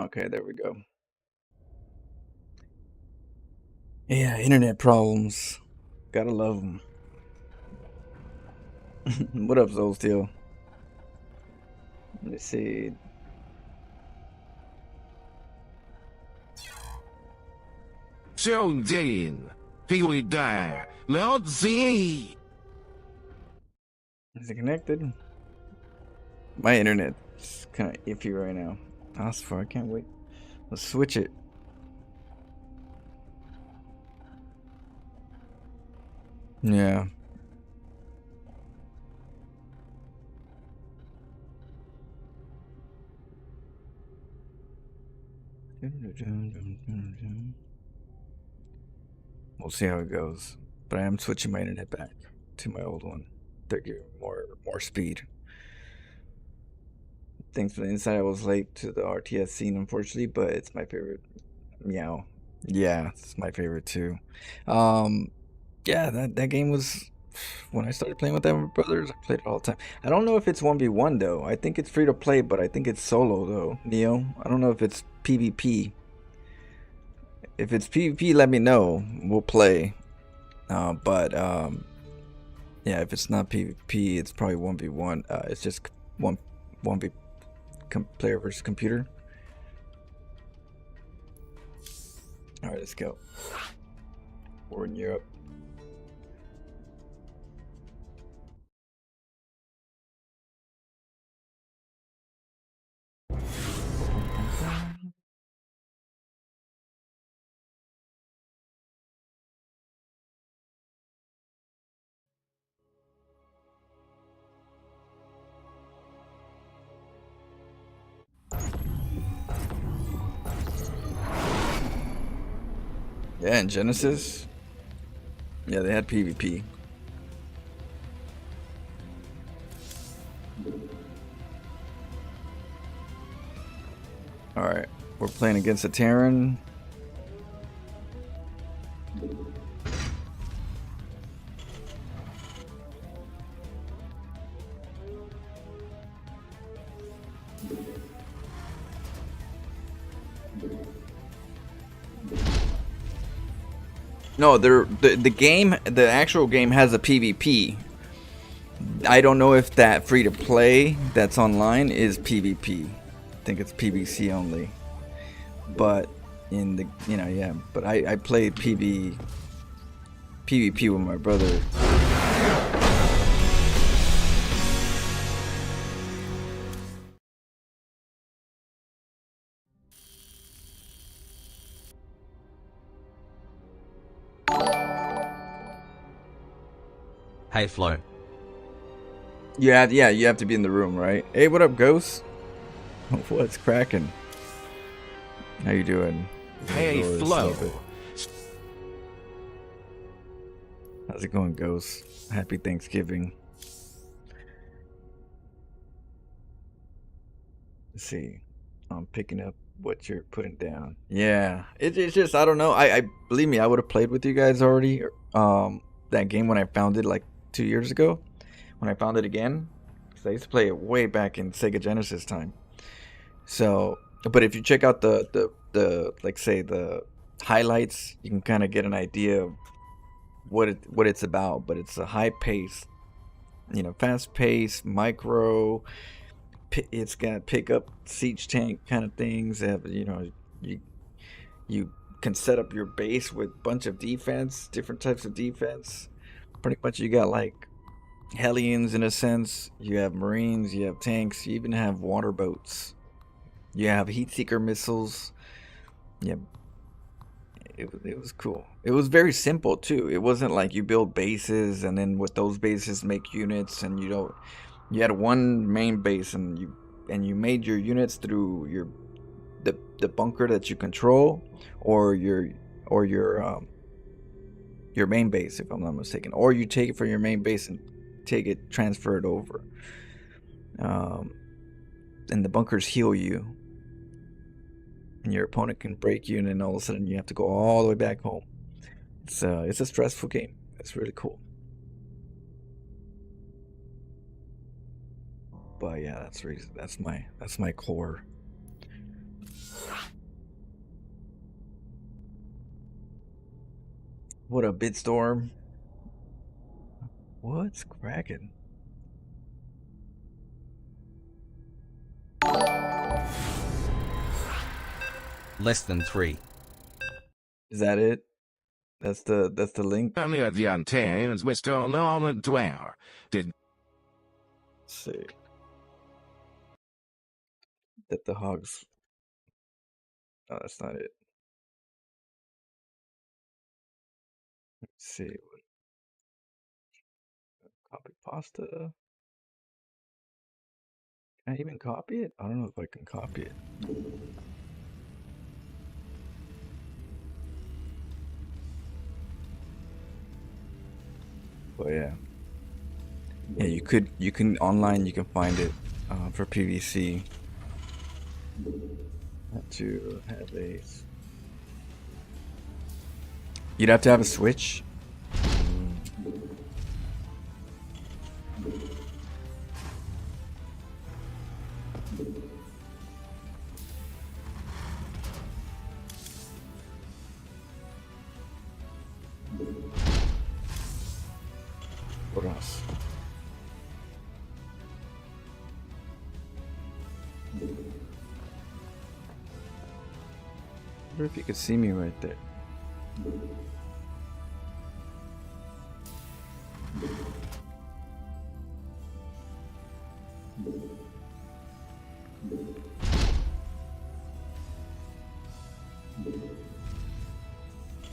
Okay, there we go. Yeah, internet problems. Gotta love them. What up, Zolsteel? Let's see. Jane, here we die. Let's see. Is it connected? My internet's kind of iffy right now. I can't wait. Let's switch it. Yeah. We'll see how it goes. But I am switching my internet back to my old one. They're giving more speed. Thanks for the insight. I was late to the RTS scene, unfortunately, but it's my favorite. Meow. Yeah, it's my favorite too. Um, yeah, that game was when I started playing with them brothers. I played it all the time. I don't know if it's 1v1 though. I think it's free to play, but I think it's solo though. Neo, I don't know if it's PvP. If it's PvP, let me know. We'll play. But yeah, if it's not PvP, it's probably 1v1. It's just one v player versus computer. All right, let's go. We're in Europe. Yeah, in Genesis. Yeah, they had PvP. Alright, we're playing against a Terran. No, the game, the actual game has a PvP. I don't know if that free to play that's online is PvP. I think it's PvC only. But in the yeah. But I played PvP with my brother. Hey Flo. You have to be in the room, right? Hey, what up, Ghost? What's cracking? How you doing? Hey, Flo. How's it going, Ghost? Happy Thanksgiving. Let's see. I'm picking up what you're putting down. Yeah, it's just I don't know. I believe me, I would have played with you guys already. That game when I found it like 2 years ago, when I found it again, because I used to play it way back in Sega Genesis time. So, but if you check out the like say the highlights, you can kind of get an idea of what it's about. But it's a high pace, fast pace, micro. It's got pickup siege tank kind of things. You you can set up your base with a bunch of defense, different types of defense. Pretty much, you got like Hellions in a sense. You have Marines. You have tanks. You even have water boats. You have heat seeker missiles. Yeah, it was cool. It was very simple too. It wasn't like you build bases and then with those bases make units and you had one main base and you made your units through the bunker that you control or your main base if I'm not mistaken, or you take it from your main base and transfer it over. And the bunkers heal you and your opponent can break you and then all of a sudden you have to go all the way back home. It's a stressful game. It's really cool. But yeah, that's my core. What a Bitstorm. What's cracking? Less than 3. Is that it? That's the link. Only at the Antares, we're still on a dwell. Did Let's see. That the hogs. Oh, that's not it. Let's see. Copy pasta. Can I even copy it? I don't know if I can copy it. But yeah. Yeah, you can online, you can find it for PVC. Have to have a. You'd have to have a Switch. What else? I wonder if you could see me right there.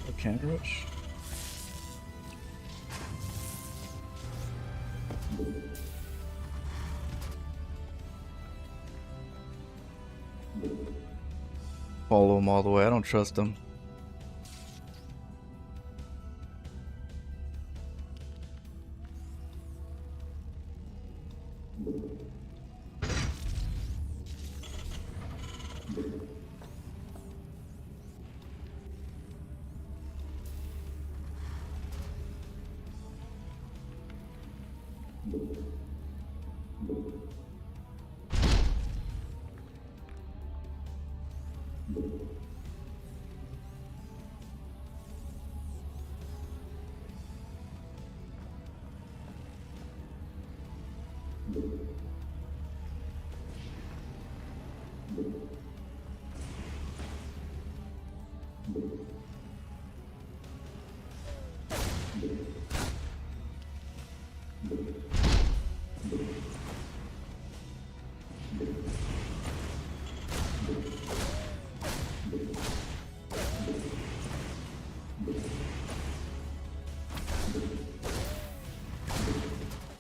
A can rush? Follow him all the way. I don't trust him.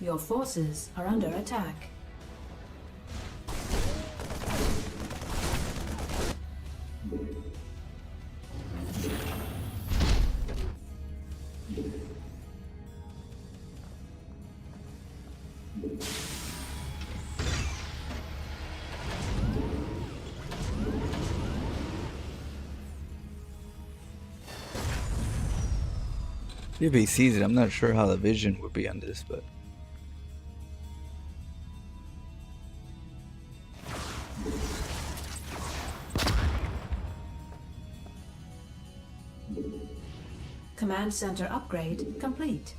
Your forces are under attack. If he sees it, I'm not sure how the vision would be on this, but Command center upgrade complete.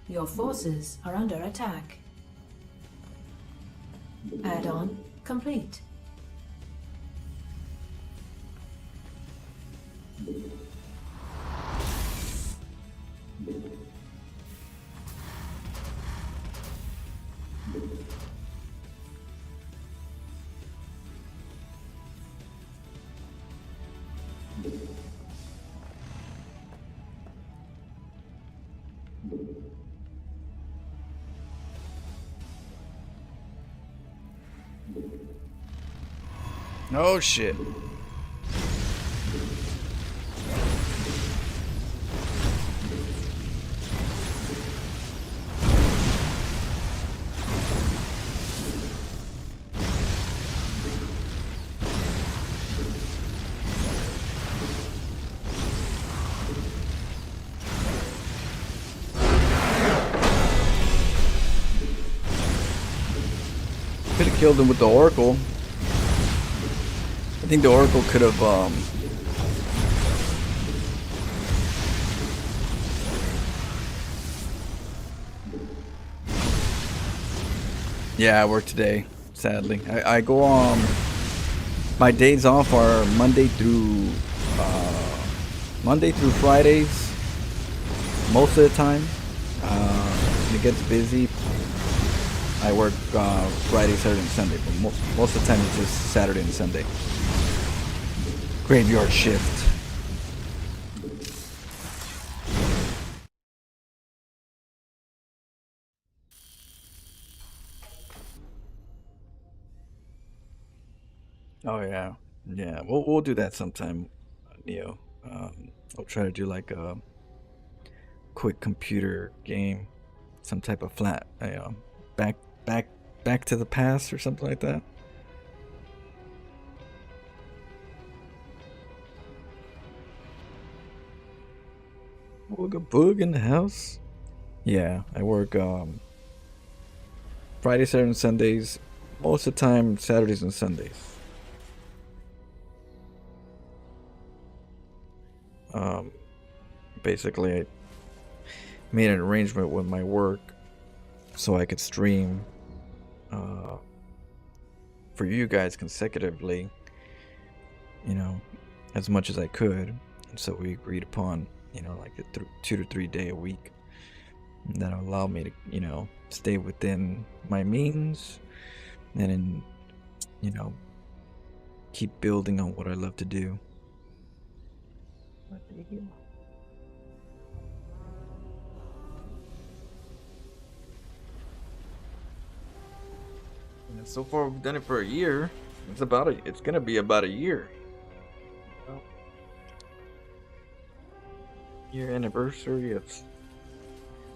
Your forces are under attack. Add-on complete. oh shit. killed him with the Oracle. I think the Oracle could have yeah, I work today, sadly. I go my days off are Monday through Fridays most of the time. When it gets busy, I work Friday, Saturday, and Sunday, but most of the time it's just Saturday and Sunday. Graveyard shift. Oh yeah, yeah. We'll do that sometime, Neo. I'll try to do like a quick computer game, some type of flat, back back to the past or something like that. Booga boog in the house. Yeah, I work Friday, Saturday, and Sundays. Most of the time, Saturdays and Sundays. Basically, I made an arrangement with my work so I could stream for you guys consecutively, as much as I could. And so we agreed upon, like a 2 to 3 day a week. And that'll allow me to, stay within my means and, keep building on what I love to do. And so far we've done it for a year. It's gonna be about a year. Year anniversary of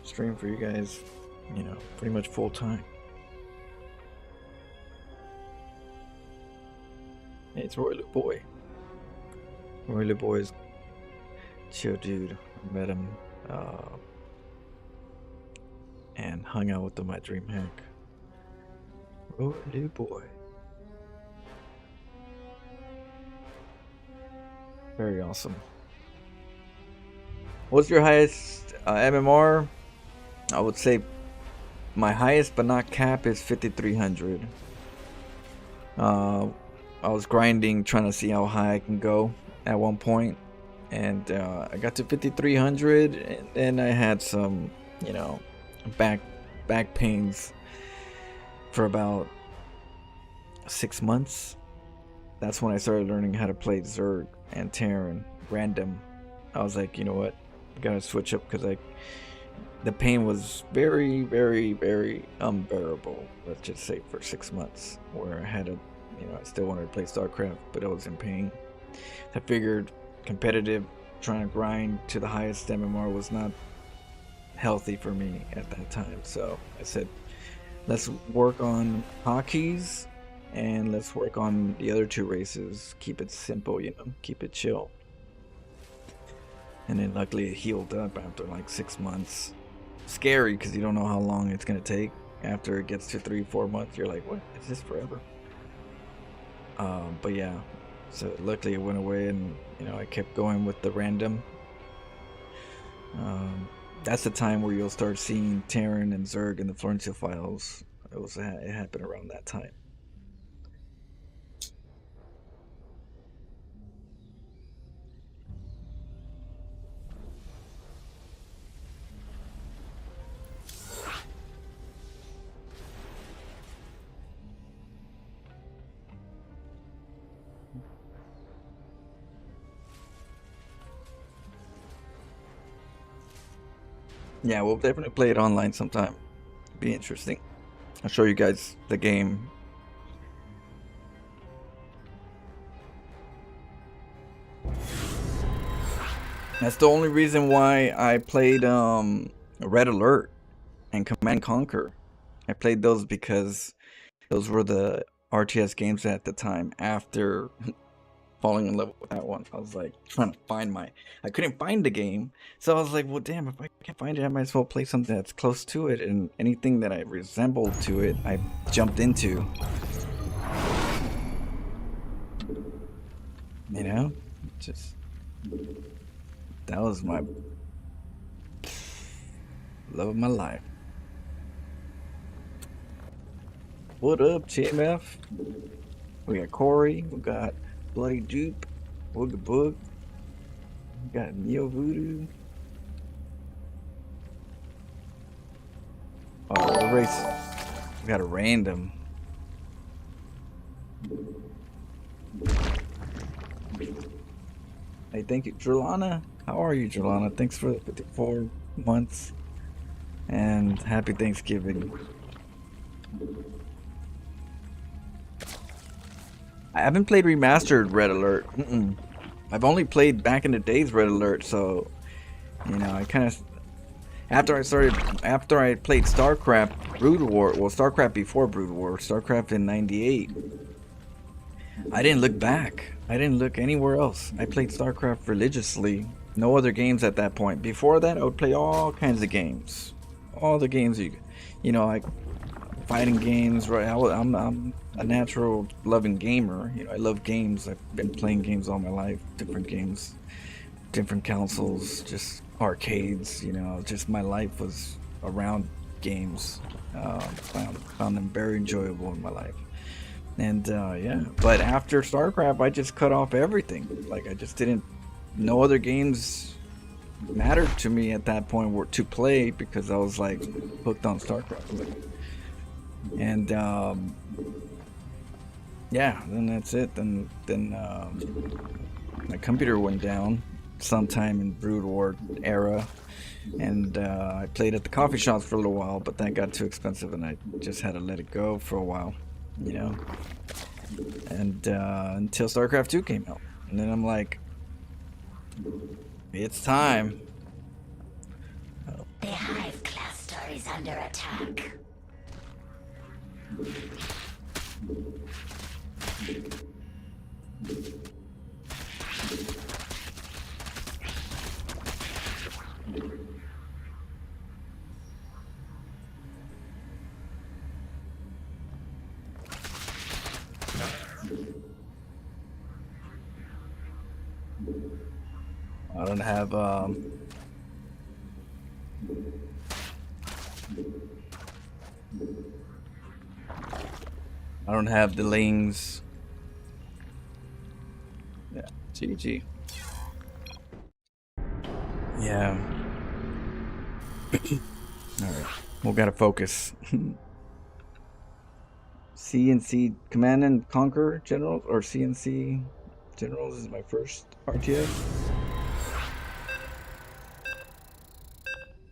stream for you guys, pretty much full time. Hey, it's Roy Boy. Roy Boy's chill dude. I met him and hung out with him at DreamHack. Roy Boy. Very awesome. What's your highest MMR? I would say my highest but not cap is 5300. I was grinding trying to see how high I can go at one point, and I got to 5300, and then I had some back pains for about 6 months. That's when I started learning how to play Zerg and Terran random. I was like, you know what, I gotta switch up, because the pain was very, very, very unbearable, let's just say, for 6 months, where I had to, I still wanted to play StarCraft, but I was in pain. I figured competitive, trying to grind to the highest MMR was not healthy for me at that time. So I said, let's work on hotkeys, and let's work on the other two races. Keep it simple, keep it chill. And then luckily it healed up after like 6 months. Scary, because you don't know how long it's going to take. After it gets to 3-4 months, you're like, what, is this forever? But yeah, so luckily it went away, and I kept going with the random. That's the time where you'll start seeing Terran and Zerg in the Florentia files. It happened around that time. Yeah, we'll definitely play it online sometime. Be interesting. I'll show you guys the game. That's the only reason why I played Red Alert and Command Conquer. I played those because those were the RTS games at the time after falling in love with that one. I was like trying to find I couldn't find the game, so I was like, well, damn, if I can't find it, I might as well play something that's close to it, and anything that I resembled to it, I jumped into. You know, just that was my love of my life. What up, TMF? We got Corey. We got Bloody Dupe. Wooga Boog. We got Neo Voodoo. Oh, the race. We got a random. Hey, thank you, Drolana. How are you, Drolana? Thanks for the 54 months. And happy Thanksgiving. I haven't played remastered Red Alert. I've only played back in the days Red Alert, so you know, I kind of after I played StarCraft Brood War, well, StarCraft before Brood War, StarCraft in '98. I didn't look back. I didn't look anywhere else. I played StarCraft religiously. No other games at that point. Before that, I would play all kinds of games. All the games you know, like fighting games. Right? I'm a natural loving gamer. You know, I love games. I've been playing games all my life. Different games, different consoles, just arcades. You know, just my life was around games. Found them very enjoyable in my life. And yeah, but after StarCraft, I just cut off everything. Like I just didn't. No other games mattered to me at that point were to play because I was like hooked on StarCraft. And yeah, then that's it. Then my computer went down sometime in Brood War era, and I played at the coffee shops for a little while, but that got too expensive, and I just had to let it go for a while, you know. And until StarCraft 2 came out, and then I'm like, it's time. The Hive cluster is under attack. I don't have I don't have the lings. Yeah, GG. Yeah. Alright. We gotta focus. CNC Command and Conquer Generals, or CNC Generals is my first RTS.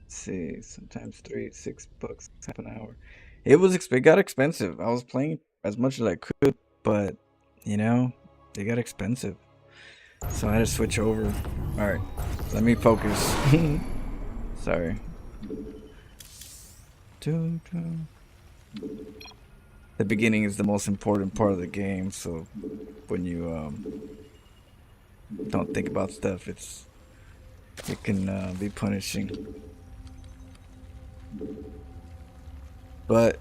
Let's see, sometimes $6 half an hour. It got expensive. I was playing as much as I could, but you know, they got expensive. So I had to switch over. Alright, let me focus. Sorry. The beginning is the most important part of the game, so when you don't think about stuff, it can be punishing. But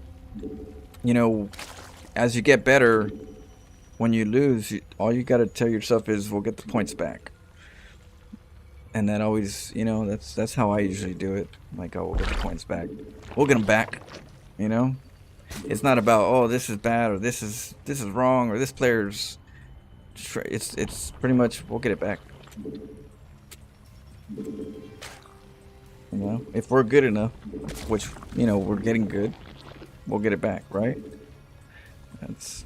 you know, as you get better, when you lose, all you gotta tell yourself is, we'll get the points back. And that always, you know, that's how I usually do it. Like, oh, we'll get the points back. We'll get them back, you know? It's not about, oh, this is bad, or this is wrong, or this player's... It's pretty much, we'll get it back. You know? If we're good enough, which, you know, we're getting good, we'll get it back, right? That's...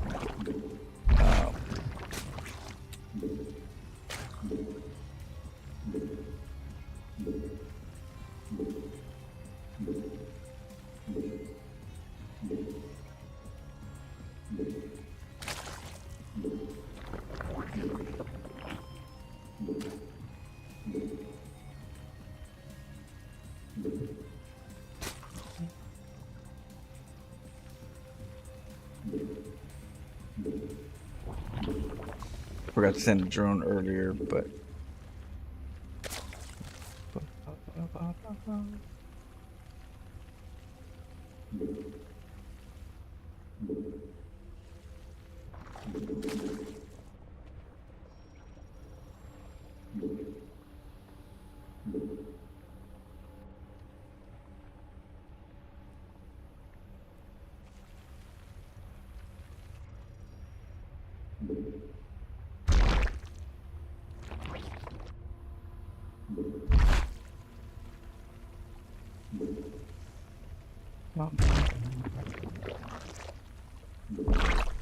Forgot to send a drone earlier, but...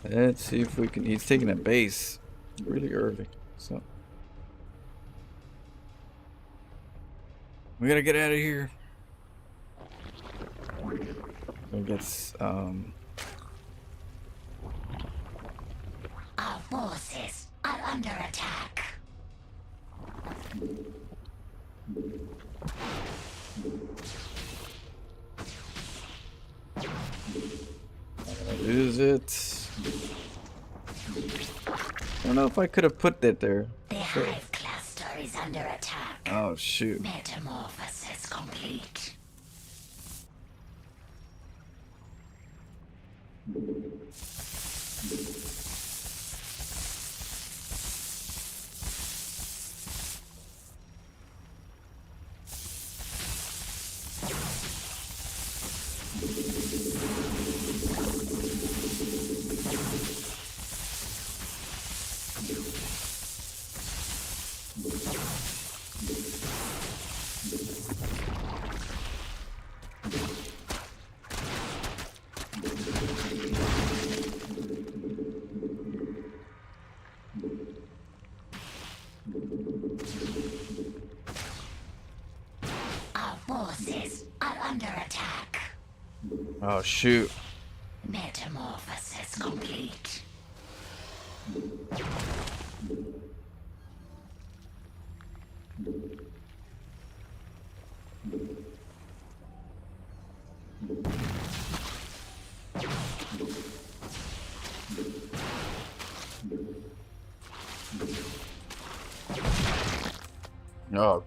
Let's see if we can. He's taking a base really early, so we gotta get out of here. I guess Our forces are under attack. lose it. I don't know if I could have put that there. The hive cluster is under attack. Oh shoot. Metamorphosis complete. Our forces are under attack. Oh shoot. Metamorphosis complete. Oh.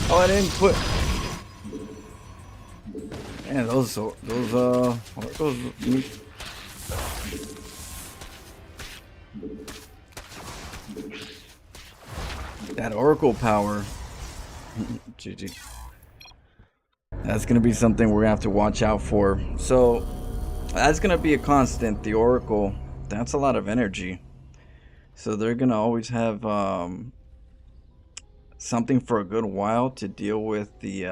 Oh, I didn't put. Man, those oracles. That oracle power. GG. That's gonna be something we're gonna have to watch out for. So that's gonna be a constant. The oracle. That's a lot of energy. So they're gonna always have something for a good while to deal with the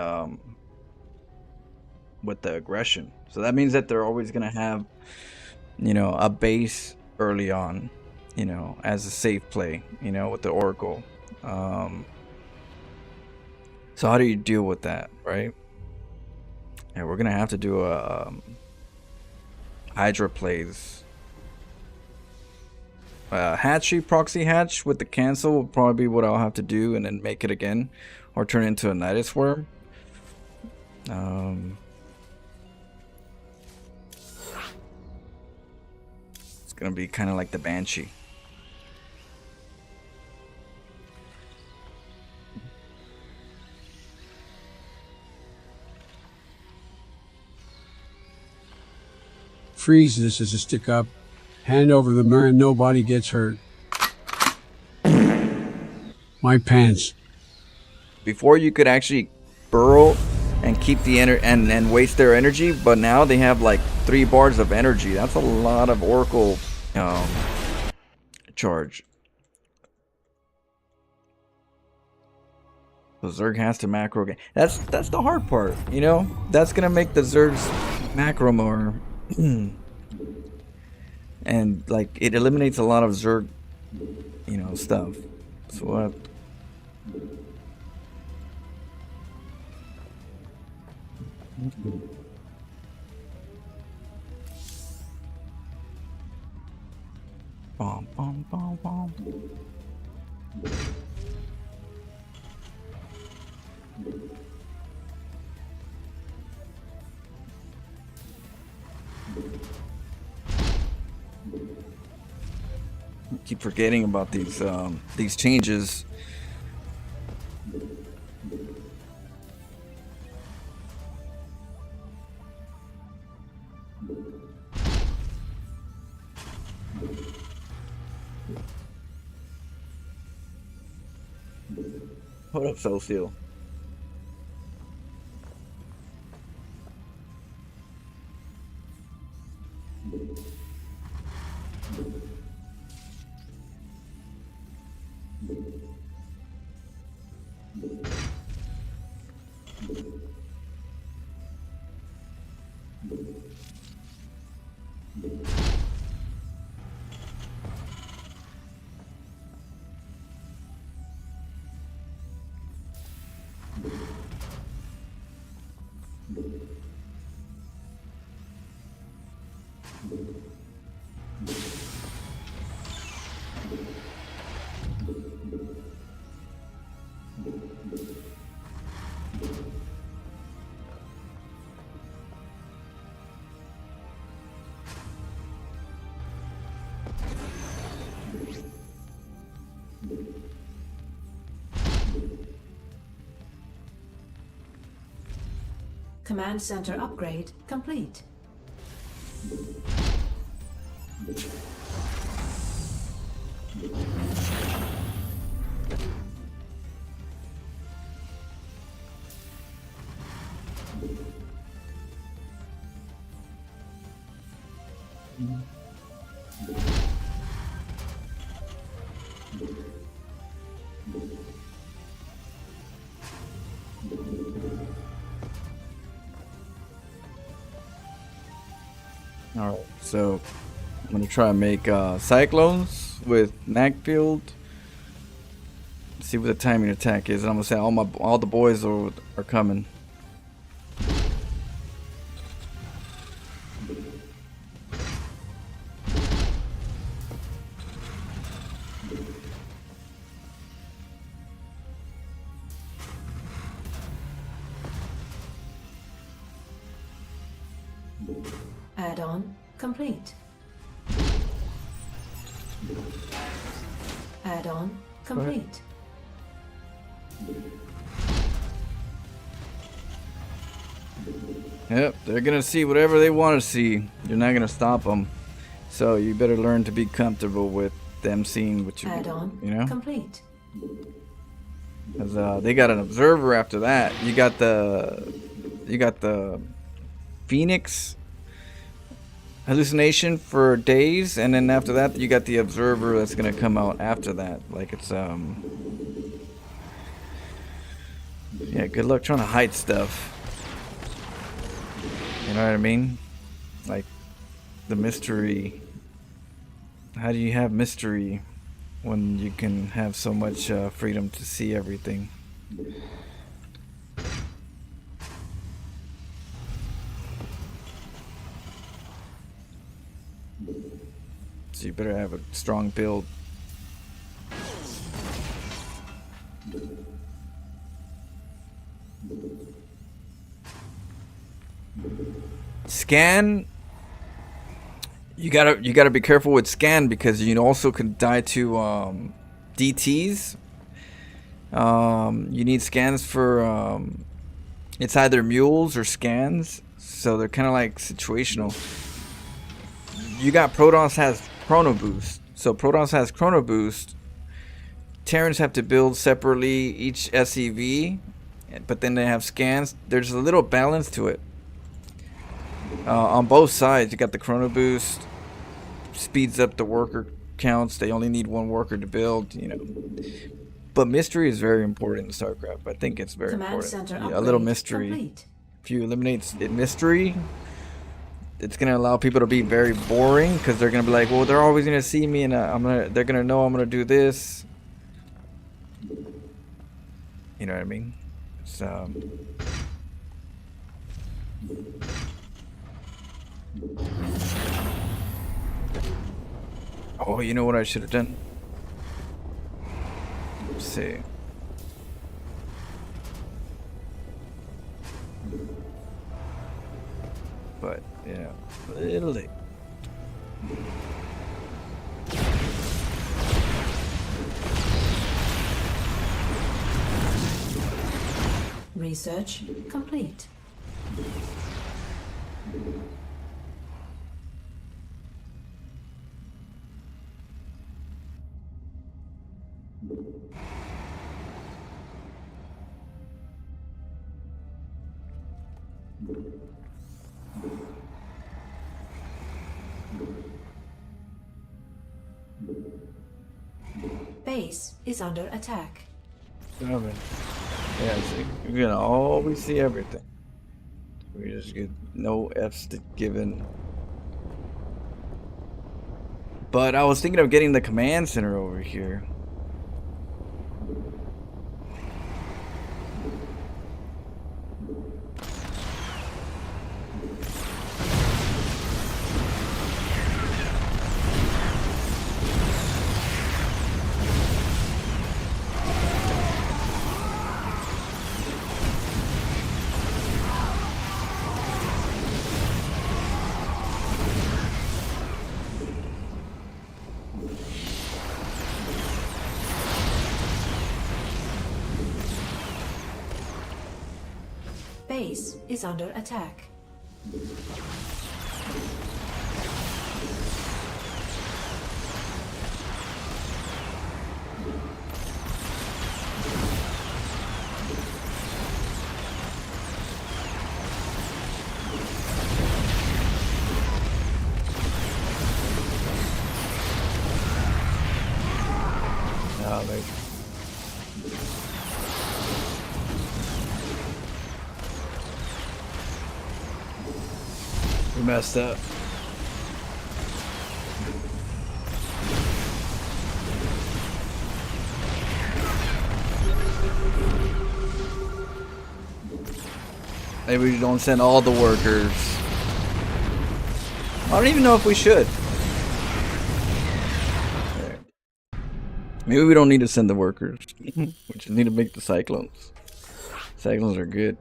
aggression. So that means that they're always gonna have, you know, a base early on, you know, as a safe play, you know, with the oracle. So how do you deal with that, right? Yeah, we're gonna have to do a Hydra plays. Hatchy proxy hatch with the cancel will probably be what I'll have to do, and then make it again, or turn it into a Nidus worm. It's gonna be kind of like the Banshee. Freeze this as a stick up. Hand over the man, nobody gets hurt. My pants. Before you could actually burrow and keep the and waste their energy, but now they have like 3 bars of energy. That's a lot of oracle charge. So Zerg has to macro game. That's the hard part, you know? That's gonna make the Zerg's macro more and like it eliminates a lot of Zerg, you know, stuff. So what? Bom, bom, bom, bom. keep forgetting about these changes. What up, Soulsteel? Command center upgrade complete. Alright, so I'm gonna try and make cyclones with Nagfield. See what the timing attack is. And I'm gonna say all the boys are coming. Add-on complete. Add-on complete. Yep, they're gonna see whatever they want to see. You're not gonna stop them. So you better learn to be comfortable with them seeing what you Add-on you know. complete. Cause they got an observer after that. You got the Phoenix hallucination for days, and then after that you got the observer that's gonna come out after that. Like it's yeah, good luck trying to hide stuff. You know what I mean? Like the mystery. How do you have mystery when you can have so much freedom to see everything? So you better have a strong build. Scan. You gotta be careful with scan because you also can die to DTs. You need scans for it's either mules or scans, so they're kind of like situational. You got Protoss has Chrono Boost, so Protoss has Chrono Boost. Terrans have to build separately each SEV, but then they have scans. There's a little balance to it. On both sides, you got the Chrono Boost, speeds up the worker counts. They only need one worker to build, you know. But mystery is very important in StarCraft. I think it's very Command important. center Yeah, a little upgrade mystery. complete. If you eliminate mystery, it's gonna allow people to be very boring because they're gonna be like, well, they're always gonna see me, and they're gonna know I'm gonna do this. You know what I mean? So. Oh, you know what I should have done? Let's see. But, yeah, a little late. Research complete. Base is under attack. Coming. Yeah, see, you're gonna always see everything. We just get no F's given. But I was thinking of getting the command center over here. Base is under attack. Oh, like, we messed up. Maybe we don't send all the workers. I don't even know if we should. Okay. Maybe we don't need to send the workers. We just need to make the cyclones. Cyclones are good.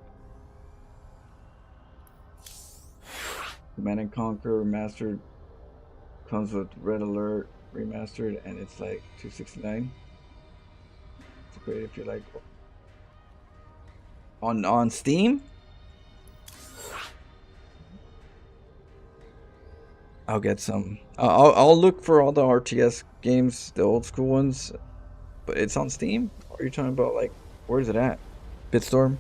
Command and Conquer Remastered comes with Red Alert Remastered, and it's like $269. It's great if you like. On Steam? I'll get some. I'll look for all the RTS games, the old school ones, but it's on Steam. Or are you talking about like where is it at? Bitstorm.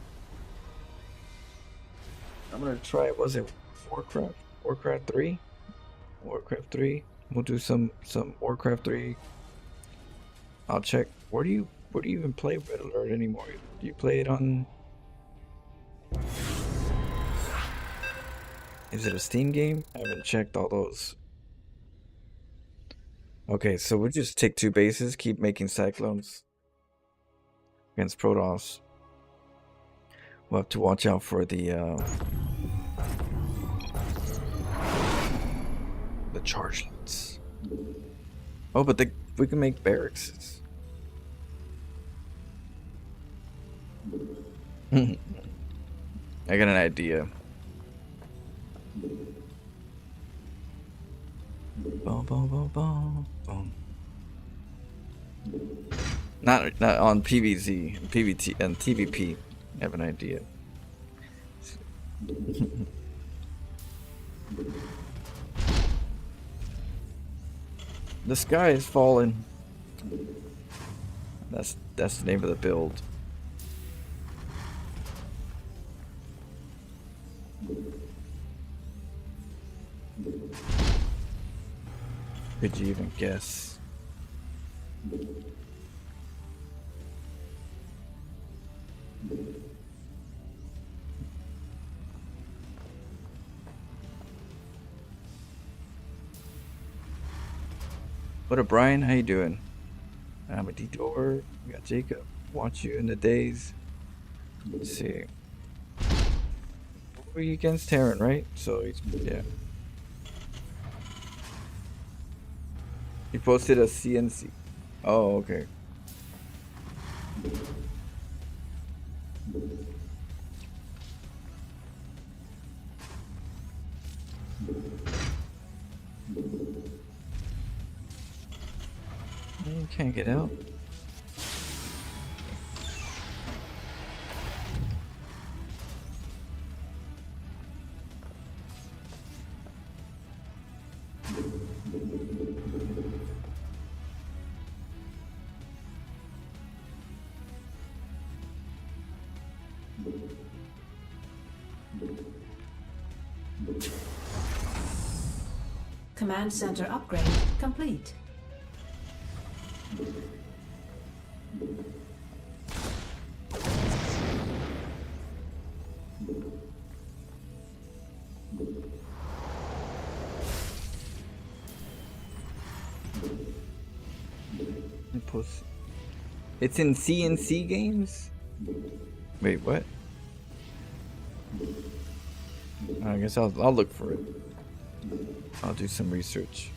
I'm gonna try. Was it Warcraft? Warcraft 3? Warcraft 3. We'll do some Warcraft 3. I'll check. Where do you even play Red Alert anymore? Do you play it on? Is it a Steam game? I haven't checked all those. Okay, so we'll just take 2 bases, keep making cyclones against Protoss. We'll have to watch out for the chargelets. Oh, but we can make barracks. I got an idea. Boom, boom, boom, boom, boom. Not on PvZ, PvT, and TVP. I have an idea. The sky is falling. That's the name of the build. Could you even guess? What up, Brian? How you doing? I'm a Detour. We got Jacob. Watch you in the days. Let's see. Were you against Terran, right? So he's yeah. He posted a CNC. Oh, okay. You can't get out. Command center upgrade complete. It's in CNC games? Wait, what? I guess I'll look for it. I'll do some research.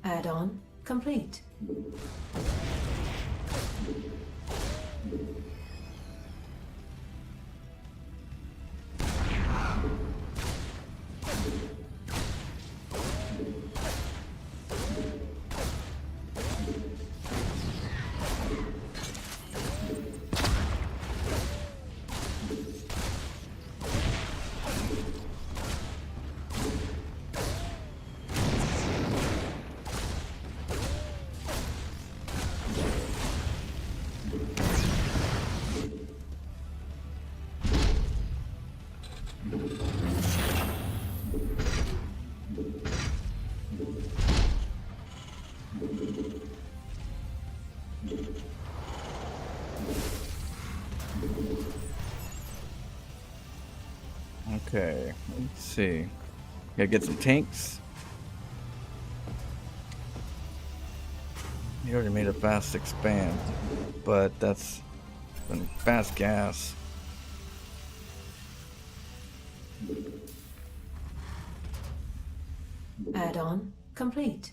Add-on complete. Okay, let's see. Gotta get some tanks. You already made a fast expand, but that's fast gas. Add-on complete.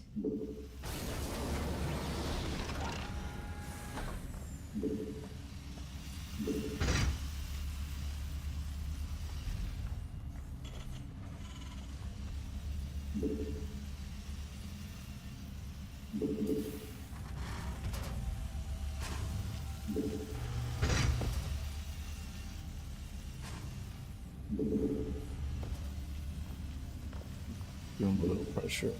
Doing a little pressure.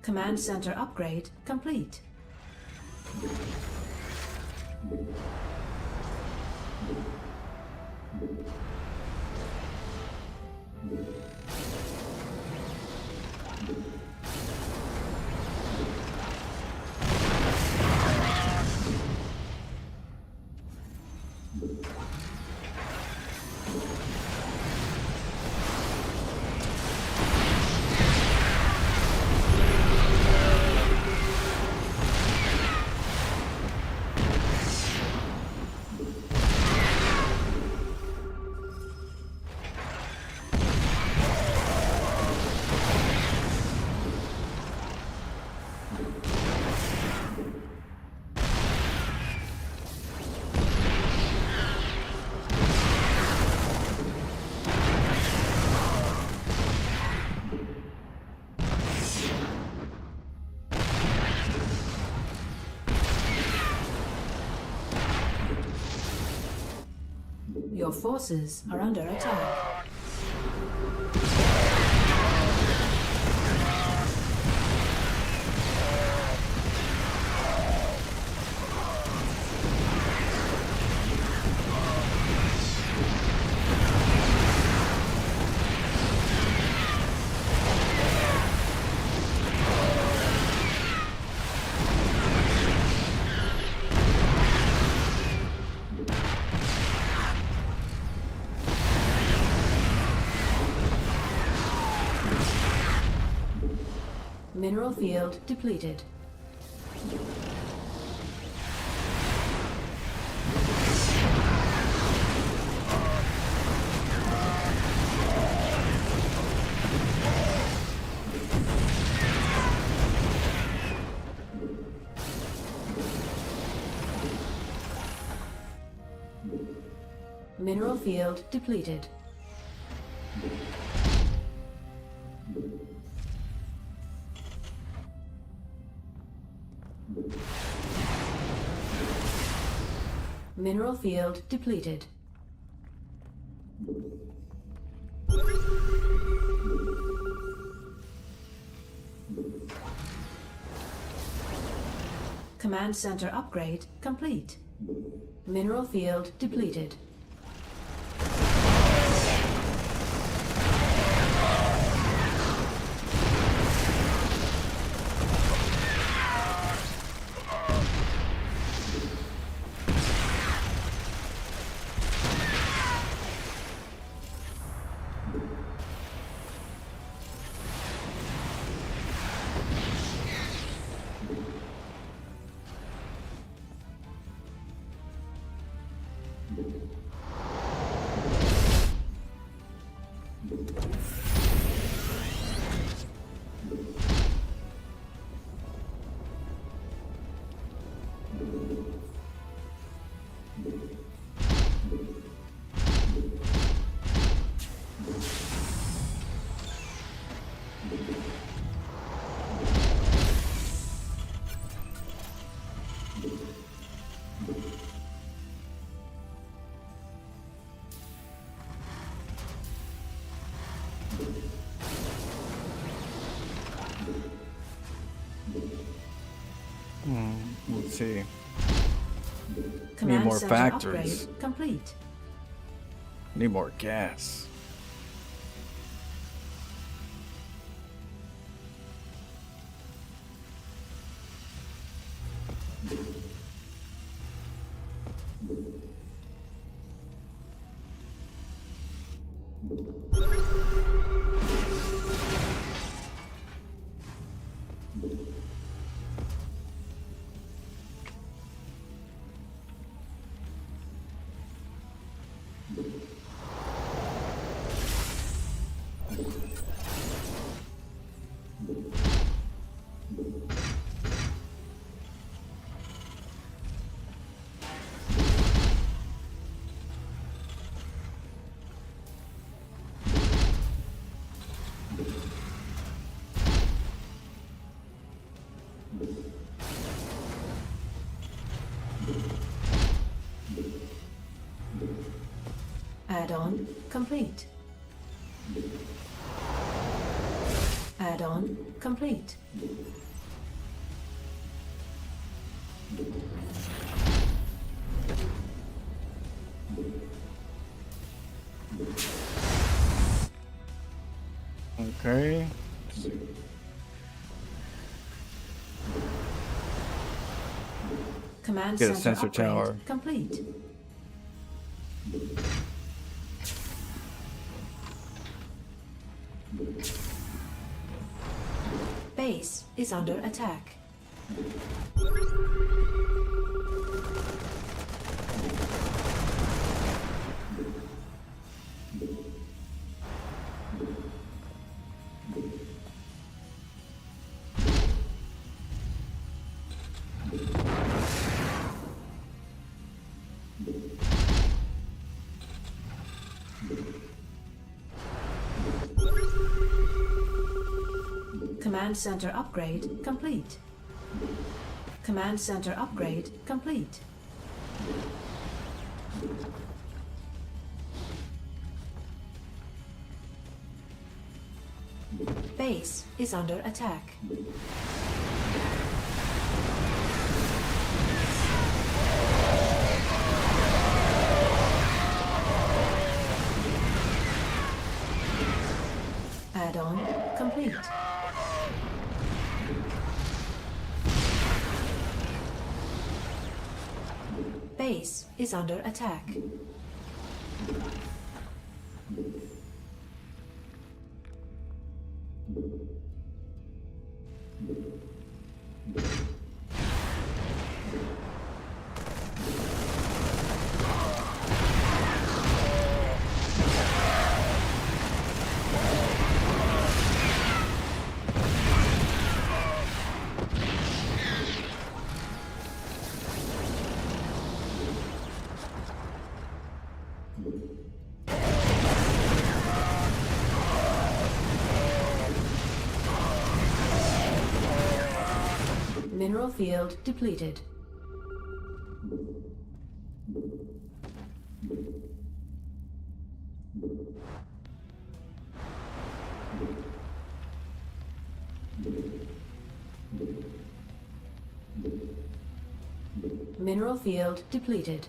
Command center upgrade complete. Your forces are under attack. Mineral field depleted. Mineral field depleted. Mineral field depleted. Command center upgrade complete. Mineral field depleted. Let's see. Command more center factories. upgrade complete. Need more gas. Add-on complete. Add-on complete. Okay. Let's see. Command Get a center sensor upgrade tower. complete. Base is under attack. Command center upgrade complete. Command center upgrade complete. base is under attack. Add-on complete. Base is under attack. Mineral field depleted. Mineral field depleted.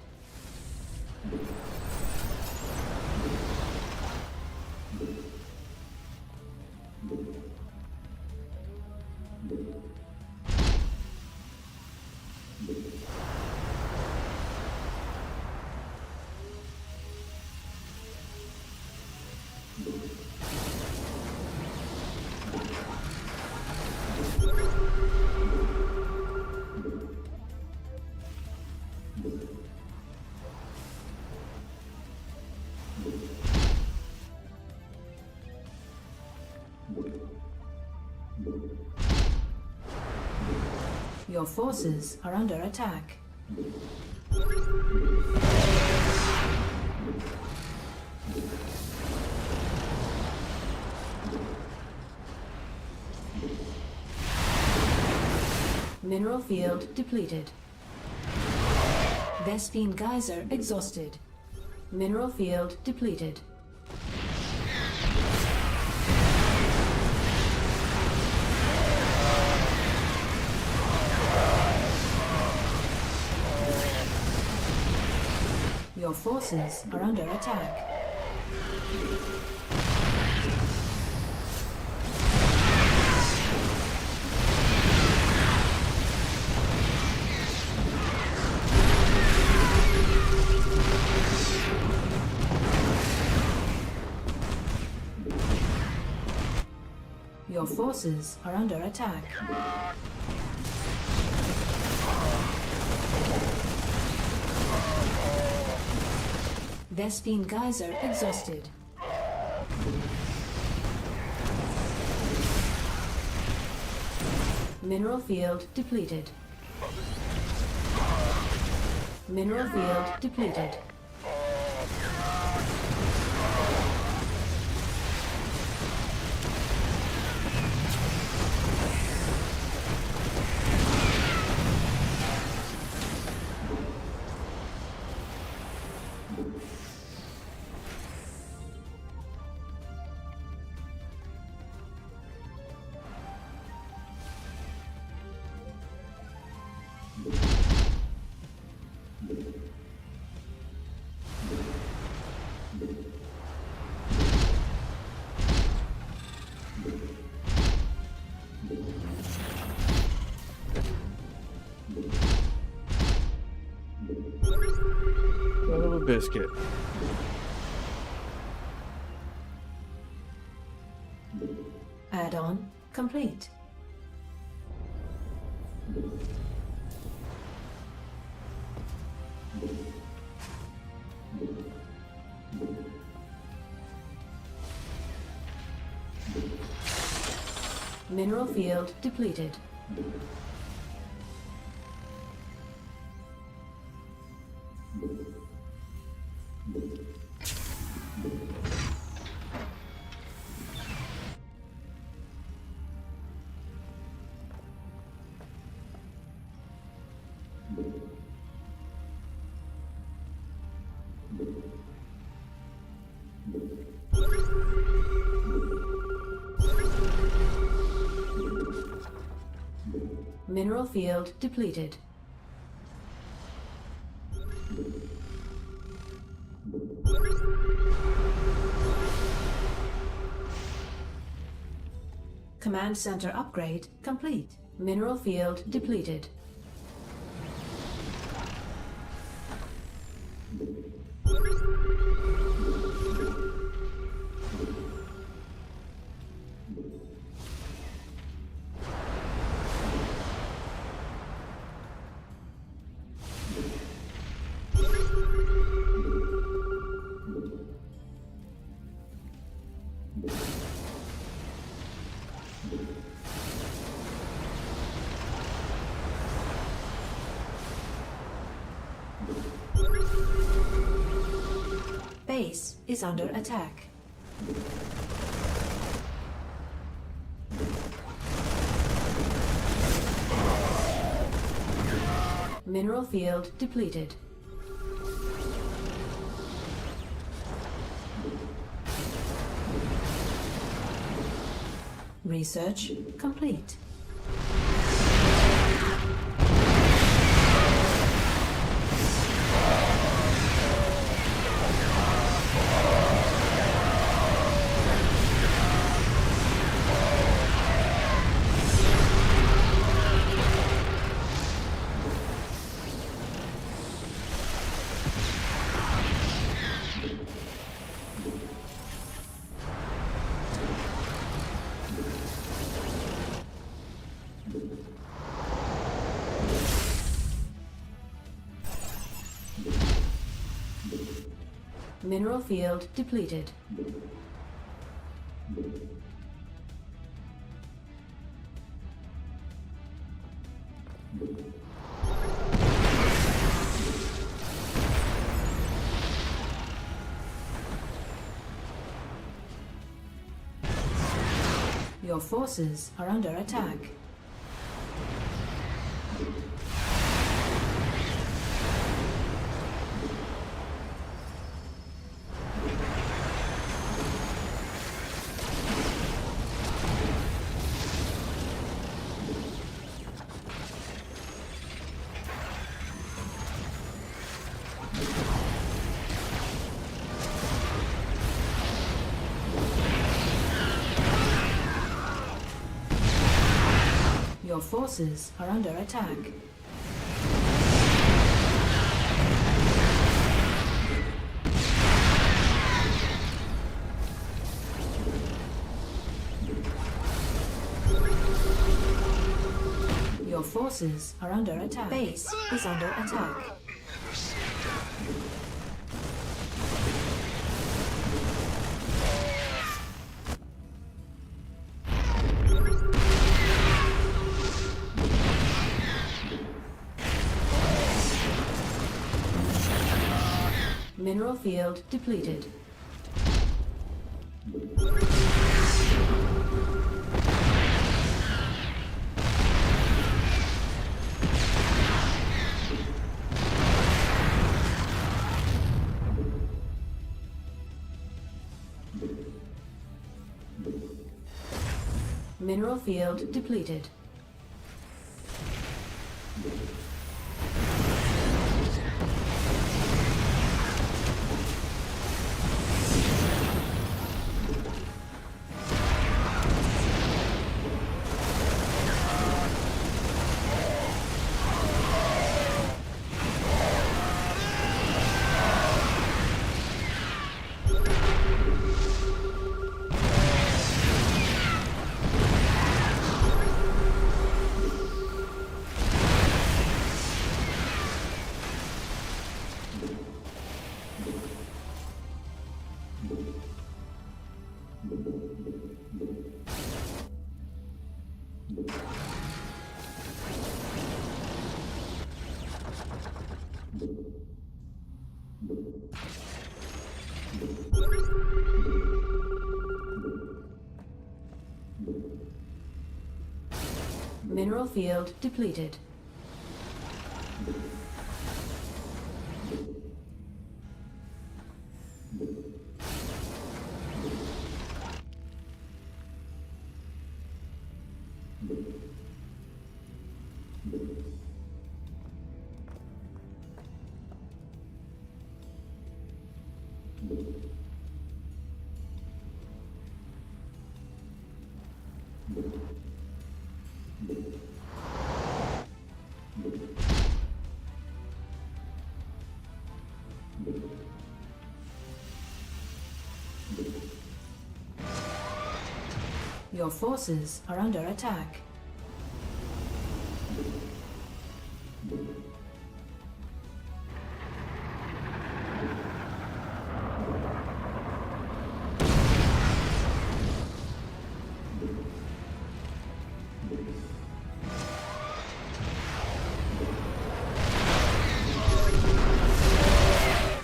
Your forces are under attack. Mineral field depleted. Vespine geyser exhausted. Mineral field depleted. Your forces are under attack. Your forces are under attack. Vespine geyser exhausted. Mineral field depleted. Mineral field depleted. A little biscuit. Add-on complete. Mineral field depleted. Mineral field depleted. Command center upgrade complete. Mineral field depleted. Base is under attack. Mineral field depleted. Research complete. Mineral field depleted. Your forces are under attack. Your forces are under attack. Your forces are under attack. Base is under attack. Mineral field depleted. Mineral field depleted. Mineral field depleted. Your forces are under attack.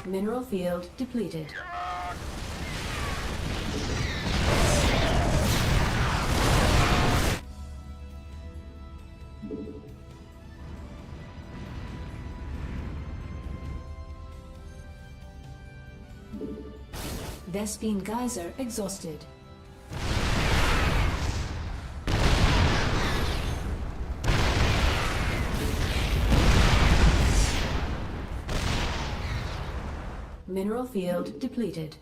Mineral field depleted. Vespine geyser exhausted. Mineral field depleted.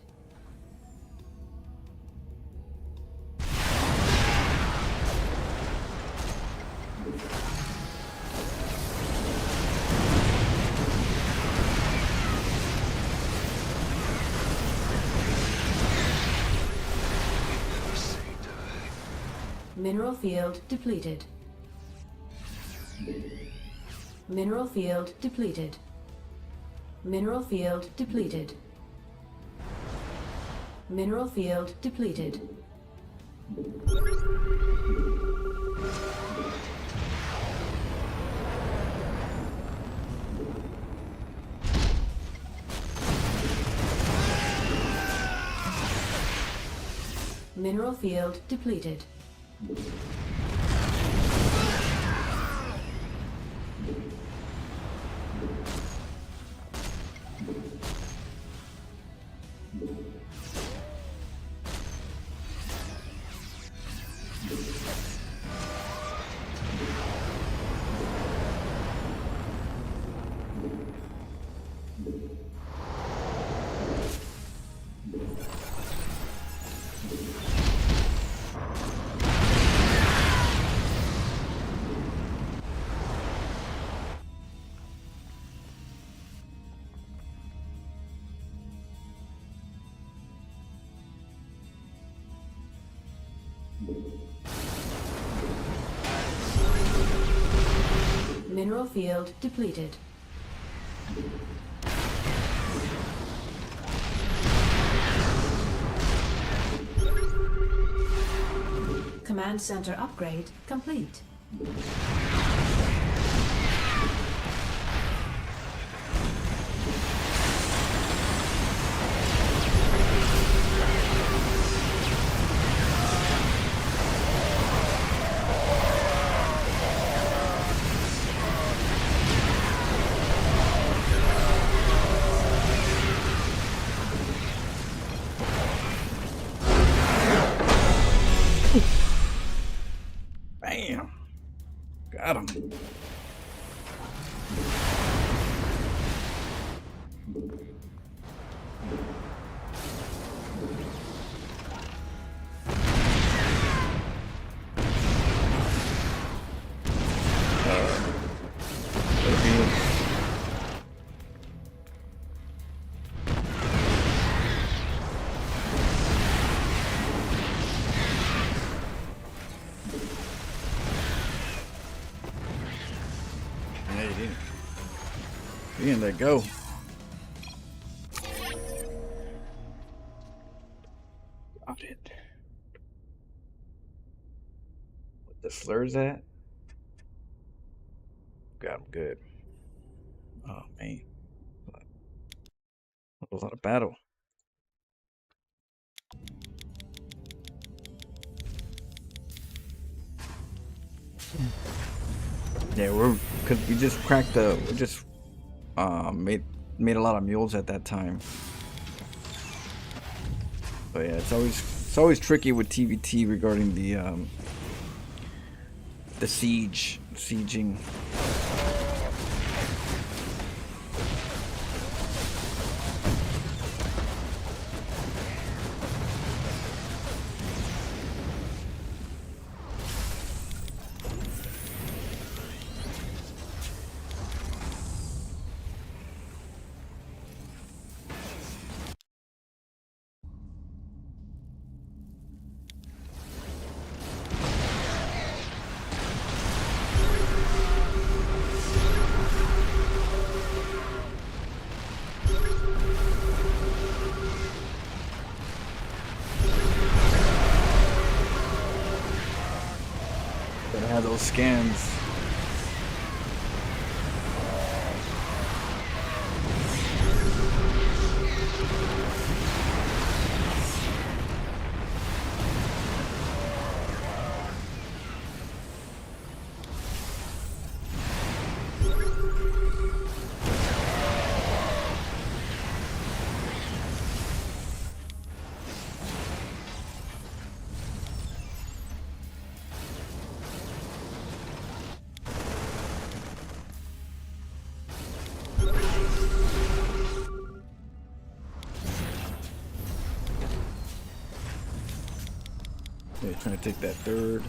Mineral field depleted. Mineral field depleted. Mineral field depleted. Mineral field depleted. Mineral field depleted. Mineral field depleted. Command center upgrade complete. Bam. Got him. You didn't let go. Got it. What the slurs at? Got him good. Oh man. That was a lot of battle. Yeah, because we just cracked we just made a lot of mules at that time. But yeah, it's always tricky with TVT regarding the sieging. Yeah, those scans. They're trying to take that third.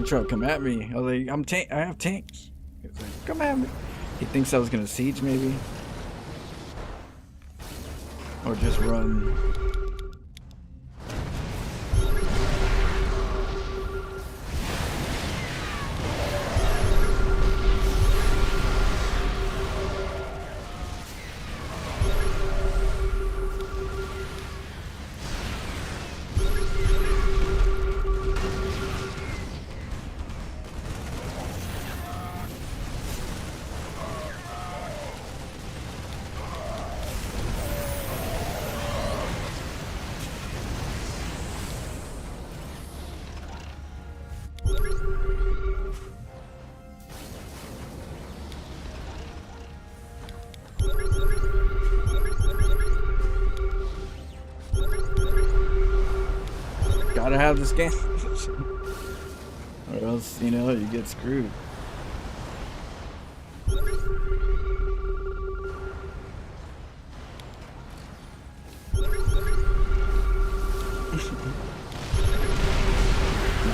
Trying to come at me. I was like, I have tanks. He was like, come at me. He thinks I was gonna siege maybe. Or just run. Gotta have the scan. Or else, you know, you get screwed.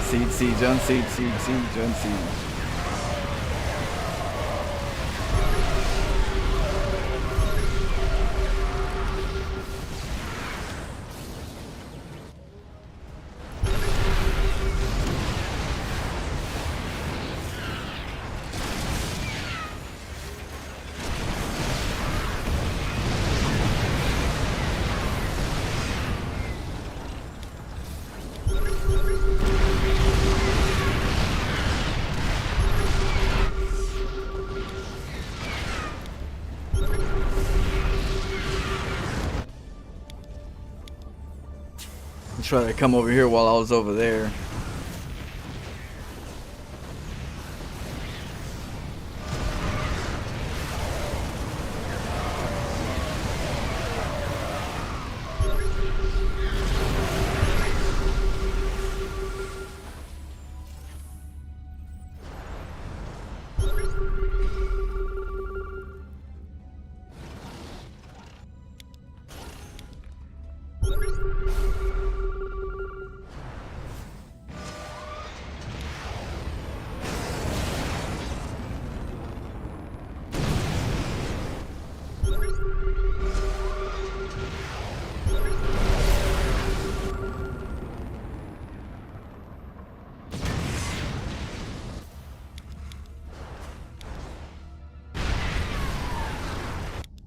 Siege, unsiege, siege, unsiege. Try to come over here while I was over there.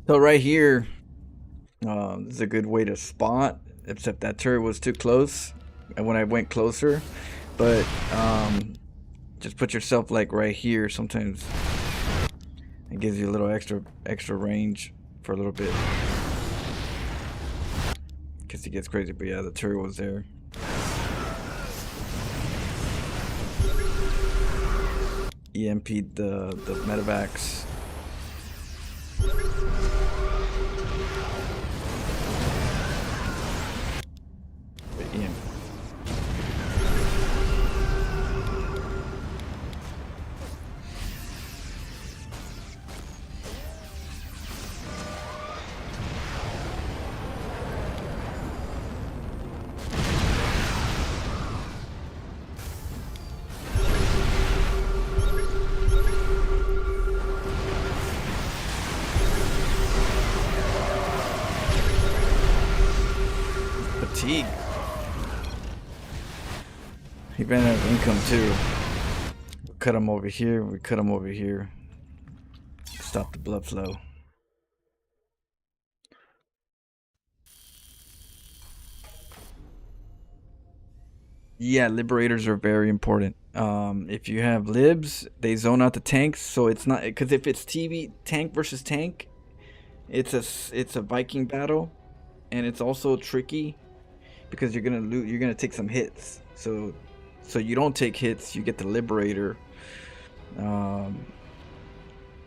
So right here, this is a good way to spot, except that turret was too close and when I went closer. But just put yourself like right here. Sometimes it gives you a little extra range for a little bit. Because he gets crazy, but yeah, the turret was there. EMP'd the medevacs. fatigue. He ran out of income too. We cut him over here. We cut him over here. Stop the blood flow. Yeah, liberators are very important. If you have libs, they zone out the tanks, so it's not because if it's TV tank versus tank, it's a Viking battle, and it's also tricky because you're gonna take some hits. So you don't take hits, you get the liberator. Um,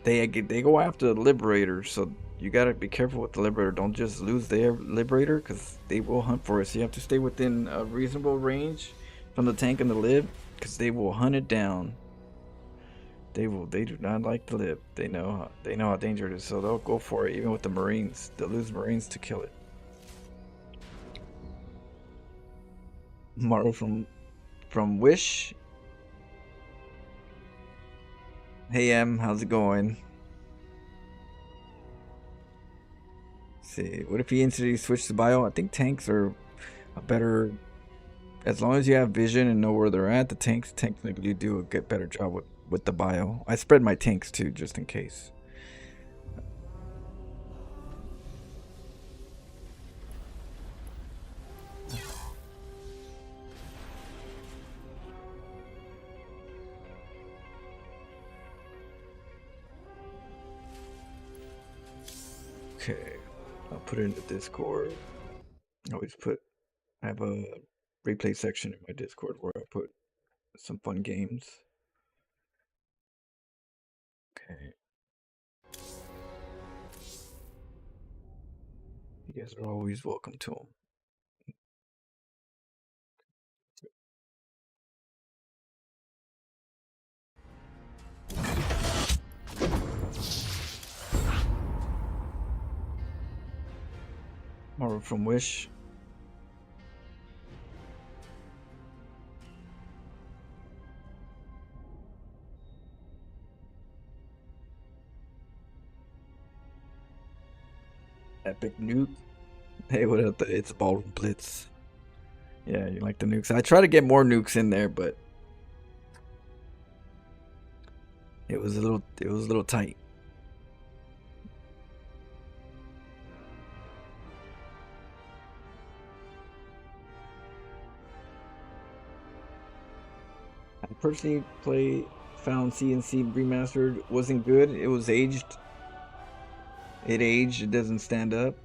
they go after the liberator, so you gotta be careful with the liberator. Don't just lose their liberator because they will hunt for it. So you have to stay within a reasonable range from the tank and the lib because they will hunt it down. They do not like the lib. They know how dangerous it is, so they'll go for it even with the marines. They'll lose marines to kill it. Maru from Wish. Hey M, how's it going? Let's see, what if he instantly switched to bio? I think tanks are a better, as long as you have vision and know where they're at. The tanks technically do a better job with the bio. I spread my tanks too, just in case. Okay, I'll put it in the Discord. I have a replay section in my Discord where I put some fun games. Okay. You guys are always welcome to them. More from Wish. Epic nuke. Hey, what up? It's Ballroom Blitz. Yeah, you like the nukes. I try to get more nukes in there, but it was a little tight. I personally found CNC Remastered wasn't good. It was aged. It aged. It doesn't stand up.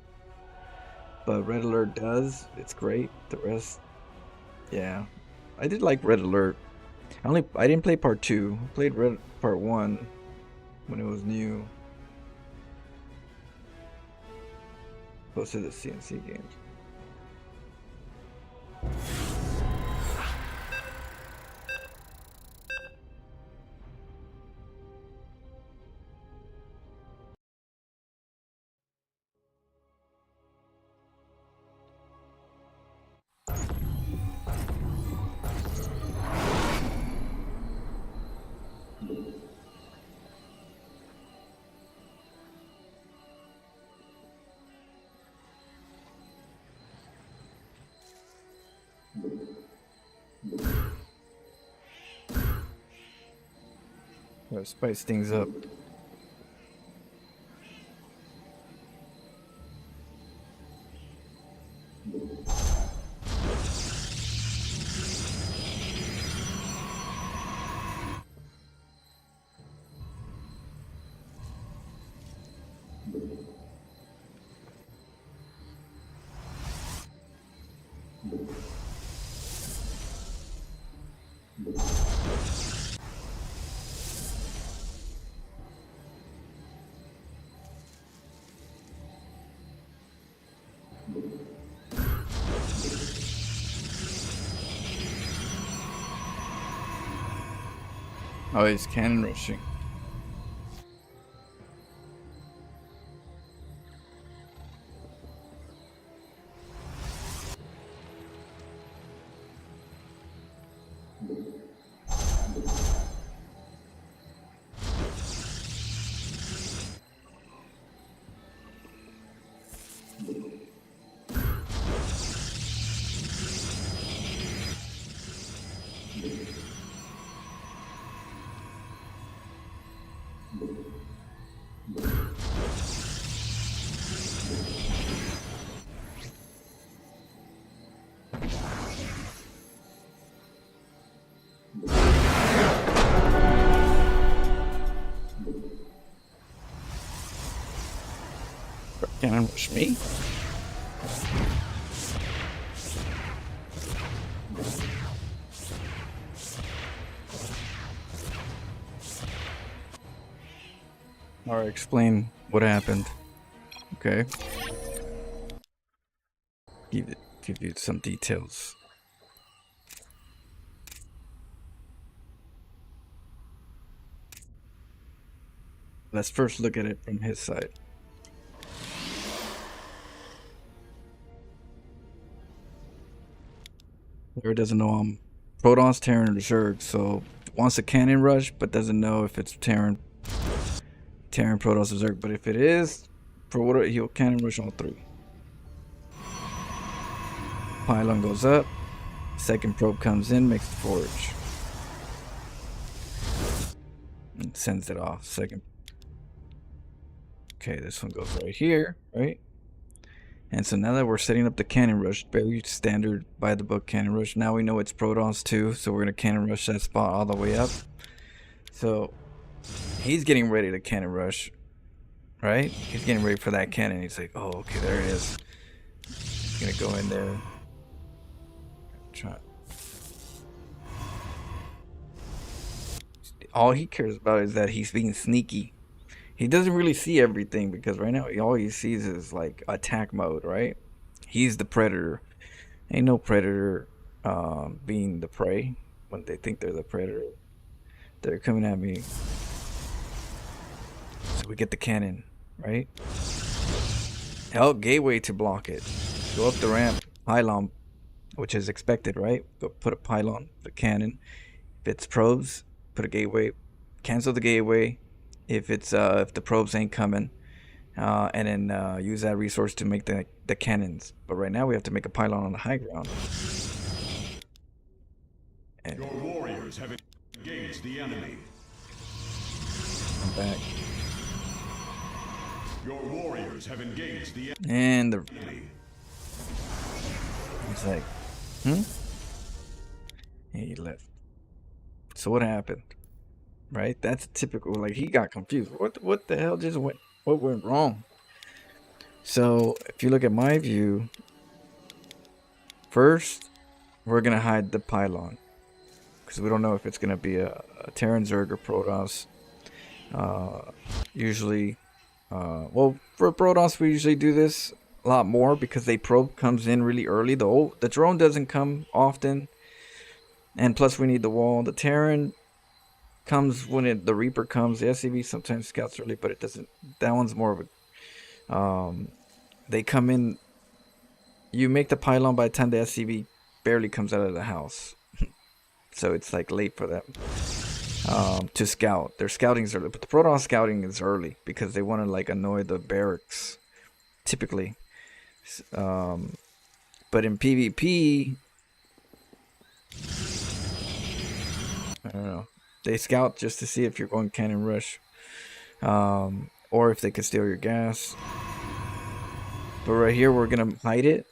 But Red Alert does. It's great. The rest, yeah, I did like Red Alert. I didn't play part 2. I played part 1 when it was new. Most of the CNC games. Gotta spice things up. Oh, he's cannon rushing. Cannon rush me? Alright, explain what happened. Okay. Give you some details. Let's first look at it from his side. Player doesn't know I'm Protoss, Terran, or Zerg, so wants a cannon rush, but doesn't know if it's Terran, Protoss, or Zerg. But if it is, for what he'll cannon rush all three. Pylon goes up. Second probe comes in, makes the forge, and sends it off. Second. Okay, this one goes right here, right? And so now that we're setting up the cannon rush, very standard by the book cannon rush. Now we know it's Protoss too, so we're gonna cannon rush that spot all the way up. So he's getting ready to cannon rush, right? He's getting ready for that cannon. He's like, oh, okay, there it is. He's gonna go in there. Try. All he cares about is that he's being sneaky. He doesn't really see everything because right now all he sees is like attack mode, right? He's the predator. Ain't no predator being the prey when they think they're the predator. They're coming at me. So we get the cannon, right? Help gateway to block it. Go up the ramp, pylon, which is expected, right? Go put a pylon, the cannon. If it's probes, put a gateway. Cancel the gateway. If it's if the probes ain't coming, and then use that resource to make the cannons. But right now we have to make a pylon on the high ground. And your warriors have engaged the enemy. I'm back. Your warriors have engaged the And the enemy. he's like, and he left. So what happened? Right? That's typical. Like, he got confused. What the hell just went? What went wrong? So if you look at my view, first we're gonna hide the pylon because we don't know if it's gonna be a Terran, Zerg, or Protoss. Usually, well, for Protoss we usually do this a lot more because they probe comes in really early. The drone doesn't come often, and plus we need the wall. The Terran comes when the Reaper comes. The SCV sometimes scouts early, but it doesn't. That one's more of a. They come in. You make the pylon by the time the SCV barely comes out of the house, so it's like late for them to scout. Their scouting's early, but the Protoss scouting is early because they want to like annoy the barracks, typically. But in PvP, I don't know. They scout just to see if you're going cannon rush, or if they could steal your gas. But right here, we're gonna hide it,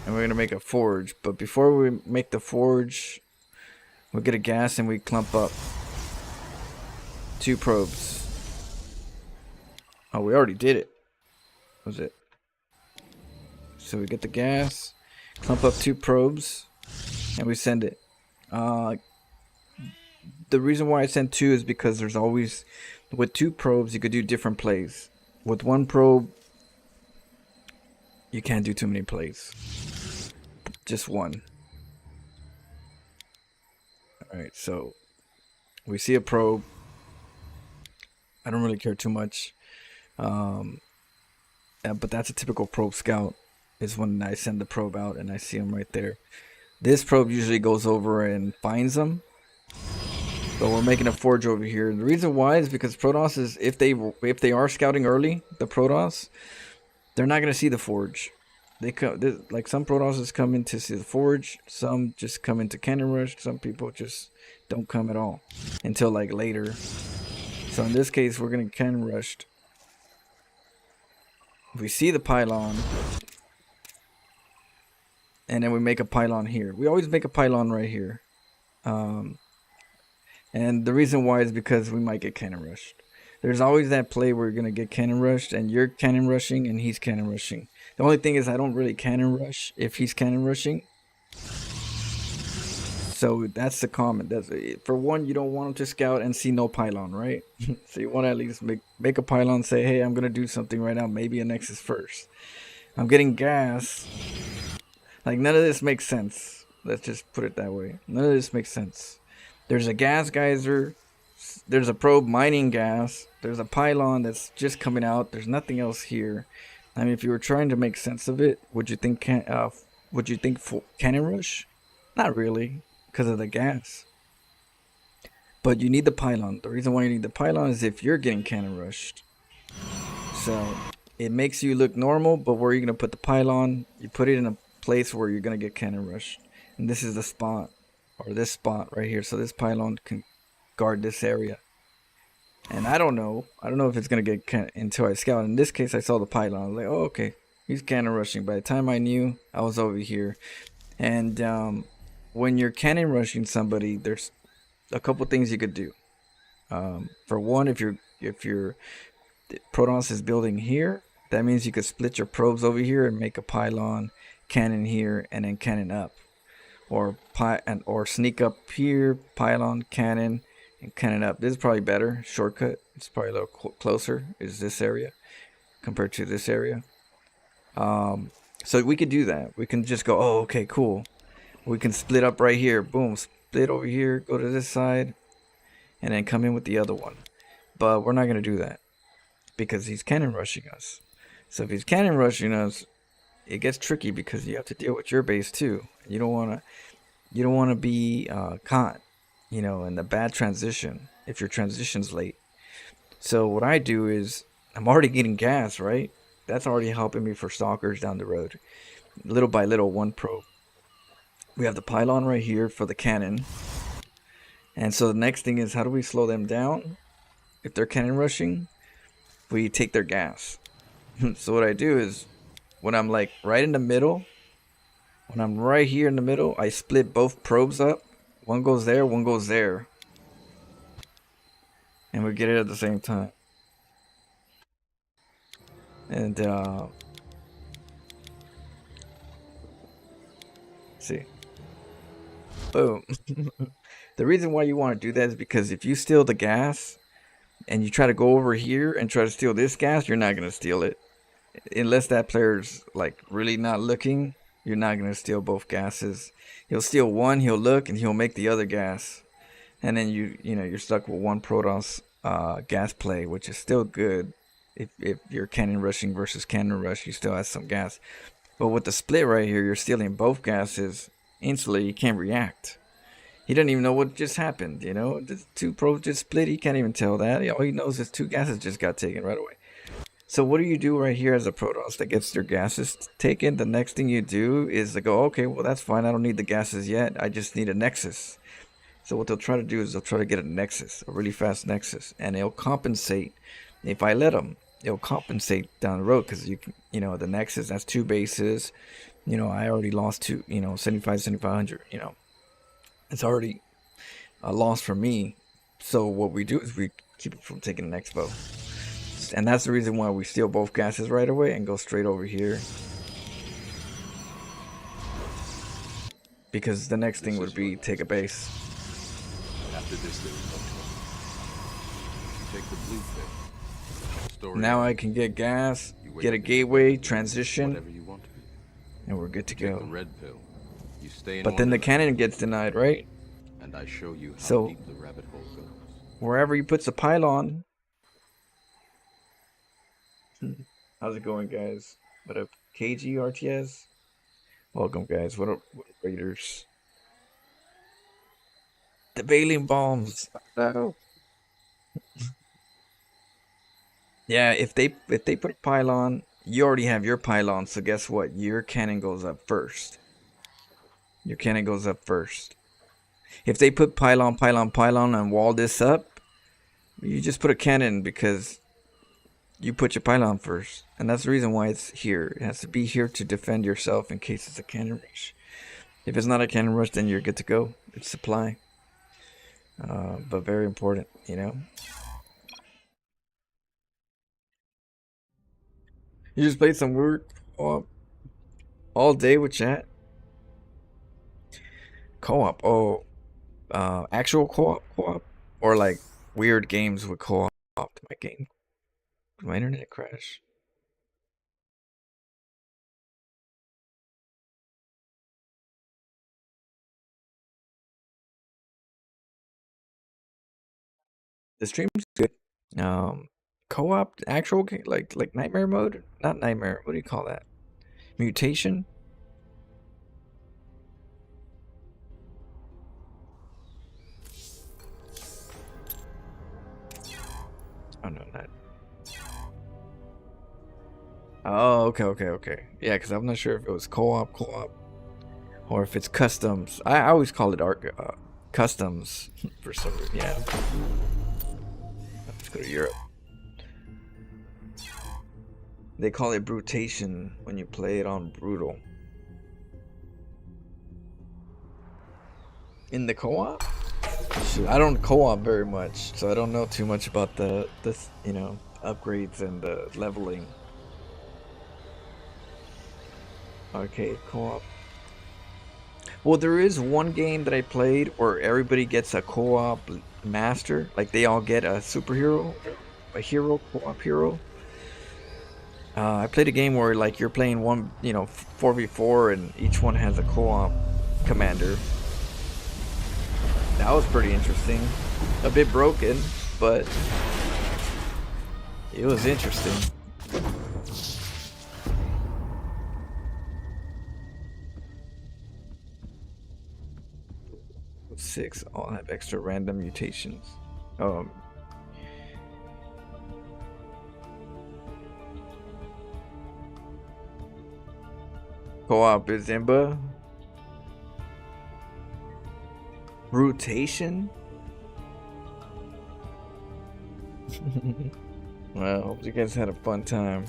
and we're gonna make a forge. But before we make the forge, we'll get a gas and we clump up 2 probes. Oh, we already did it. Was it? So we get the gas, clump up 2 probes. And we send it. The reason why I sent 2 is because there's always, with 2 probes, you could do different plays. With 1 probe, you can't do too many plays. Just 1. Alright, so we see a probe. I don't really care too much. But that's a typical probe scout, is when I send the probe out and I see him right there. This probe usually goes over and finds them, but we're making a forge over here. The reason why is because Protoss is, if they are scouting early, the Protoss, they're not gonna see the forge. They come like some Protosses come into the forge, some just come into cannon rush, some people just don't come at all until like later. So in this case, we're gonna cannon rushed. We see the pylon, and then we make a pylon here. We always make a pylon right here, and the reason why is because we might get cannon rushed. There's always that play where you're gonna get cannon rushed, and you're cannon rushing, and he's cannon rushing. The only thing is I don't really cannon rush if he's cannon rushing. So that's the comment. That's for one, you don't want him to scout and see no pylon, right? So you want to at least make a pylon, say, hey, I'm gonna do something right now, maybe a nexus first. I'm getting gas. Like none of this makes sense. Let's just put it that way. None of this makes sense. There's a gas geyser. There's a probe mining gas. There's a pylon that's just coming out. There's nothing else here. I mean, if you were trying to make sense of it, would you think cannon rush? Not really, because of the gas. But you need the pylon. The reason why you need the pylon is if you're getting cannon rushed. So it makes you look normal, but where you're gonna put the pylon, you put it in a place where you're gonna get cannon rushed. And this is the spot, or this spot right here. So this pylon can guard this area. And I don't know if it's gonna get until I scout. In this case, I saw the pylon. I was like, oh, okay, he's cannon rushing. By the time I knew, I was over here. And when you're cannon rushing somebody, there's a couple things you could do. For one, if your Protoss is building here, that means you could split your probes over here and make a pylon, cannon here, and then cannon up, or sneak up here, pylon, cannon, and cannon up. This is probably better shortcut. It's probably a little closer. Is this area compared to this area? So we could do that. We can just go, oh, okay, cool. We can split up right here. Boom, split over here. Go to this side, and then come in with the other one. But we're not gonna do that because he's cannon rushing us. So if he's cannon rushing us, it gets tricky because you have to deal with your base too. You don't wanna be caught, you know, in the bad transition if your transition's late. So what I do is I'm already getting gas, right? That's already helping me for stalkers down the road. Little by little, one probe. We have the pylon right here for the cannon. And so the next thing is, how do we slow them down? If they're cannon rushing, we take their gas. So what I do is, when I'm like right in the middle, when I'm right here in the middle, I split both probes up. One goes there, one goes there. And we get it at the same time. And see. Boom. The reason why you want to do that is because if you steal the gas and you try to go over here and try to steal this gas, you're not going to steal it. Unless that player's like really not looking, you're not going to steal both gases. He'll steal one, he'll look, and he'll make the other gas. And then you're stuck with one Protoss gas play, which is still good. If you're cannon rushing versus cannon rush, you still have some gas. But with the split right here, you're stealing both gases. Instantly, you can't react. He doesn't even know what just happened, you know? The two probes just split, he can't even tell that. All he knows is two gases just got taken right away. So what do you do right here as a Protoss that gets their gases taken? The next thing you do is to go, okay, well that's fine, I don't need the gases yet, I just need a nexus. So what they'll try to do is they'll try to get a nexus, a really fast nexus, and it'll compensate. If I let them, it'll compensate down the road, because you know, the nexus, that's two bases. You know, I already lost 7,500, you know. It's already a loss for me. So what we do is we keep it from taking the next vote. And that's the reason why we steal both gases right away and go straight over here. Because the next thing would be take a base. After this, there is no choice. You take the blue pill. Story Now I can get gas, get a gateway, transition, whatever you want to be. and we're good to Take the go. red pill. You stay in But then the Wonderland, cannon gets denied, right? and I show you how So- deep the rabbit hole goes. Wherever he puts a pylon. How's it going, guys? What up, KG RTS? Welcome, guys. What up, Raiders? The Bailing bombs. No. Yeah, if they put a pylon, you already have your pylon, so guess what? Your cannon goes up first. Your cannon goes up first. If they put pylon, pylon, pylon and wall this up, you just put a cannon because you put your pylon first. And that's the reason why it's here. It has to be here to defend yourself in case it's a cannon rush. If it's not a cannon rush, then you're good to go. It's supply. But very important, you know. You just played some weird all day with chat. Co-op. Oh, actual co-op, or like weird games with co-op. My game. Did my internet crash? The stream's good. Co-op, actual game, like nightmare mode, not nightmare. What do you call that? Mutation. Oh no, not. Oh, okay. Yeah, because I'm not sure if it was co-op, or if it's customs. I always call it customs for some reason. Yeah. Let's go to Europe. They call it brutation when you play it on brutal. In the co-op? I don't co-op very much, so I don't know too much about the you know, upgrades and the leveling. Arcade co-op. Well, there is one game that I played where everybody gets a co-op master, like they all get a superhero, a hero, co-op hero. I played a game where like you're playing one, you know, 4v4, and each one has a co-op commander. That was pretty interesting. A bit broken, but it was interesting. Six all have extra random mutations. Co-op is Imba. Rotation. Well, hope you guys had a fun time.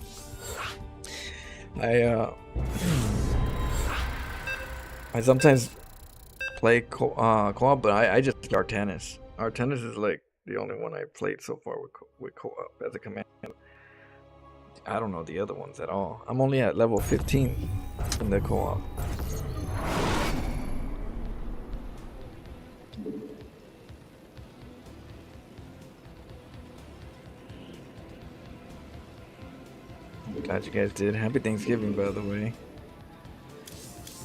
I sometimes play co-op, but I just play Artanis. Artanis is like the only one I played so far with co-op as a command. I don't know the other ones at all. I'm only at level 15 in the co-op. Glad you guys did. Happy Thanksgiving, by the way.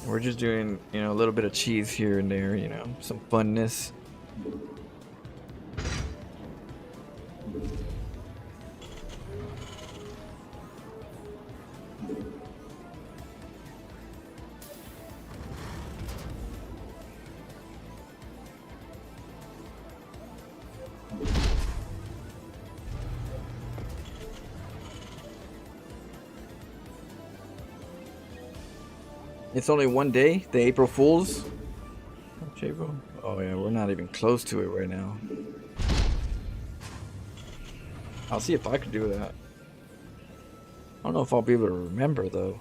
We're just doing, you know, a little bit of cheese here and there, you know, some funness. It's only one day, the April Fools. Oh yeah, we're not even close to it right now. I'll see if I can do that. I don't know if I'll be able to remember though.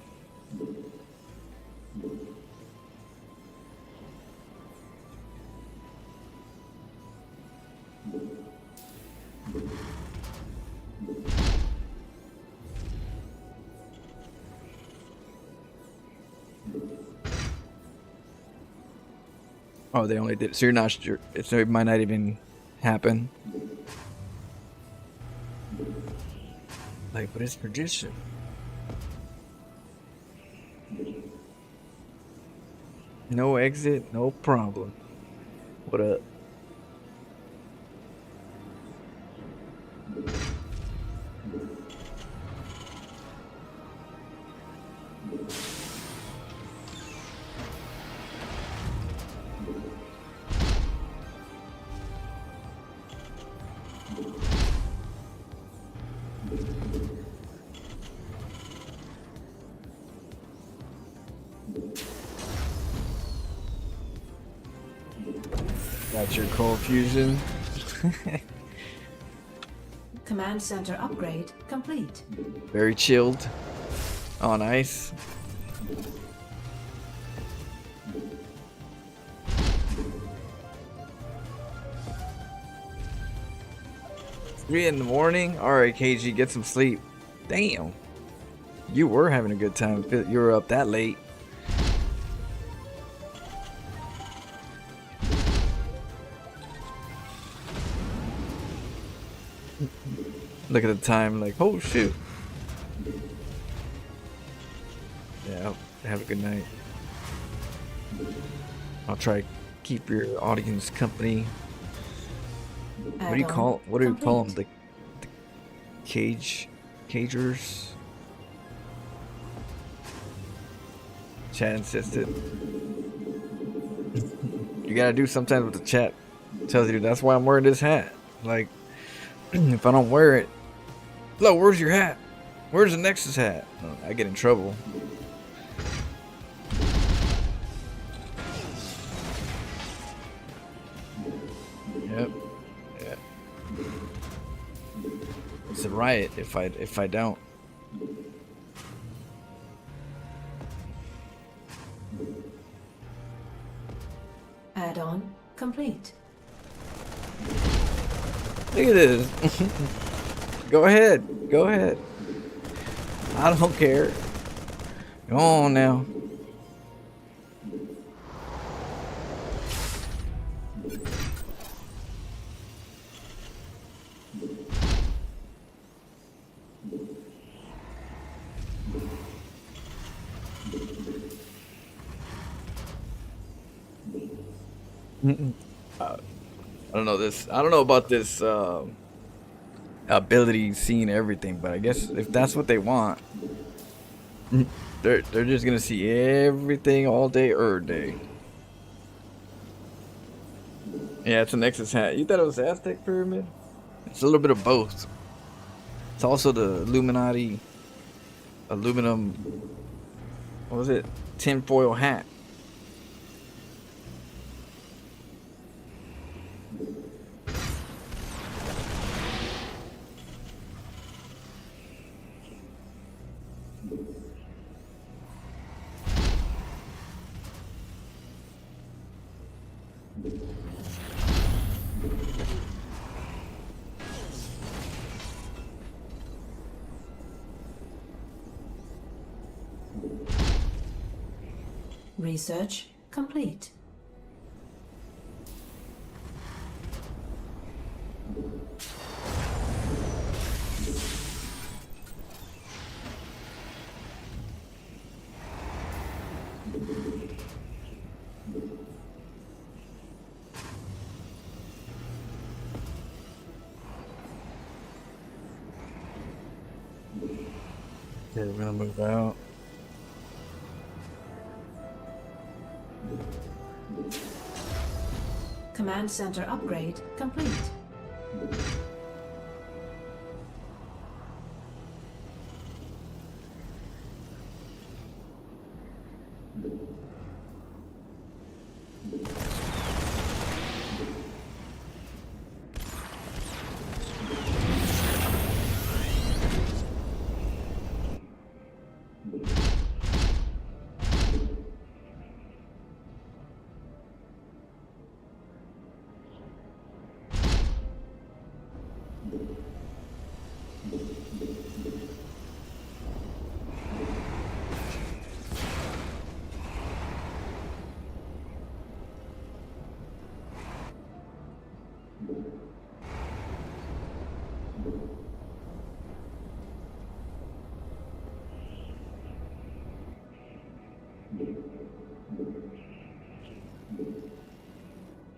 Oh, they only did it. So you're not sure. So it might not even happen. Like, but it's tradition. No exit, no problem. What up? Got your cold fusion. Command center upgrade complete. Very chilled. On ice. Three in the morning. All right, KG, get some sleep. Damn, you were having a good time. You were up that late. Look at the time, like, oh shoot. Yeah, have a good night. I'll try to keep your audience company. What do you call them? The cagers? Chat insisted. You gotta do sometimes with the chat. It tells you that's why I'm wearing this hat. Like, if I don't wear it, Flo, where's your hat? Where's the Nexus hat? I get in trouble. Yep. Yeah. It's a riot if I don't. Add-on complete. Look at this. Go ahead. Go ahead. I don't care. Go on now. I don't know this. I don't know about this ability seeing everything, but I guess if that's what they want, they're just gonna see everything all day, every day. Yeah, it's a Nexus hat. You thought it was the Aztec pyramid? It's a little bit of both. It's also the Illuminati aluminum. What was it? Tinfoil hat. Research complete. Okay, we're gonna move out. Command center upgrade complete.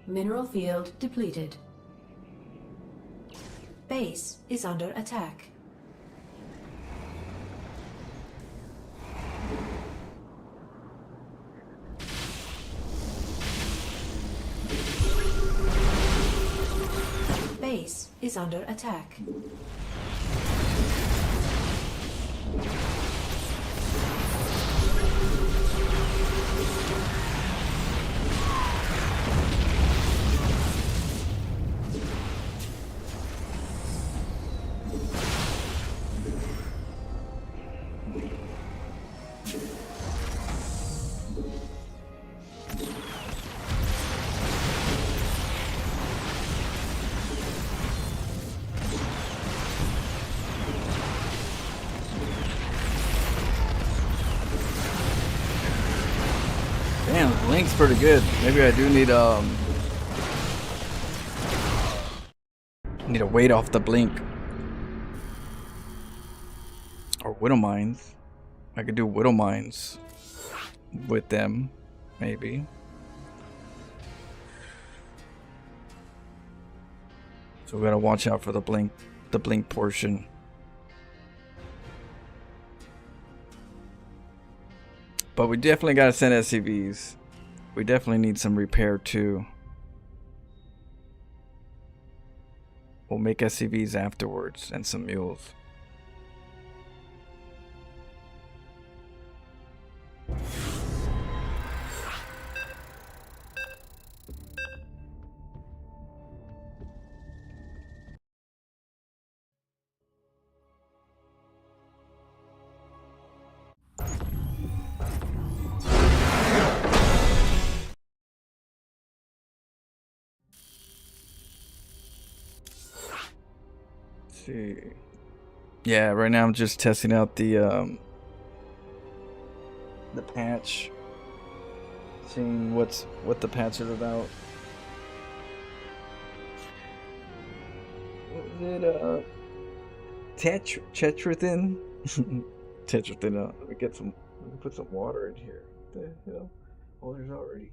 Mineral field depleted. Base is under attack. Base is under attack. blink's pretty good. Maybe I do need a weight off the blink. Or Widow Mines. I could do Widow Mines with them, maybe. So we gotta watch out for the blink portion. But we definitely gotta send SCVs. We definitely need some repair too. We'll make SCVs afterwards and some mules. See. Yeah, right now I'm just testing out the patch, seeing what the patch is about. What was it? Tetrathin. Tetrathin. Let me get some. Let me put some water in here. What the hell? Oh, there's already.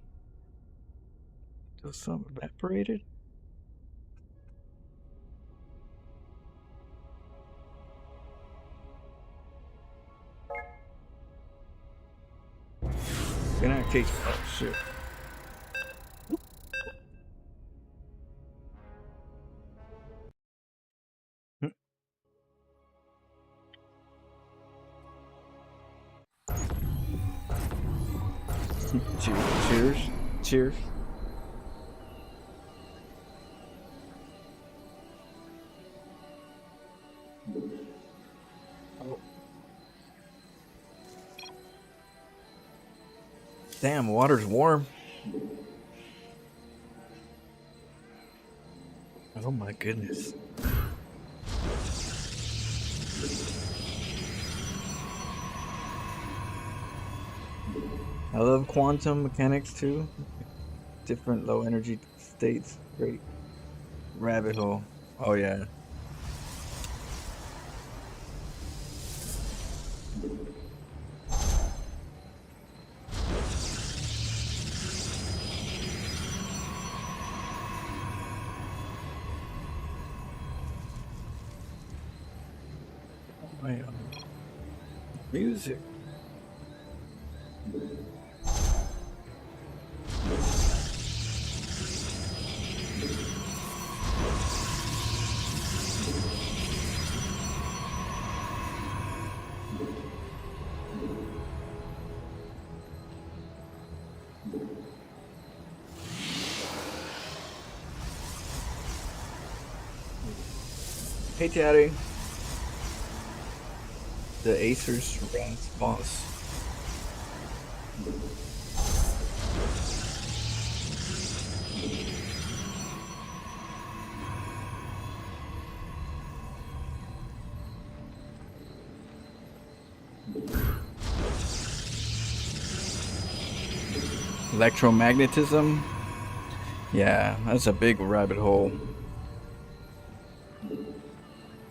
Does some evaporated? Can I take? Oh shit. Cheers. Cheers. Oh. Damn, water's warm. Oh my goodness. I love quantum mechanics too. Different low energy states. Great. Rabbit hole. Oh yeah. My music. Hey, Daddy. The Acer's Rance boss. Electromagnetism? Yeah, that's a big rabbit hole.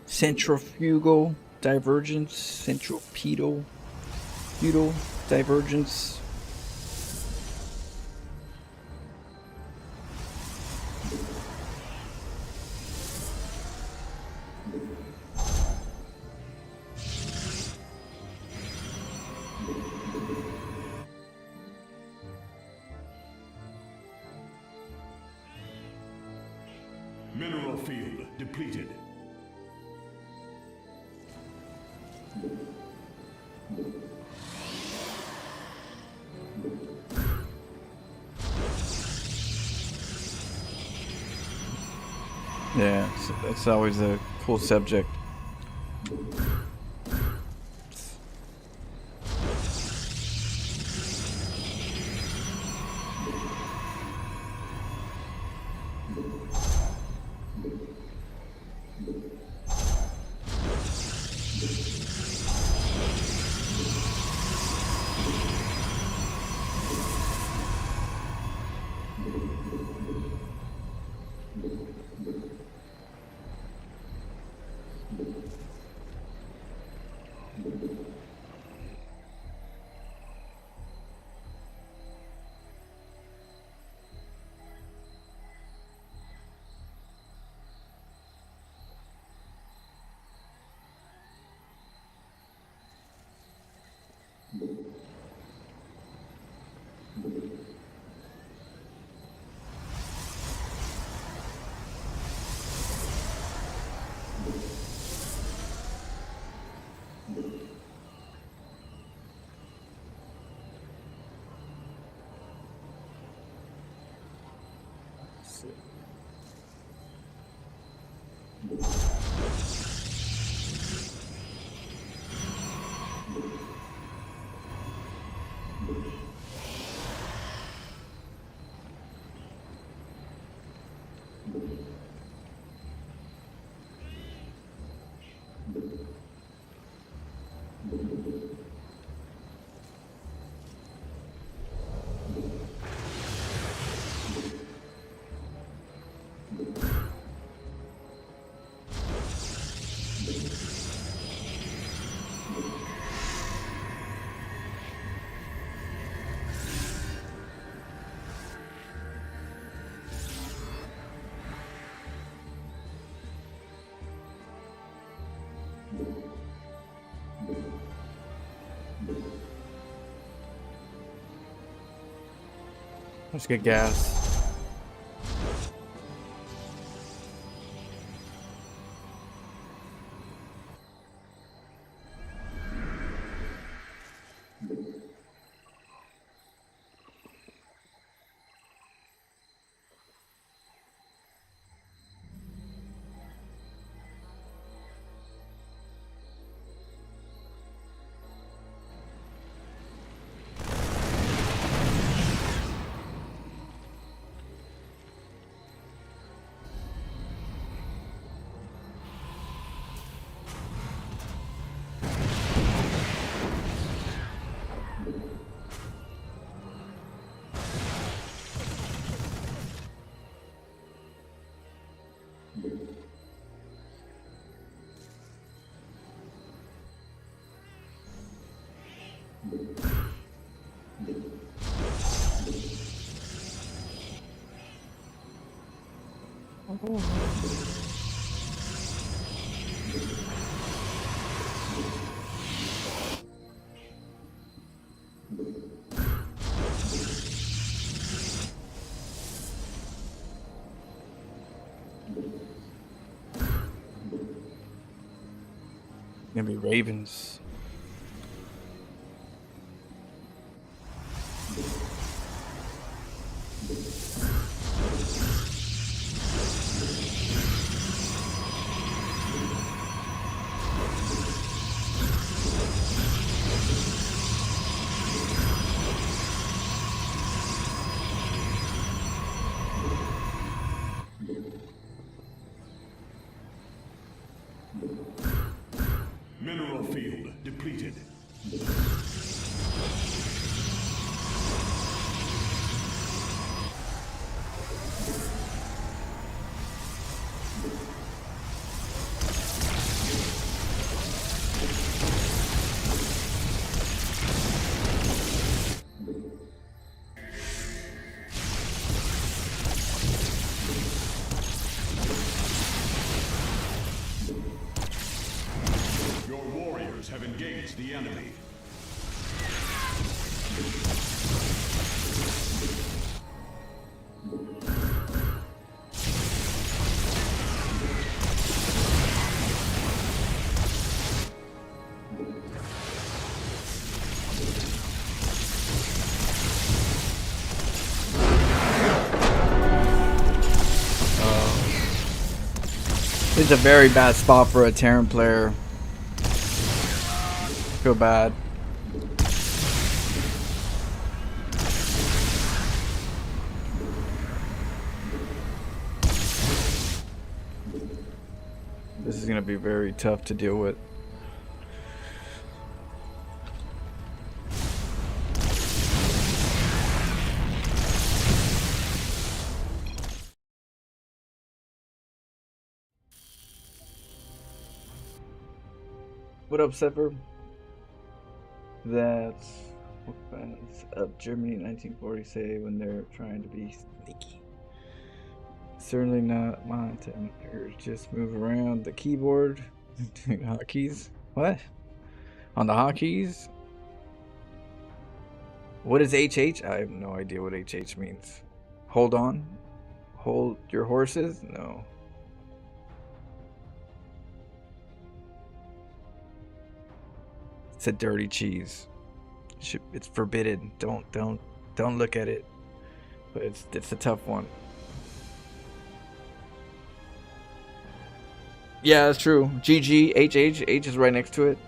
Centrifugal divergence, centripetal divergence. Mineral field depleted. Yeah, it's always a cool subject. That's it. Let's get gas. Gonna be ravens. Mineral field depleted. Your warriors have engaged the enemy. It's a very bad spot for a Terran player. Feel bad. This is gonna be very tough to deal with. What up, Sepper? That's what fans of Germany in 1940 say when they're trying to be sneaky. Certainly not mine to just move around the keyboard. Hotkeys? What? On the hotkeys? What is HH? I have no idea what HH means. Hold on? Hold your horses? No. It's a dirty cheese. It's forbidden. Don't look at it. But it's a tough one. Yeah, that's true. GG, HH. H is right next to it.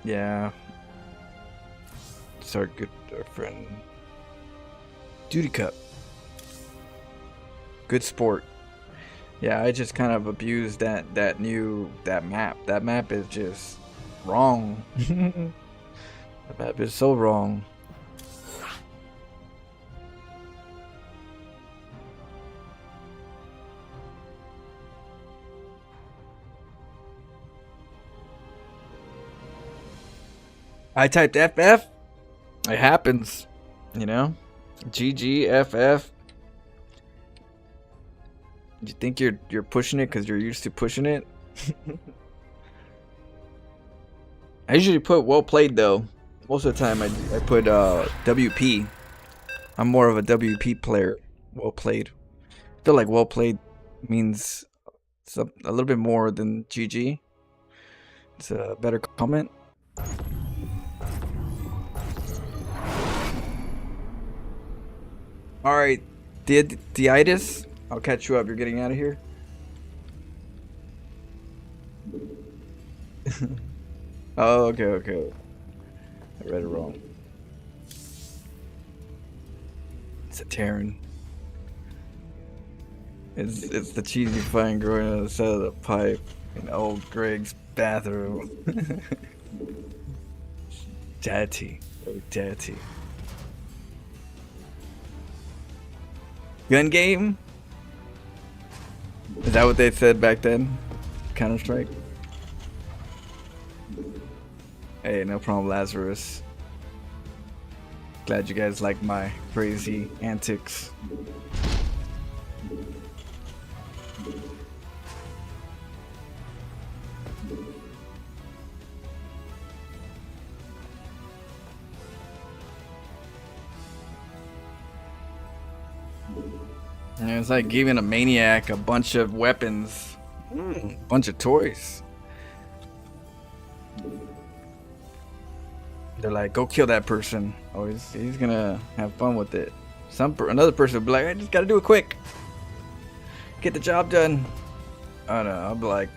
Yeah. It's our good friend. Duty Cup. Good sport. Yeah, I just kind of abused that map. That map is just wrong. That map is so wrong. I typed FF. It happens, you know. GGFF. You think you're pushing it because you're used to pushing it? I usually put well played though. Most of the time I put WP. I'm more of a WP player. Well played. I feel like well played means a little bit more than GG. It's a better comment. Alright, Deitis, I'll catch you up. You're getting out of here? Oh, okay. I read it wrong. It's a Terran. It's the cheesy fine growing on the side of the pipe in old Greg's bathroom. Daddy. Oh, daddy. Gun game? Is that what they said back then? Counter-Strike? Hey, no problem, Lazarus. Glad you guys like my crazy antics. Yeah, it's like giving a maniac a bunch of weapons, a bunch of toys. They're like, go kill that person. Oh, he's gonna have fun with it. Another person will be like, I just gotta do it quick. Get the job done. I don't know, I'll be like,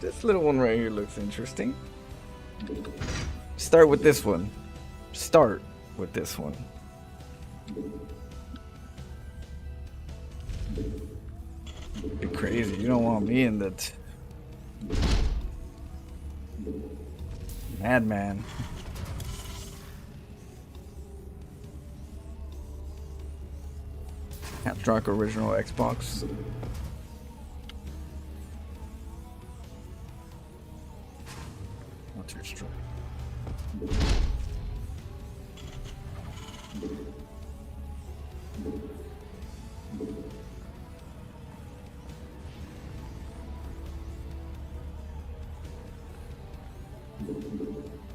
this little one right here looks interesting. Start with this one. Start with this one. Be crazy. You don't want me in that. Madman. Drunk original Xbox. Not too strong.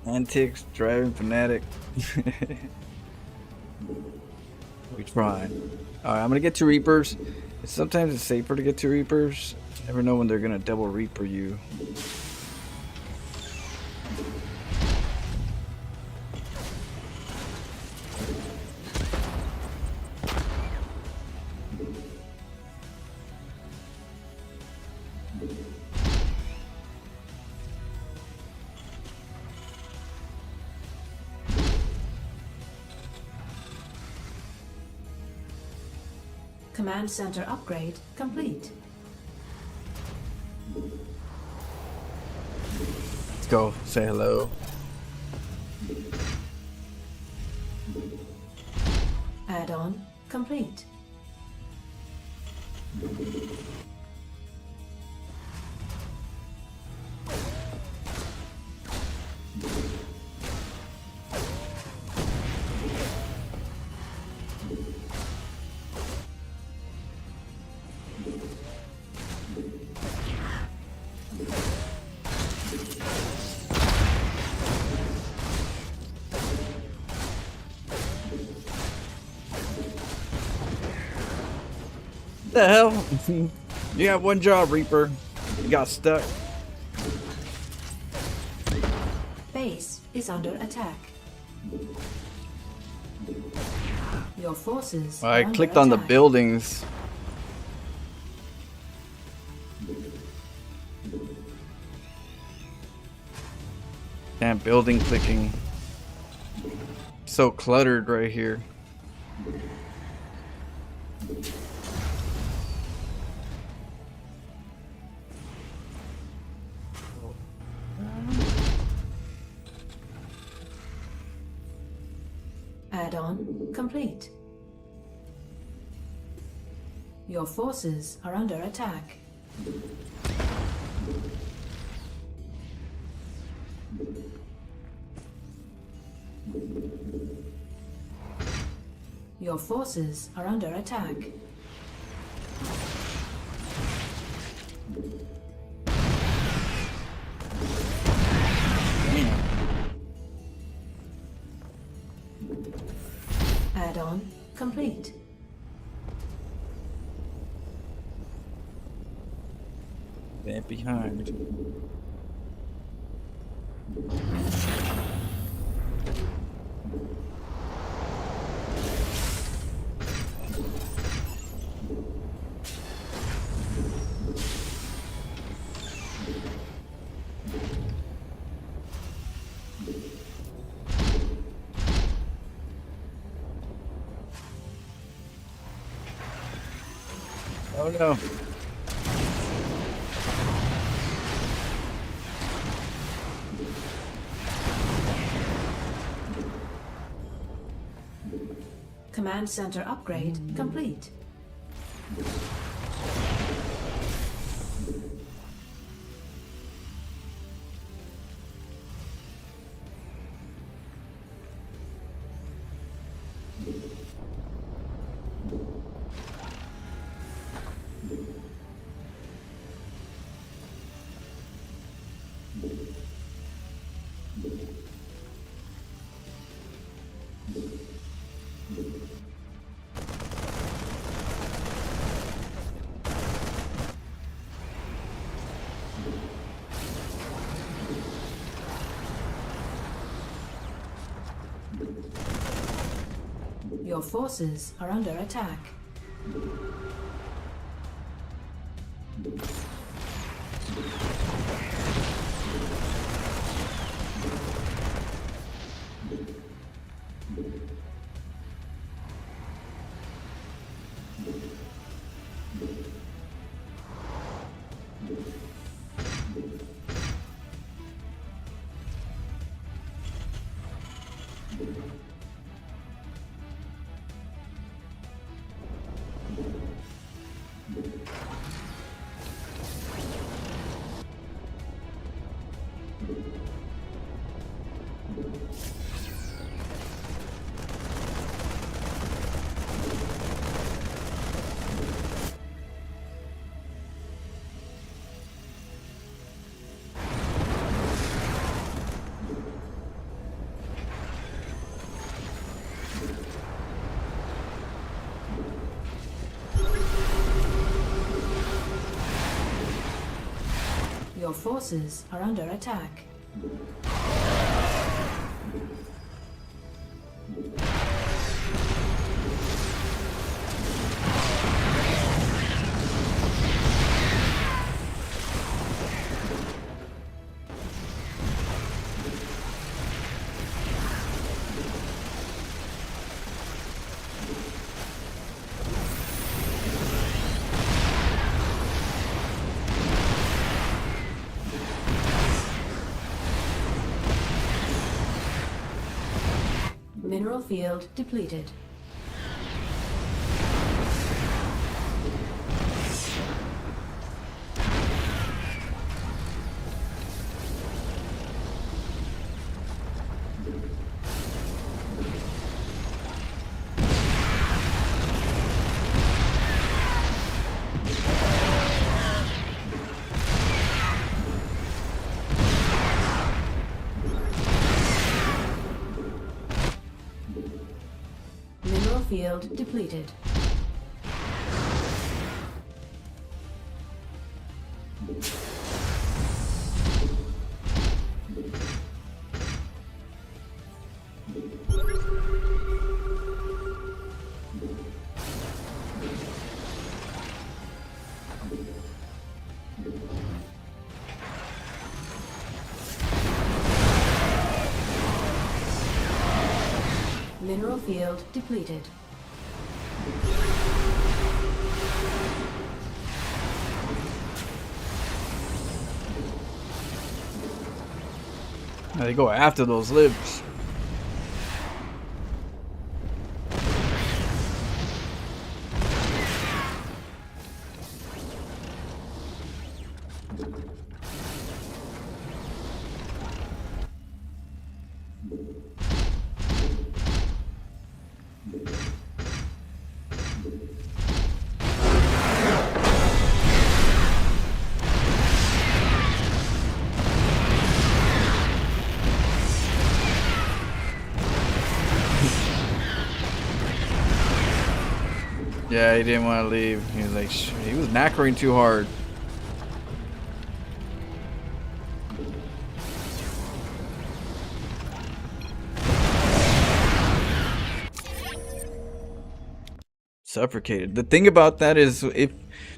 Antics, driving fanatic. We try. Alright, I'm gonna get to Reapers. Sometimes it's safer to get to Reapers. You never know when they're gonna double Reaper you. Command center upgrade complete. Let's go. Say hello. Add-on complete. The hell? You have one job, Reaper. You got stuck. Base is under attack. Your forces. I are under clicked on the attack. buildings. building clicking. So cluttered right here. Add-on complete. Your forces are under attack. Your forces are under attack. Add-on complete. That behind. Oh no. Command center upgrade complete. Your forces are under attack. Your forces are under attack. Mineral field depleted. Field depleted. Mineral field depleted. Now they go after those libs. Yeah, he didn't want to leave. He was like, he was knackering too hard. Suffocated. The thing about that is, if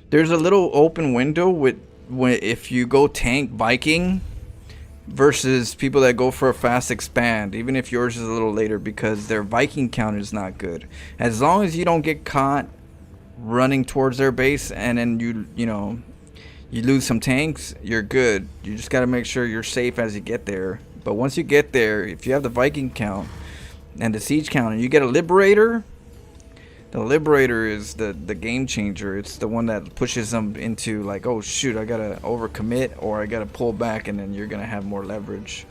there's a little open window if you go tank Viking versus people that go for a fast expand, even if yours is a little later, because their Viking count is not good. As long as you don't get caught running towards their base and then you lose some tanks, you're good. You just got to make sure you're safe as you get there. But once you get there, if you have the Viking count and the siege count and you get a Liberator, the Liberator is the game changer. It's the one that pushes them into like, oh shoot, I gotta overcommit or I gotta pull back, and then you're gonna have more leverage.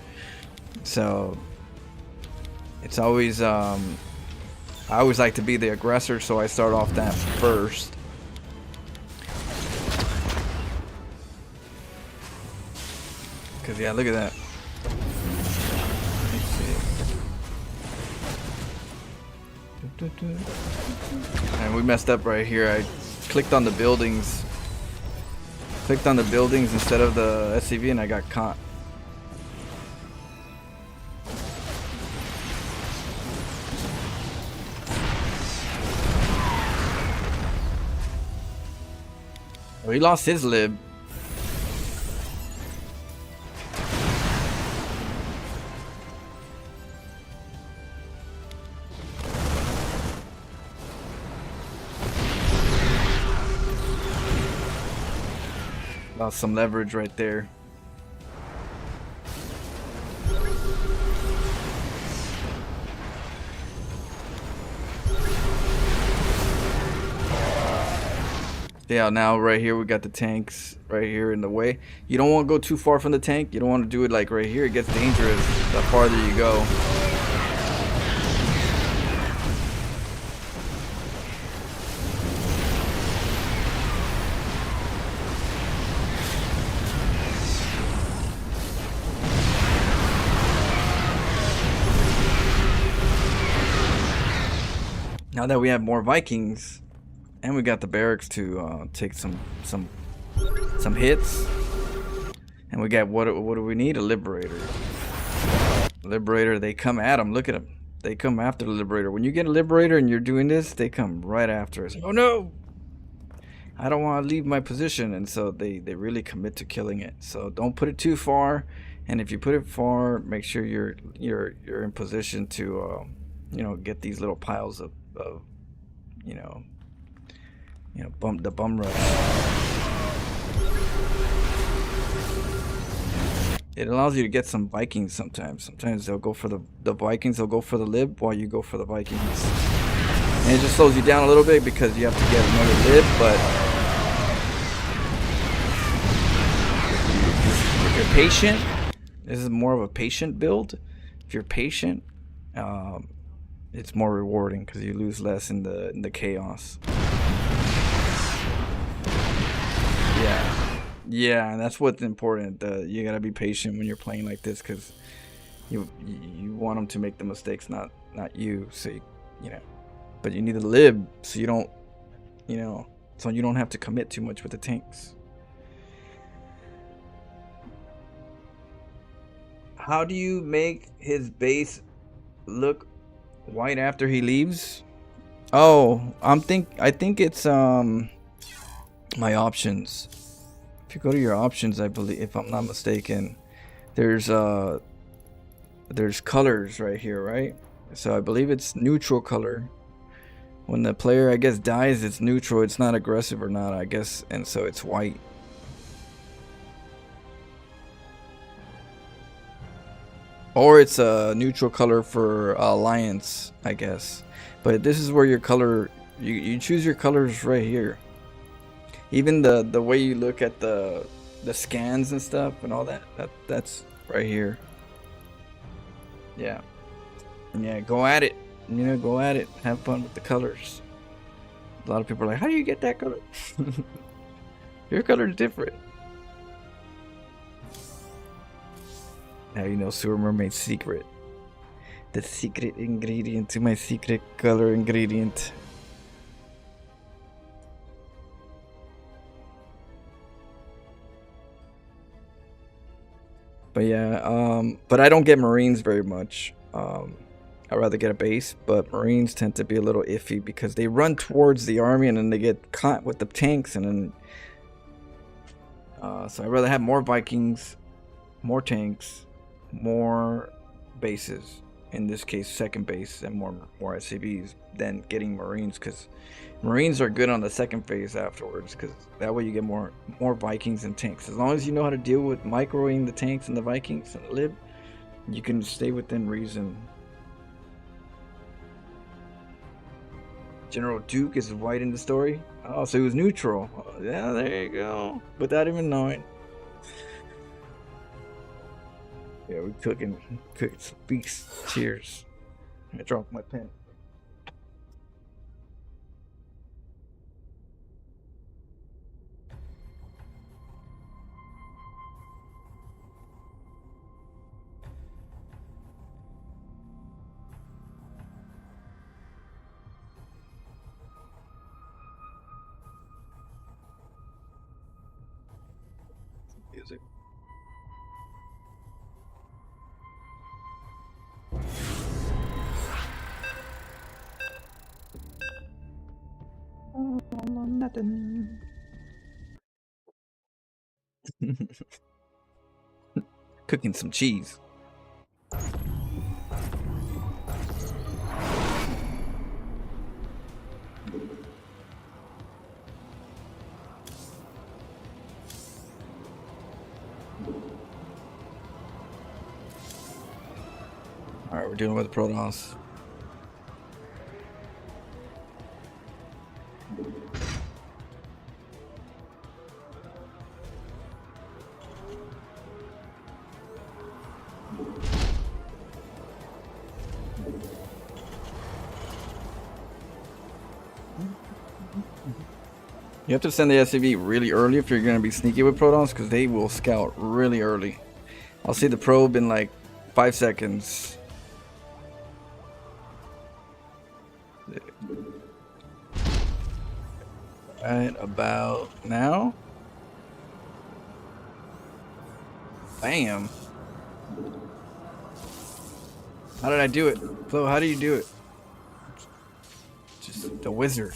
So it's always I always like to be the aggressor, so I start off that first. Cause yeah, look at that. And we messed up right here. I clicked on the buildings. Clicked on the buildings instead of the SCV and I got caught. Oh, he lost his lib. Lost some leverage right there. Yeah, now right here we got the tanks right here in the way. You don't want to go too far from the tank. You don't want to do it like right here. It gets dangerous the farther you go. Now that we have more Vikings, and we got the barracks to take some hits, and we got what do we need? A Liberator. Liberator, they come at them. Look at them. They come after the Liberator. When you get a Liberator and you're doing this, they come right after us. Oh no! I don't want to leave my position, and so they really commit to killing it. So don't put it too far, and if you put it far, make sure you're in position to get these little piles of bum rush. It allows you to get some Vikings sometimes. Sometimes they'll go for the Vikings, they'll go for the lib while you go for the Vikings. And it just slows you down a little bit because you have to get another lib, but if you're patient, this is more of a patient build. If you're patient, it's more rewarding because you lose less in the chaos. Yeah, and that's what's important. You gotta be patient when you're playing like this because you want them to make the mistakes, not you. So but you need a lib so you don't have to commit too much with the tanks. How do you make his base look white after he leaves? Oh, I think it's my options. If you go to your options, I believe, if I'm not mistaken, there's colors right here, right? So I believe it's neutral color. When the player, I guess, dies, it's neutral. It's not aggressive or not, I guess, and so it's white. Or it's a neutral color for alliance, I guess. But this is where your color, you choose your colors right here. Even the way you look at the scans and stuff and all that's right here. Yeah. Yeah, go at it. You know, go at it. Have fun with the colors. A lot of people are like, how do you get that color? Your color is different. Now you know Sewer Mermaid's secret. The secret ingredient to my secret color ingredient. But yeah, but I don't get Marines very much. I'd rather get a base, but Marines tend to be a little iffy because they run towards the army and then they get caught with the tanks, and then so I'd rather have more Vikings, more tanks, more bases. In this case, second base and more SCVs than getting Marines, because Marines are good on the second phase afterwards, because that way you get more Vikings and tanks. As long as you know how to deal with microing the tanks and the Vikings and the lib, you can stay within reason. General Duke is white in the story. Oh, so he was neutral. Oh, yeah, there you go. Without even knowing. Yeah, we're cooking some beaks. Cheers. I dropped my pen. Music. Oh, nothing. Cooking some cheese. Alright, we're dealing with the Protoss. You have to send the SCV really early if you're going to be sneaky with Protons, because they will scout really early. I'll see the probe in like 5 seconds. Right about now. Bam. How did I do it? Flo, how do you do it? Just the wizard.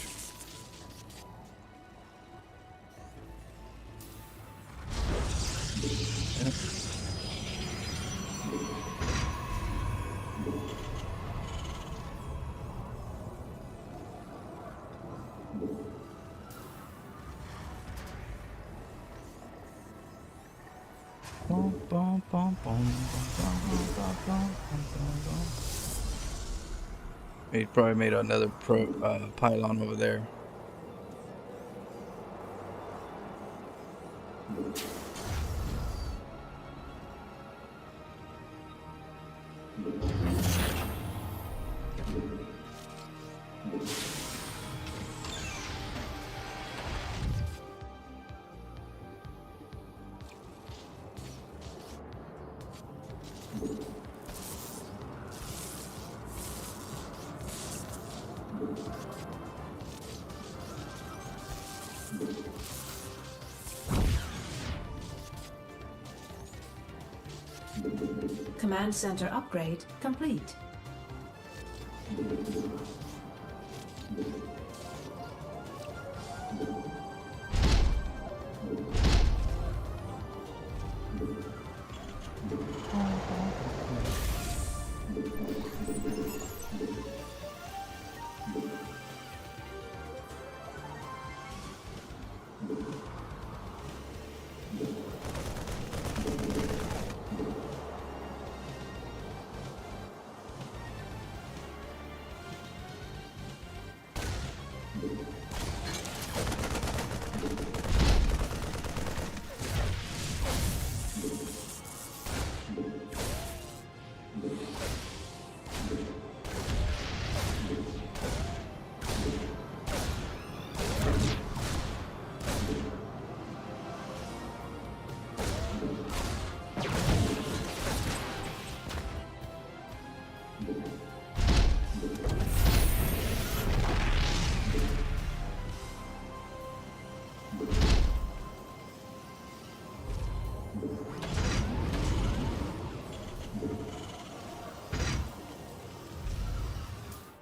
He probably made another pylon over there. Command center upgrade complete.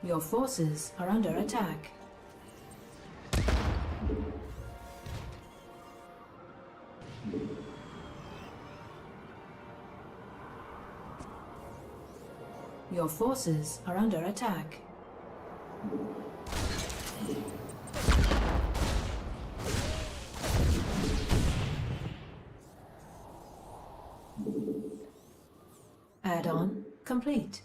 Your forces are under attack. Your forces are under attack. Add-on complete.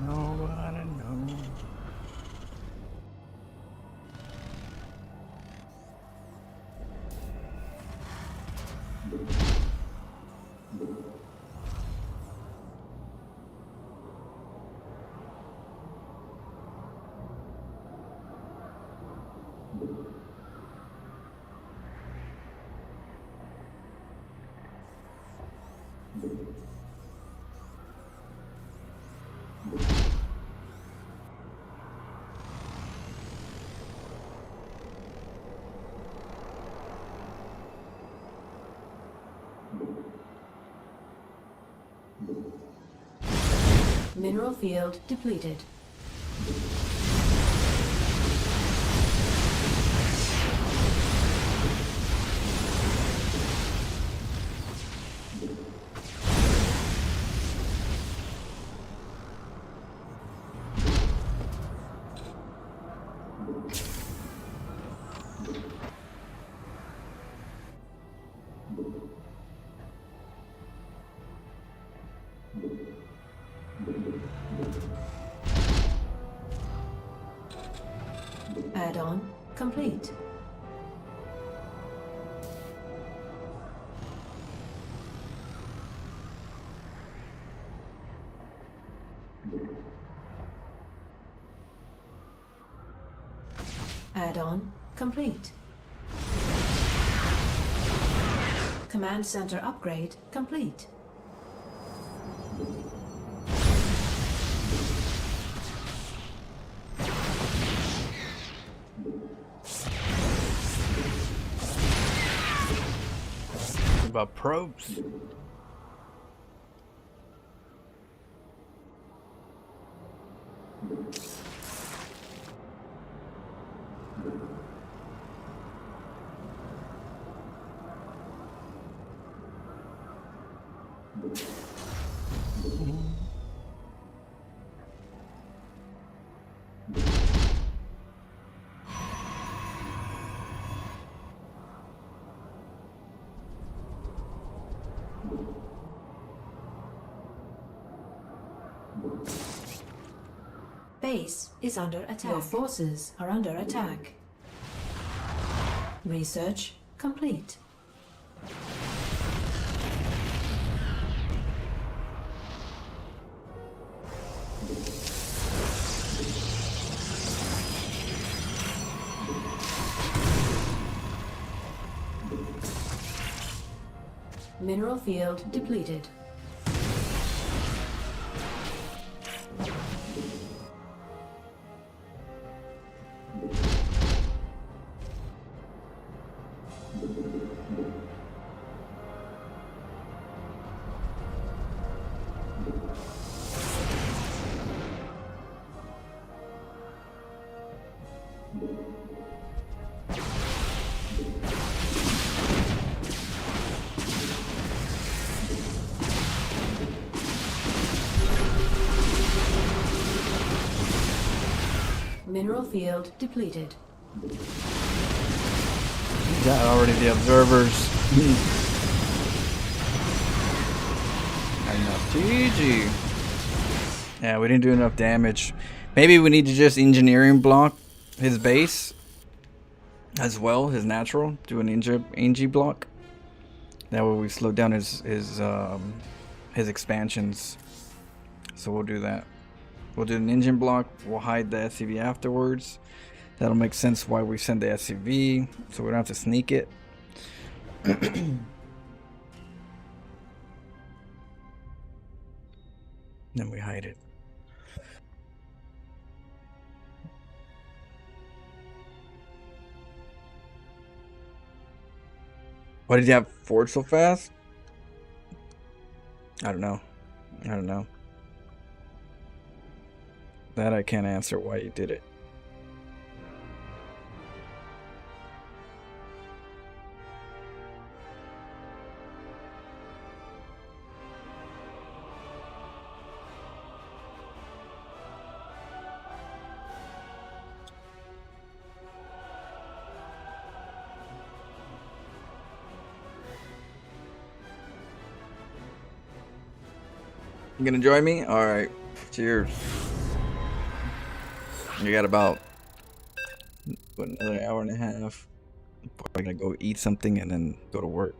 Nobody knows. Mineral field depleted. Add-on complete. Add-on complete. Command center upgrade complete. About probes. Base is under attack. Your forces are under attack. Research complete. Mineral field depleted. Mineral field depleted. Got already the observers. Not enough. GG. Yeah, we didn't do enough damage. Maybe we need to just engineering block his base as well, his natural. Do an Engie block. That way we slow down his expansions. So we'll do that. We'll do an engine block. We'll hide the SCV afterwards. That'll make sense why we send the SCV, so we don't have to sneak it. Then we hide it. Why did you have Forge so fast? I don't know. I don't know. That I can't answer why you did it. You gonna join me? Alright. Cheers. You got about another hour and a half. Probably gonna go eat something and then go to work.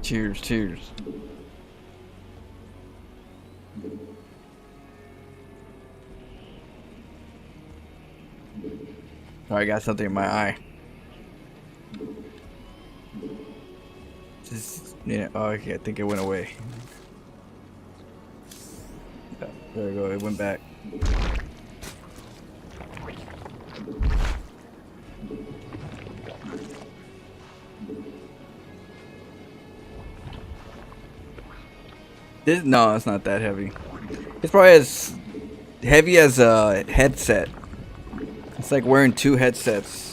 Cheers, cheers. Oh, I got something in my eye. Just, yeah, oh, okay, I think it went away. Yeah, there we go, it went back. No, it's not that heavy. It's probably as heavy as a headset. It's like wearing two headsets.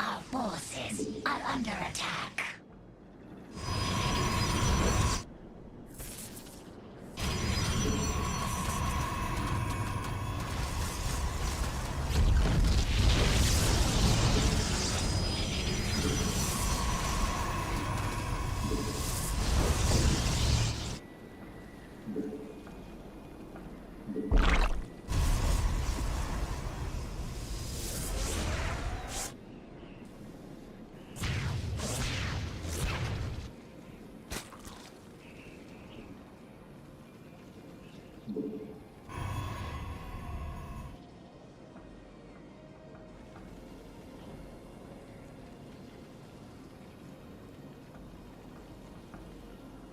Our forces are under attack.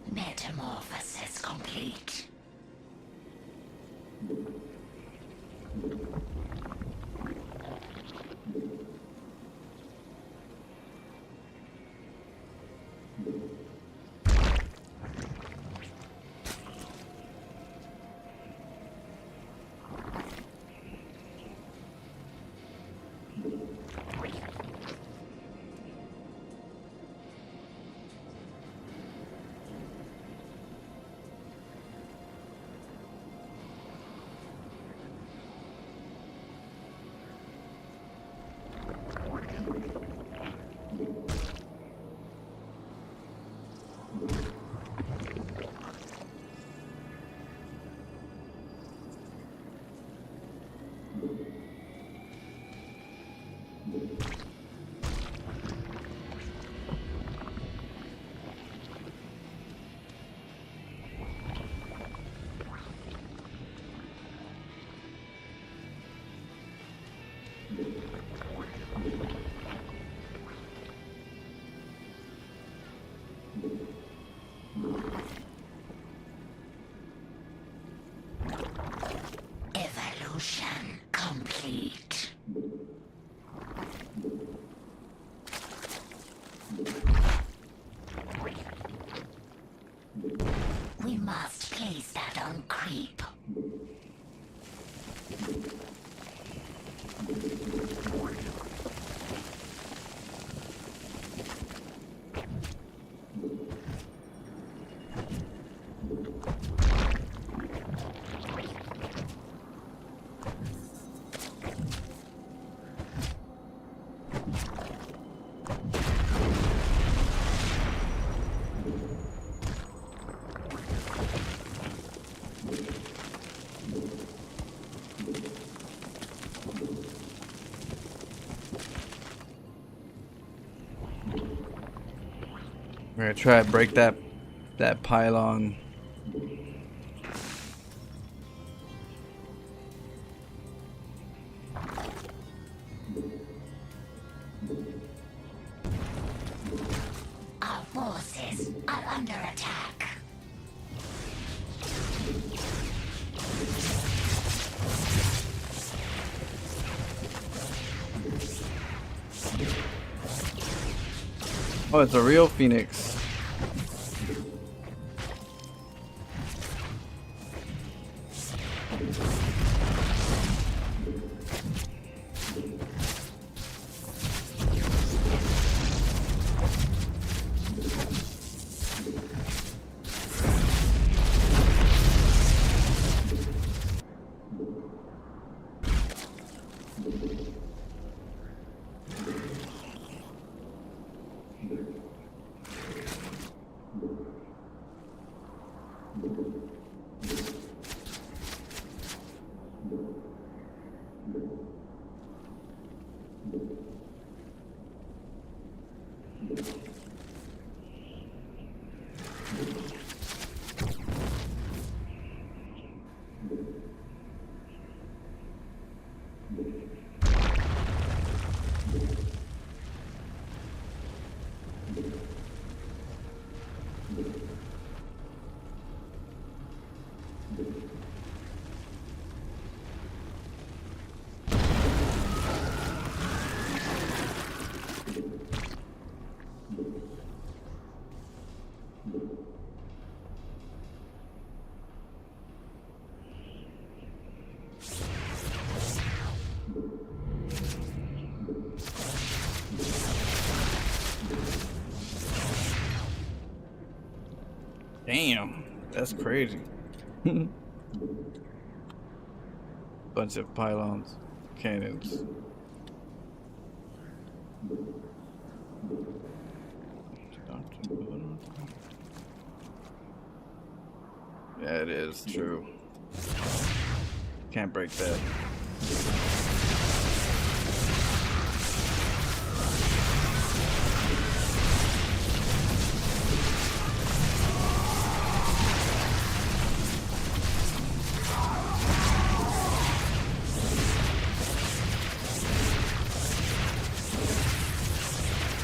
Metamorphosis complete. We must place that on creep. We're gonna try to break that pylon. Our forces are under attack. Oh, it's a real phoenix. Damn, that's crazy. Bunch of pylons, cannons. Yeah, it is true. Can't break that.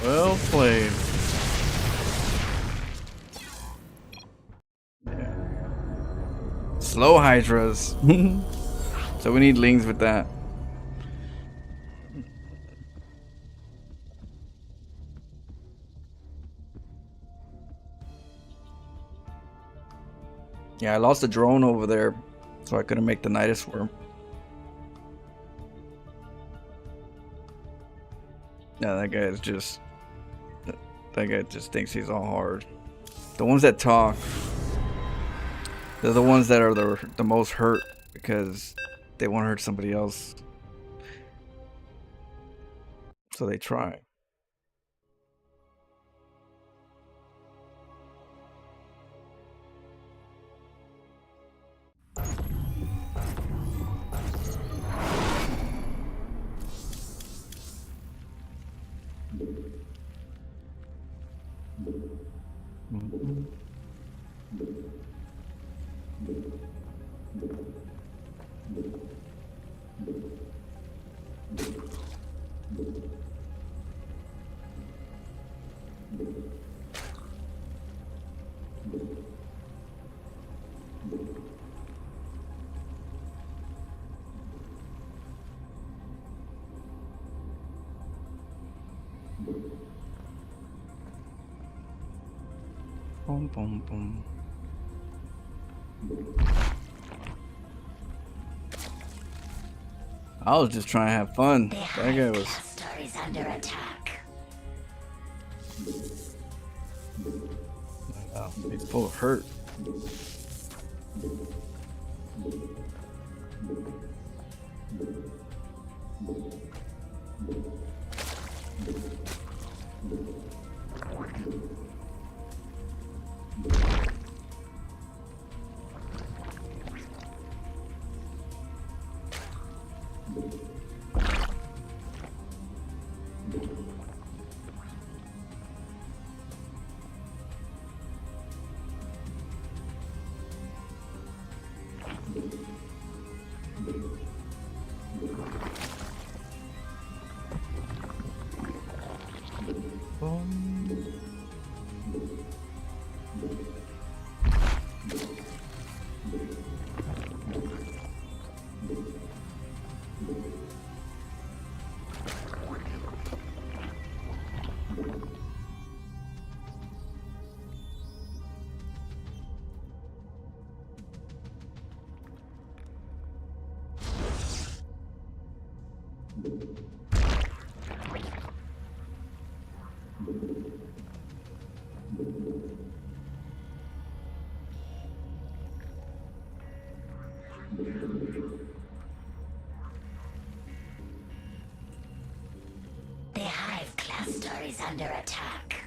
Well played. Yeah. Slow hydras. So we need lings with that. Yeah, I lost a drone over there, so I couldn't make the Nidus Swarm. Yeah, that guy is just... That guy just thinks he's all hard. The ones that talk, they're the ones that are the most hurt because they want to hurt somebody else. So they try. Boom, boom, boom. I was just trying to have fun. The That guy hive was. cluster is under attack. He's full of hurt. The hive cluster is under attack.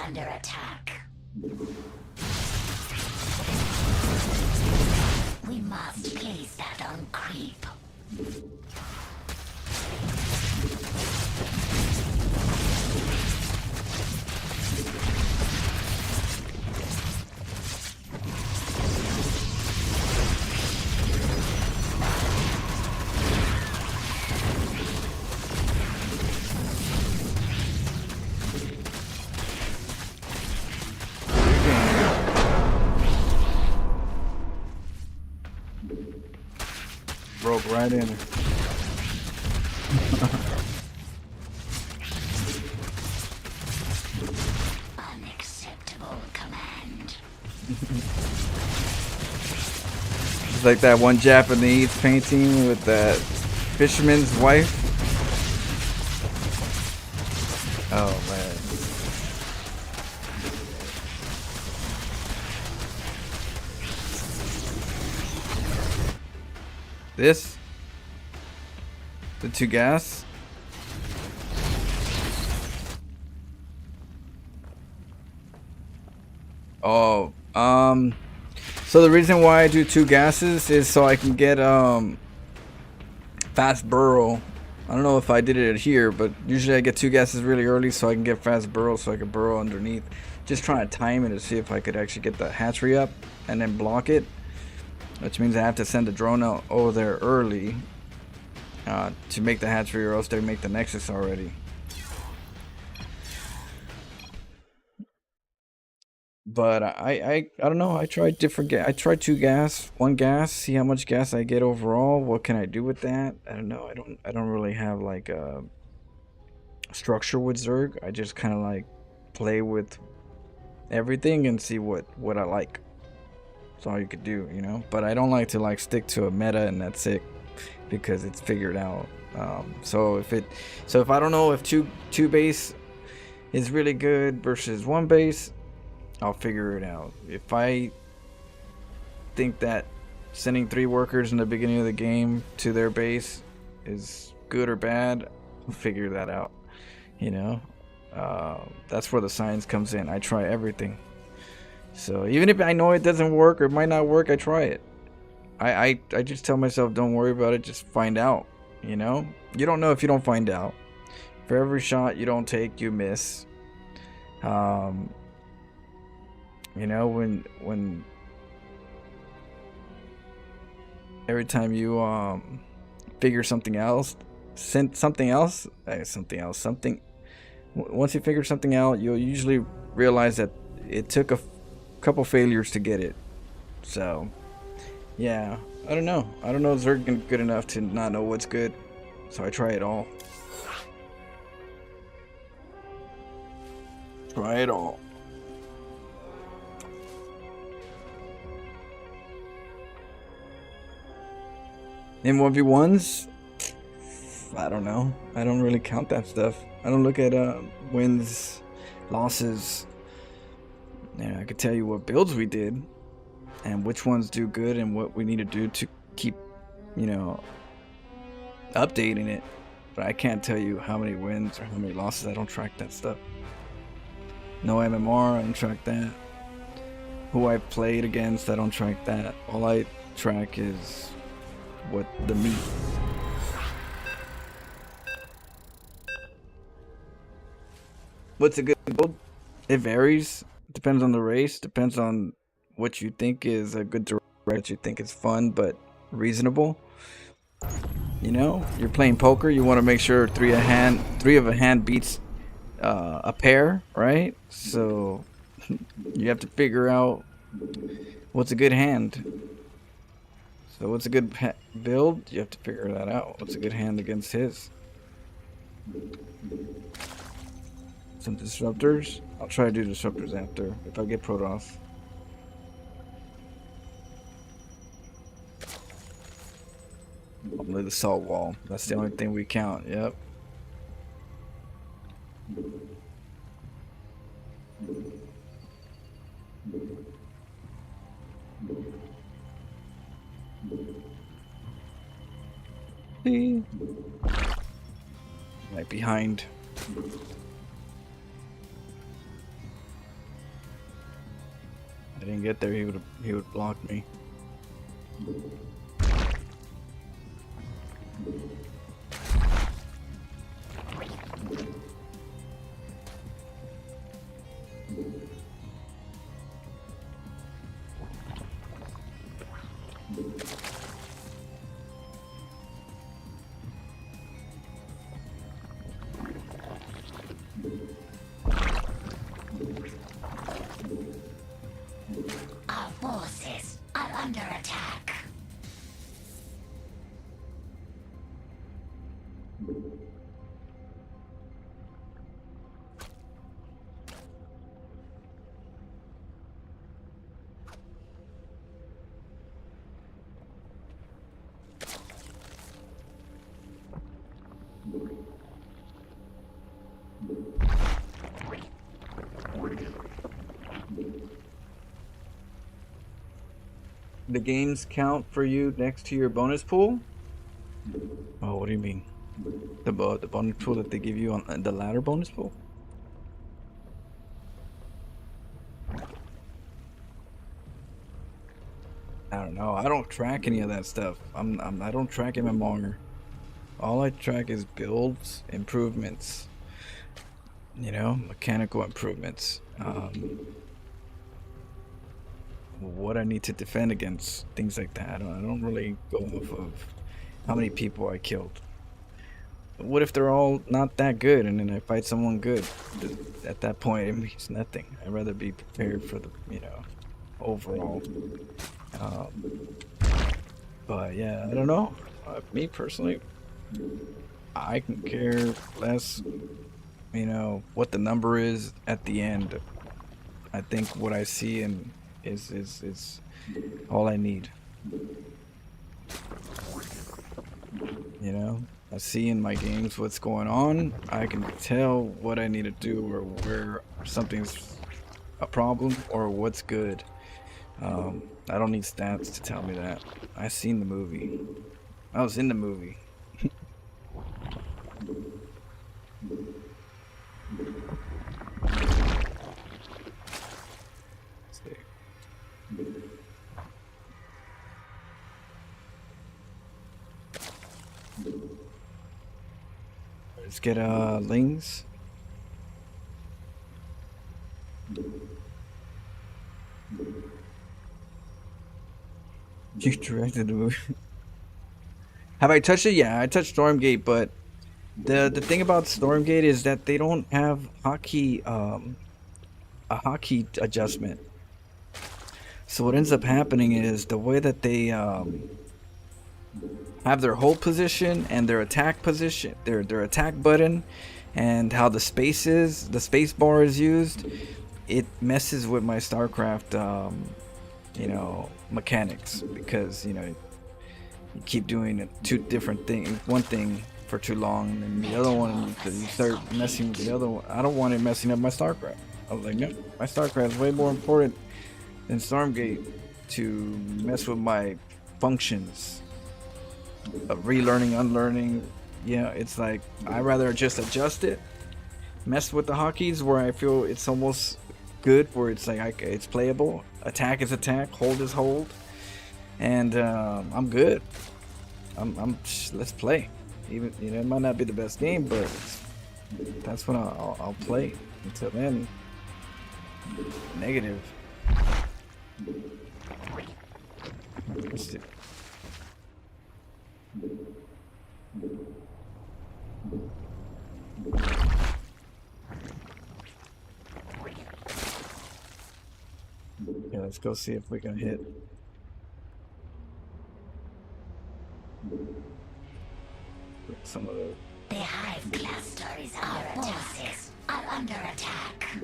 under attack. We must place that on creep. Broke right in. Unacceptable command. It's like that one Japanese painting with that fisherman's wife. Oh man. This? The 2 gas? Oh, so the reason why I do 2 gases is so I can get fast burrow. I don't know if I did it here, but usually I get 2 gases really early so I can get fast burrow, so I can burrow underneath. Just trying to time it to see if I could actually get the hatchery up and then block it, which means I have to send a drone out over there early to make the hatchery, or else they make the nexus already. But I don't know. I tried different gas. I tried 2 gas, 1 gas. See how much gas I get overall. What can I do with that? I don't know. I don't really have like a structure with Zerg. I just kind of like play with everything and see what I like. That's all you could do, you know. But I don't like to like stick to a meta and that's it, because it's figured out. So if I don't know if two base is really good versus 1 base, I'll figure it out. If I think that sending 3 workers in the beginning of the game to their base is good or bad, I'll figure that out. You know, that's where the science comes in. I try everything. So even if I know it doesn't work or it might not work, I try it. I just tell myself, don't worry about it, just find out. You know, you don't know if you don't find out. For every shot you don't take, you miss. You know, when every time you figure something else, once you figure something out, you'll usually realize that it took a couple failures to get it. So yeah, I don't know if Zerg is good enough to not know what's good, so I try it all. Try it all. In 1v1s, I don't know. I don't really count that stuff. I don't look at wins, losses. Yeah, I could tell you what builds we did and which ones do good and what we need to do to keep, you know, updating it. But I can't tell you how many wins or how many losses. I don't track that stuff. No MMR, I don't track that. Who I played against, I don't track that. All I track is what the meat. What's a good build? It varies. It depends on the race. Depends on what you think is a good direction. What you think is fun but reasonable. You know, you're playing poker. You want to make sure three of a hand beats a pair, right? So you have to figure out what's a good hand. So what's a good build? You have to figure that out. What's a good hand against his? Some disruptors. I'll try to do disruptors after if I get Protoss. Only the salt wall. That's the only thing we count. Yep. See? Right behind. I didn't get there, he would block me. Our forces are under attack. The games count for you next to your bonus pool? Oh, what do you mean? The bonus pool that they give you on the ladder bonus pool? I don't know. I don't track any of that stuff. I don't track MMR. All I track is builds, improvements. You know, mechanical improvements. What I need to defend against, things like that. I don't really go off of how many people I killed. What if they're all not that good and then I fight someone good? At that point, it means nothing. I'd rather be prepared for the, you know, overall. But yeah, I don't know. Me personally, I can care less, you know, what the number is at the end. I think what I see in is all I need. You know, I see in my games what's going on. I can tell what I need to do or where something's a problem or what's good. I don't need stats to tell me that. I seen the movie. I was in the movie. Let's get Lings. You directed the movie. Have I touched it? Yeah, I touched Stormgate, but the thing about Stormgate is that they don't have hotkey a hotkey adjustment. So what ends up happening is the way that they have their hold position and their attack position, their attack button, and how the space bar is used, it messes with my StarCraft you know, mechanics, because you know you keep doing two different things, one thing for too long, and the other one you start messing with the other one. I don't want it messing up my StarCraft. I was like, no, my StarCraft is way more important than Stormgate to mess with my functions of relearning, unlearning. Yeah, it's like I rather just adjust it, mess with the hotkeys where I feel it's almost good, where it's like it's playable. Attack is attack, hold is hold, and I'm good. Let's play. Even, you know, it might not be the best game, but that's when I'll play. Until then, negative. Let's do. Yeah, let's go see if we can hit. Some of the. The hive cluster is under attack. Forces are under attack.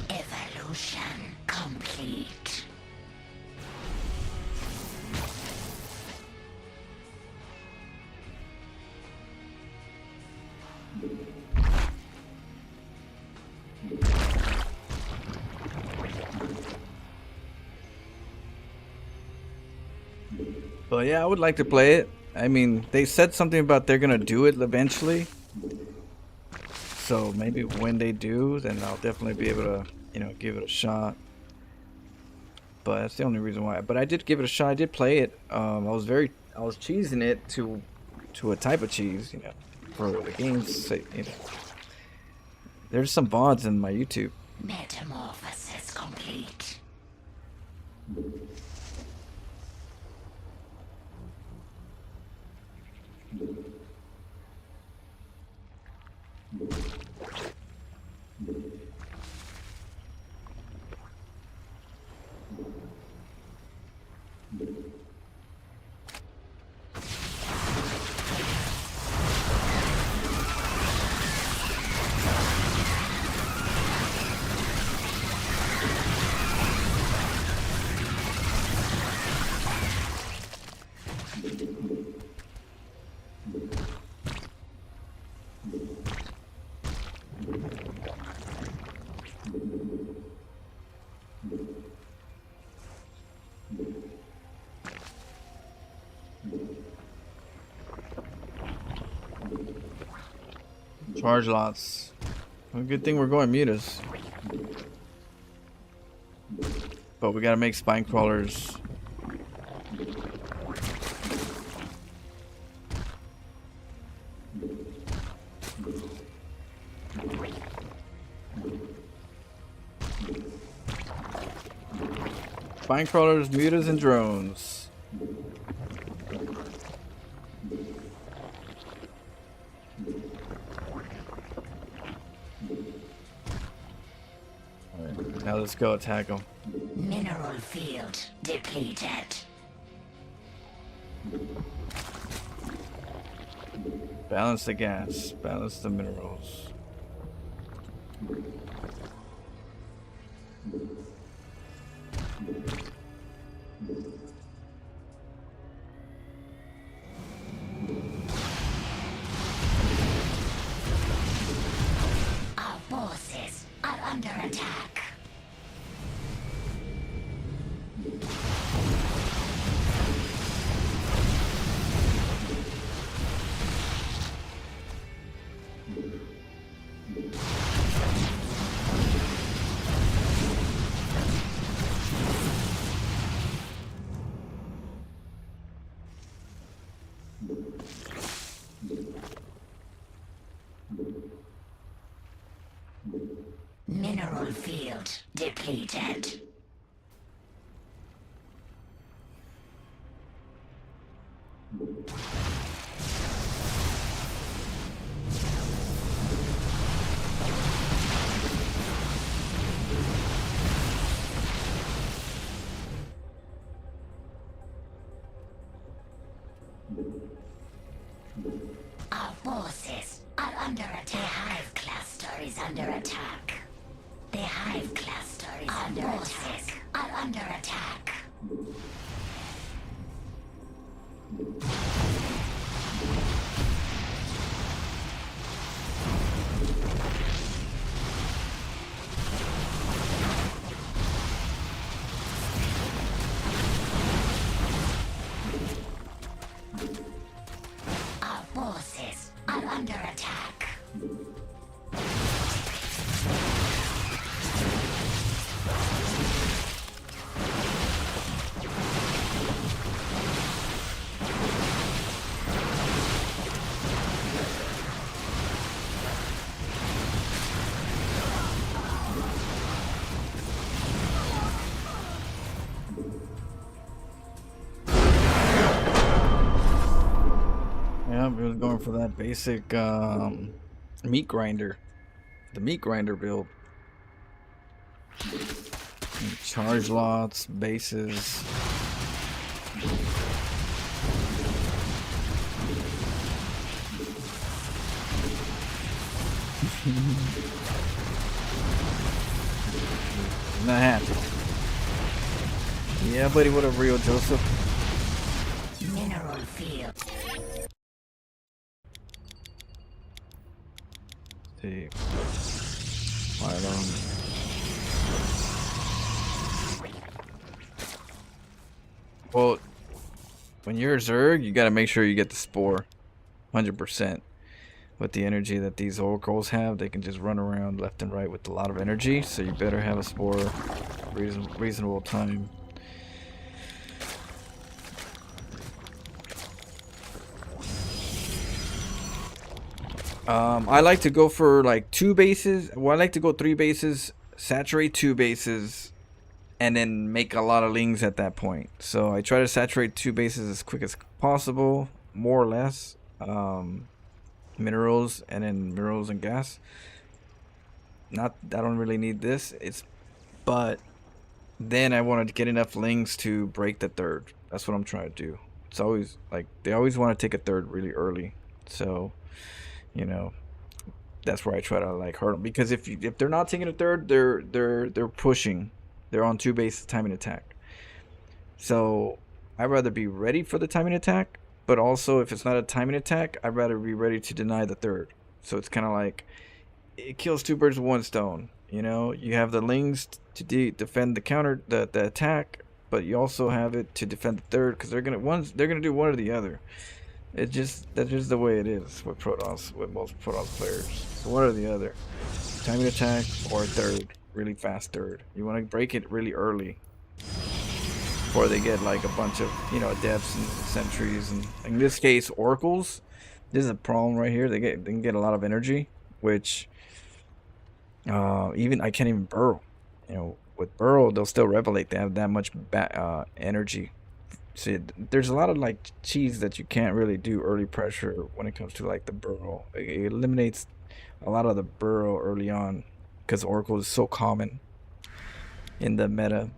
Evolution complete. But yeah, I would like to play it. I mean, they said something about they're gonna do it eventually. So maybe when they do, then I'll definitely be able to, you know, give it a shot. But that's the only reason why. But I did give it a shot. I did play it. I was cheesing it to a type of cheese, you know, for the game's sake, you know. There's some VODs in my YouTube. Metamorphosis complete. Charge lots. Well, good thing we're going mutas. But we gotta make spine crawlers. Spine crawlers, mutas, and drones. Now let's go attack them. Mineral field depleted. Balance the gas. Balance the minerals. Our forces are under attack. Mineral field depleted. Our forces are under attack. The hive cluster is under attack. The hive cluster is under attack. Are under attack. Our forces are under attack. Yeah, we were going for that basic meat grinder. The meat grinder build. And charge lots, bases. Not happy. Yeah, buddy, what up, Rio Joseph? Mineral field. see. Right on. Well, when you're a Zerg, you gotta make sure you get the spore. 100%. With the energy that these oracles have, they can just run around left and right with a lot of energy, so you better have a spore reasonable time. I like to go for like 2 bases. Well, I like to go 3 bases, saturate 2 bases, and then make a lot of lings at that point. So I try to saturate 2 bases as quick as possible, more or less. Minerals and then minerals and gas. I don't really need this. But then I want to get enough lings to break the third. That's what I'm trying to do. It's always like they always want to take a third really early. So, you know, that's where I try to like hurt them, because if they're not taking a third, they're pushing. They're on 2 bases timing attack. So I'd rather be ready for the timing attack, but also if it's not a timing attack, I'd rather be ready to deny the third. So it's kind of like it kills 2 birds with 1 stone. You know, you have the lings to defend the counter, the attack, but you also have it to defend the third, because they're gonna do one or the other. That's just the way it is with Protoss, with most Protoss players. So one or the other, timing attack or a third, really fast third. You want to break it really early before they get like a bunch of, you know, depths and sentries, and in this case oracles. This is a problem right here. They can get a lot of energy, which even I can't even burrow. You know, with burrow they'll still revelate. They have that much energy. See, there's a lot of like cheese that you can't really do early pressure when it comes to like the burrow. It eliminates a lot of the burrow early on because oracle is so common in the meta.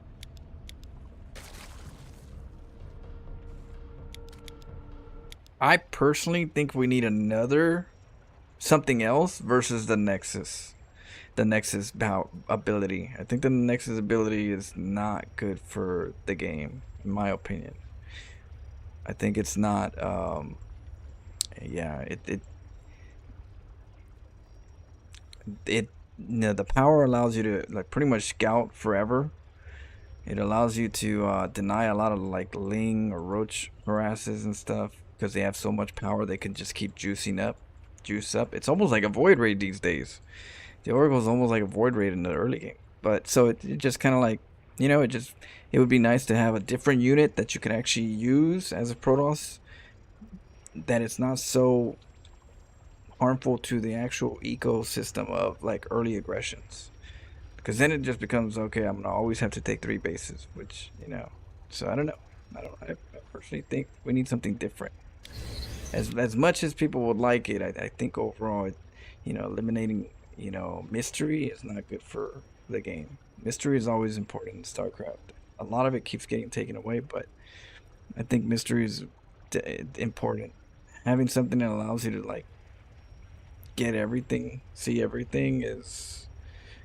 I personally think we need something else versus the Nexus. The Nexus ability. I think the Nexus ability is not good for the game, in my opinion. I think it's not. Yeah, you know, the power allows you to like pretty much scout forever. It allows you to deny a lot of like Ling or Roach harasses and stuff, because they have so much power. They can just keep juice up. It's almost like a void raid these days. The Oracle is almost like a void raid in the early game. But so it just kind of like, you know, it would be nice to have a different unit that you can actually use as a Protoss, that it's not so harmful to the actual ecosystem of like early aggressions. Because then it just becomes, okay, I'm gonna always have to take 3 bases, which, you know, so I don't know. I personally think we need something different. As much as people would like it, I think overall, you know, eliminating, you know, mystery is not good for the game. Mystery is always important in StarCraft. A lot of it keeps getting taken away, but I think mystery is important. Having something that allows you to like get everything, see everything is,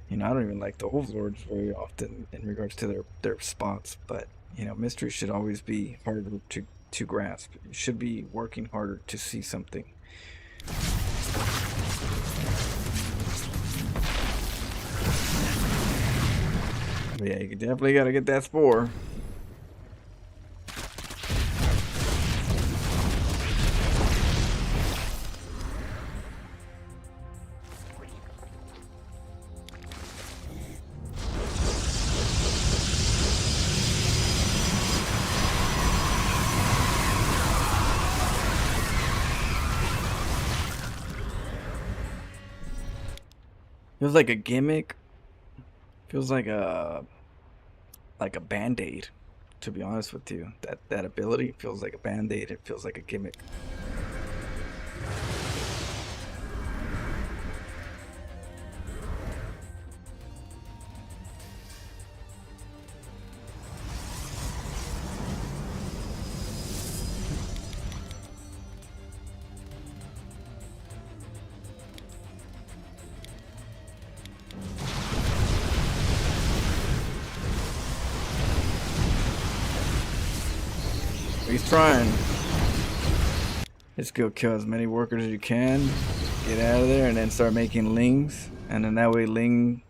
you know, I don't even like the Overlords very often in regards to their spots, but you know, mystery should always be harder to grasp. You should be working harder to see something. But yeah, you definitely gotta get that spore. Feels like a gimmick. Feels like a band-aid, to be honest with you. That ability feels like a band-aid. It feels like a gimmick. He's trying. Just go kill as many workers as you can, get out of there, and then start making lings. And then that way Ling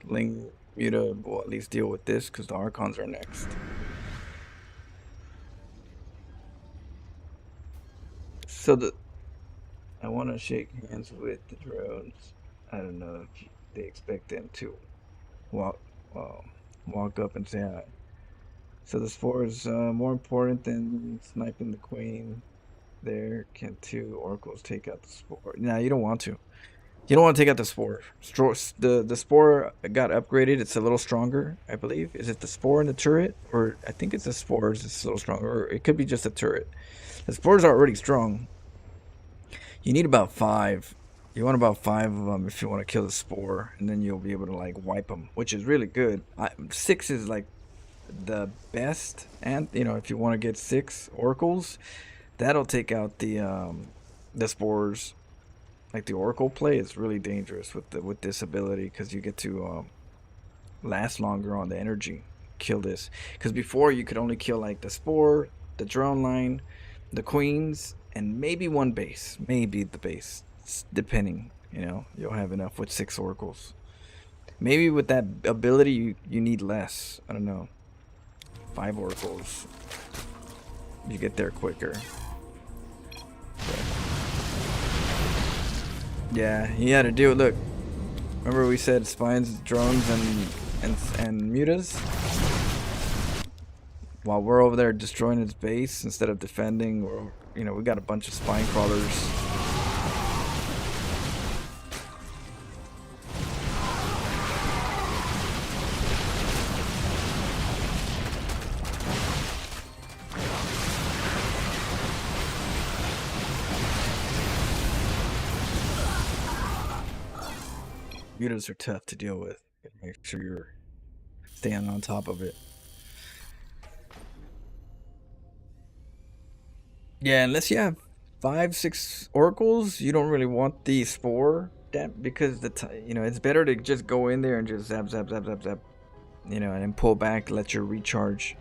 Muta will at least deal with this, because the Archons are next. So I want to shake hands with the drones. I don't know if they expect them to walk up and say hi. So the spore is more important than sniping the queen. There, can 2 oracles take out the spore? No, you don't want to. You don't want to take out the spore. The spore got upgraded. It's a little stronger, I believe. Is it the spore and the turret? Or I think it's the spores. It's a little stronger. Or it could be just a turret. The spores are already strong. You need about 5. You want about 5 of them if you want to kill the spore. And then you'll be able to like wipe them, which is really good. 6 is like the best. And, you know, if you want to get 6 oracles, that'll take out the spores. Like the oracle play is really dangerous with this ability, because you get to last longer on the energy. Kill this, because before you could only kill like the spore, the drone line, the queens, and maybe 1 base, maybe the base, depending. You know, you'll have enough with 6 oracles. Maybe with that ability you need less. I don't know. 5 oracles, you get there quicker. Yeah, he had to do it. Look, remember we said spines, drones, and mutas? While we're over there destroying his base instead of defending, or you know, we got a bunch of spine crawlers. Mutas are tough to deal with. Make sure you're staying on top of it. Yeah, unless you have 5, 6 oracles, you don't really want the spore, because you know, it's better to just go in there and just zap, you know, and then pull back, let your recharge,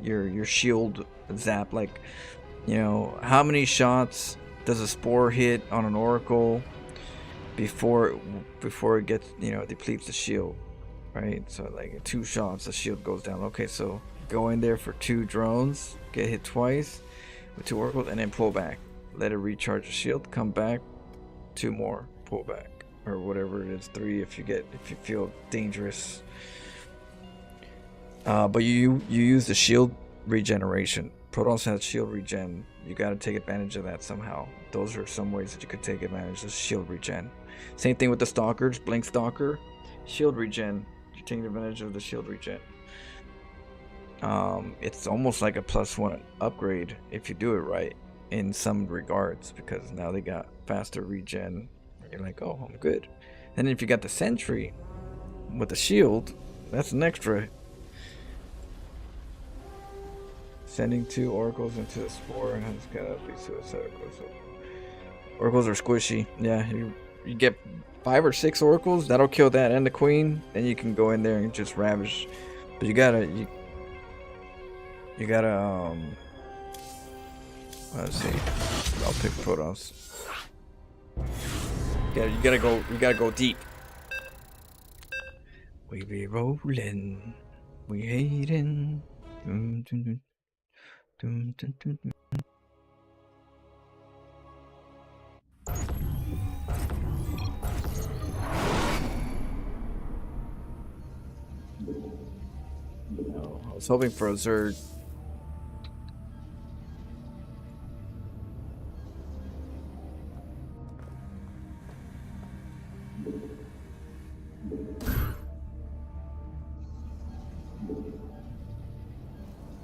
your shield zap. Like, you know, how many shots does a spore hit on an oracle before it gets, you know, depletes the shield, right? So like 2 shots, the shield goes down. Okay, so go in there for 2 drones, get hit twice with 2 oracles, and then pull back, let it recharge the shield, come back, 2 more, pull back, or whatever it is, 3 if you feel dangerous. But you use the shield regeneration. Protoss has shield regen. You got to take advantage of that somehow. Those are some ways that you could take advantage of shield regen. Same thing with the stalkers. Blink stalker, shield regen. You're taking advantage of the shield regen. It's almost like a +1 upgrade if you do it right in some regards, because now they got faster regen. You're like, oh, I'm good. And if you got the sentry with the shield, that's an extra. Sending 2 oracles into the spore and has got at least suicidal. So oracles are squishy. Yeah, you get 5 or 6 oracles, that'll kill that and the queen. Then you can go in there and just ravage. But you gotta let's see. I'll pick Protoss. You gotta go deep. We be rolling, we hating. Dun, dun, dun. Dun, dun, dun, dun. No, I was hoping for a Zerg.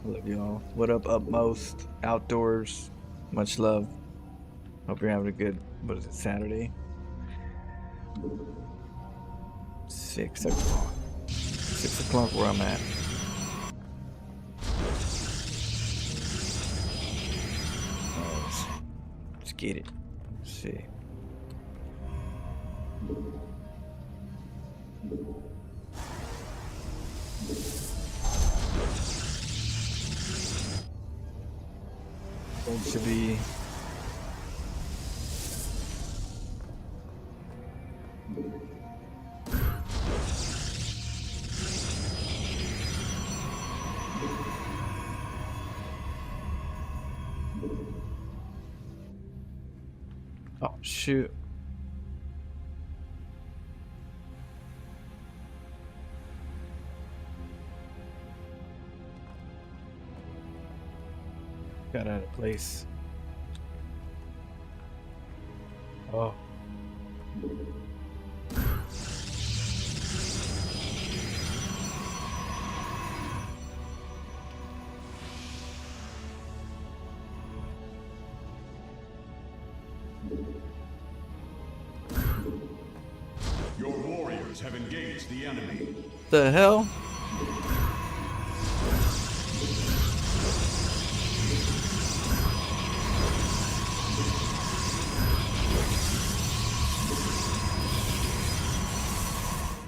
Love y'all. What up, Upmost? Outdoors. Much love. Hope you're having a good, what is it, Saturday? 6 o'clock. 6 o'clock where I'm at. Let's get it. Let's see. Should be Oh shoot. Got out of place. Oh. Your warriors have engaged the enemy. The hell?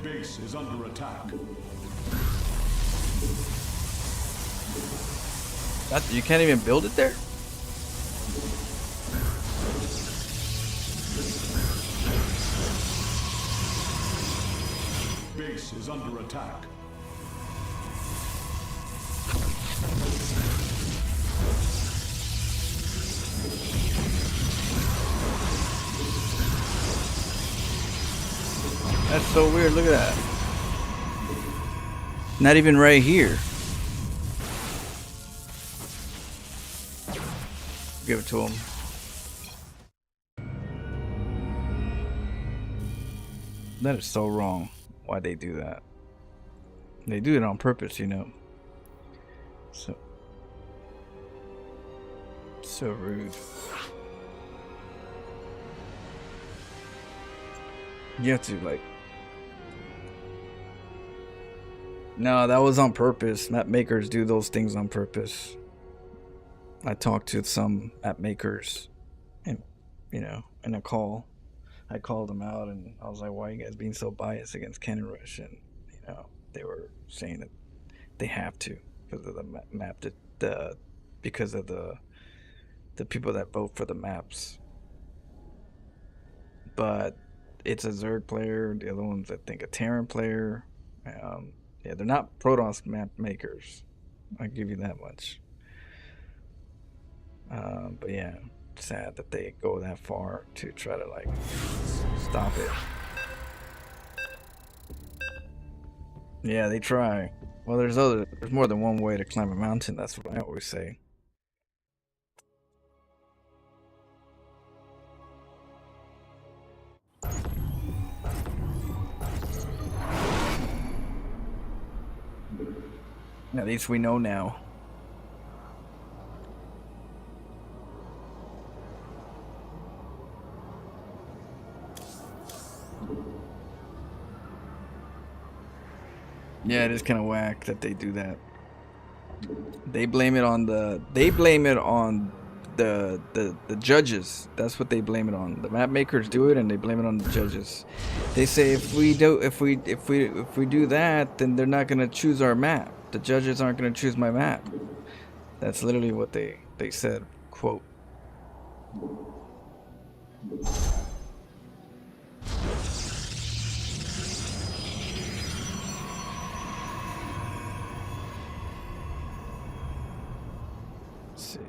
Base is under attack. You can't even build it there? Base is under attack. That's so weird. Look at that. Not even right here. Give it to him. That is so wrong. Why they do that? They do it on purpose, you know. So rude. You have to like. No, that was on purpose. Map makers do those things on purpose. I talked to some app makers, and you know, in a call, I called them out, and I was like, "Why are you guys being so biased against Cannon Rush?" And you know, they were saying that they have to because of the map, because of the people that vote for the maps. But it's a Zerg player. The other one's, I think, a Terran player. Yeah, they're not Protoss map makers. I'll give you that much. But yeah, sad that they go that far to try to like stop it. Yeah, they try. Well, there's more than one way to climb a mountain. That's what I always say. At least we know now. Yeah, it is kind of whack that they do that. They blame it on the judges. That's what they blame it on. The map makers do it, and they blame it on the judges. They say if we do that, then they're not gonna choose our map. The judges aren't gonna choose my map. That's literally what they said. Quote. Let's see.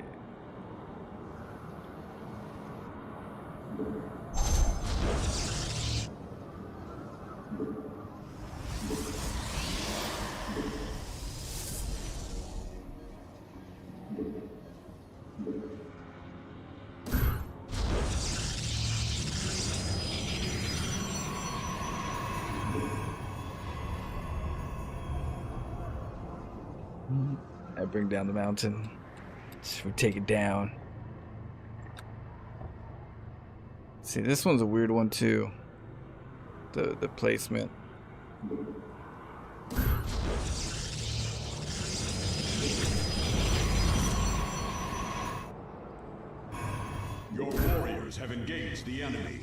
I bring down the mountain. We take it down. See, this one's a weird one too. The placement. Your warriors have engaged the enemy.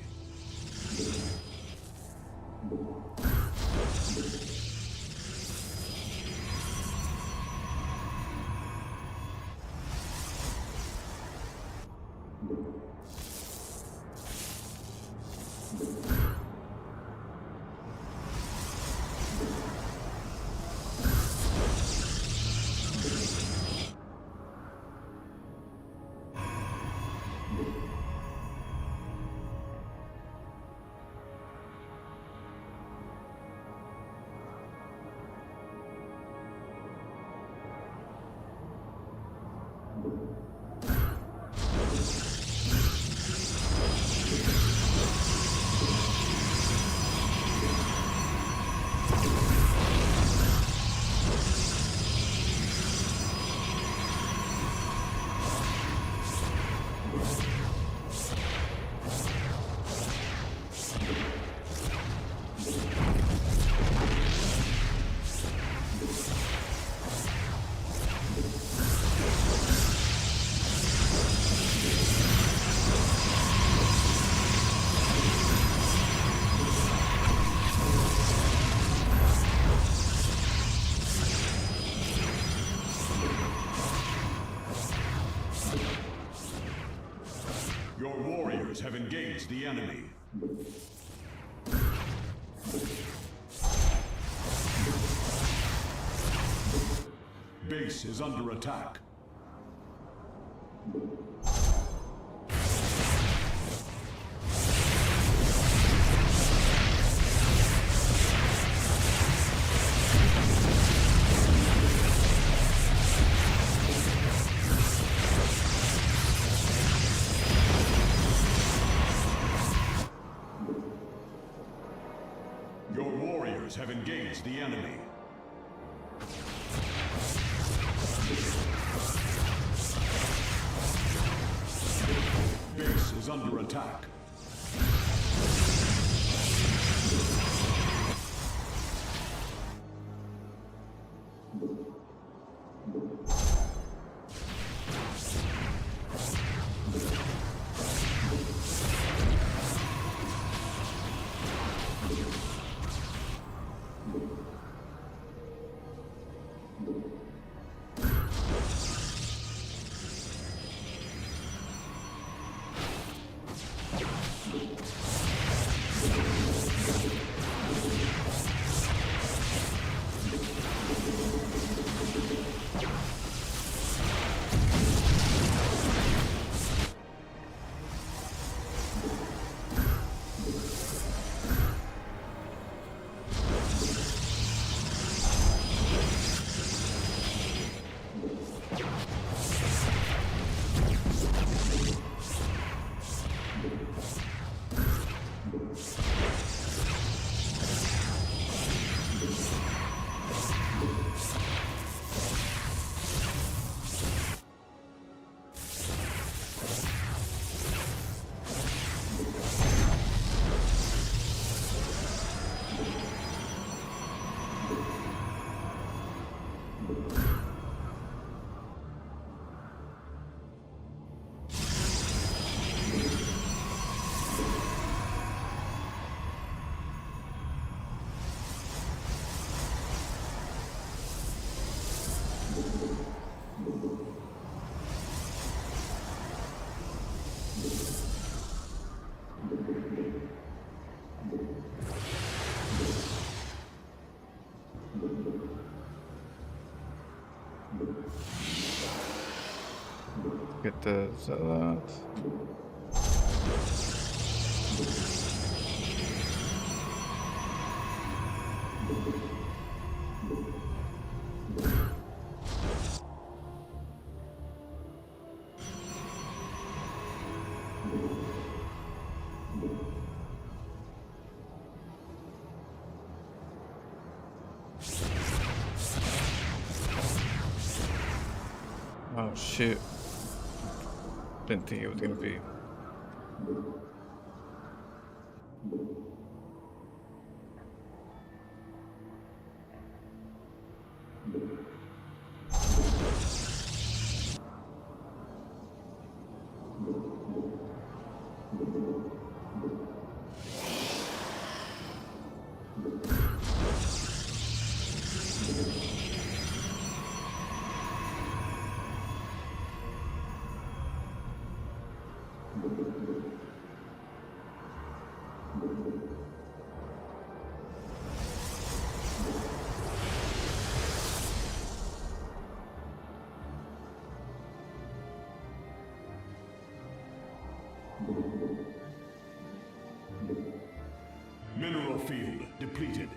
the enemy. Base is under attack. Your warriors have engaged the enemy. Base is under attack. Get the zealots. Oh shit. Didn't think it was gonna be. Mineral field depleted.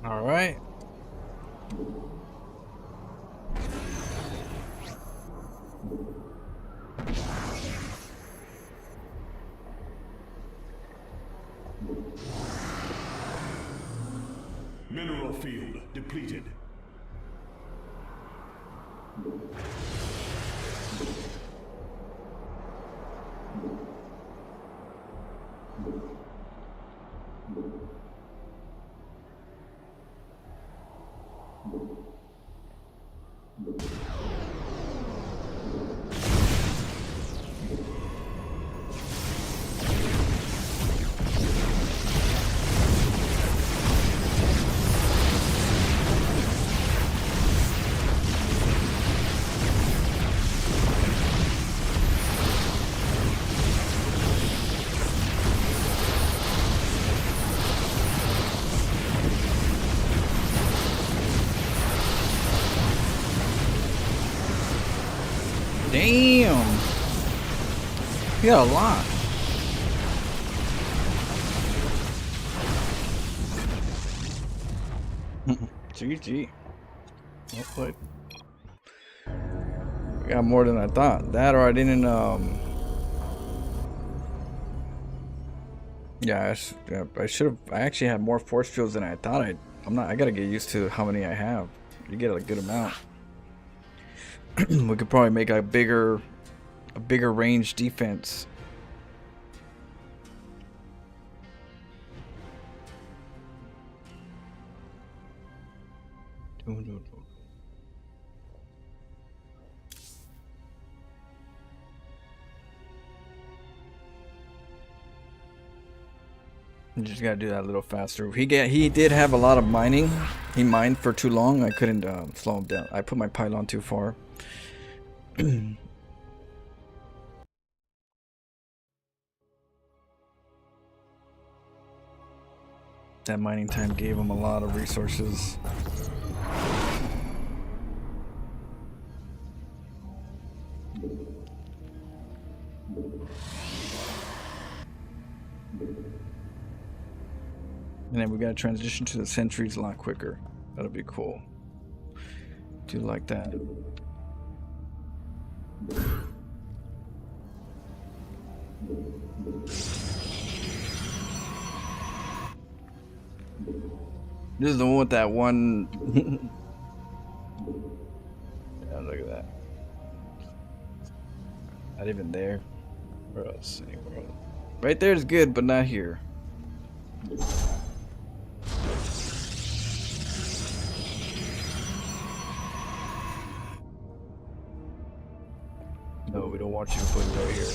All right. Mineral field depleted. Damn. You got a lot. GG. Well played. We got more than I thought. That or I didn't yeah, I should have. I actually had more force fields than I thought. I gotta get used to how many I have. You get a good amount. We could probably make a bigger range defense. You just gotta do that a little faster. He did have a lot of mining. He mined for too long. I couldn't slow him down. I put my pylon too far. That mining time gave him a lot of resources. And then we gotta transition to the sentries a lot quicker. That'll be cool. Do like that. This is the one with that one. Yeah, look at that. Not even there. Where else? Anywhere else? Right there is good, but not here. No, we don't want you to put it right here.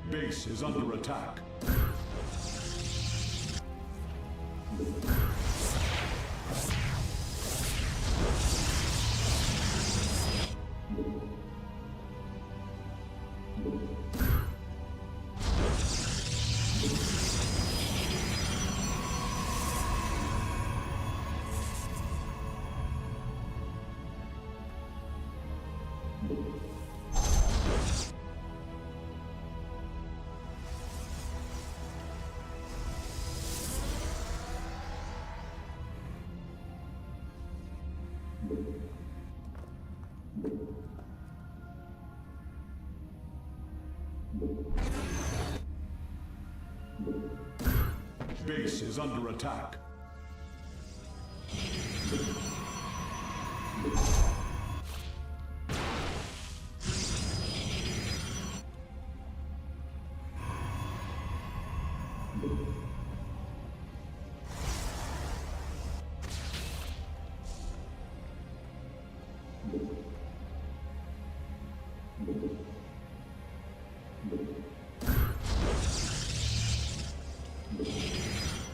Base is under attack. Base is under attack.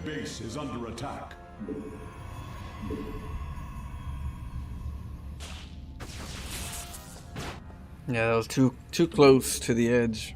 Base is under attack. Yeah, that was too close to the edge.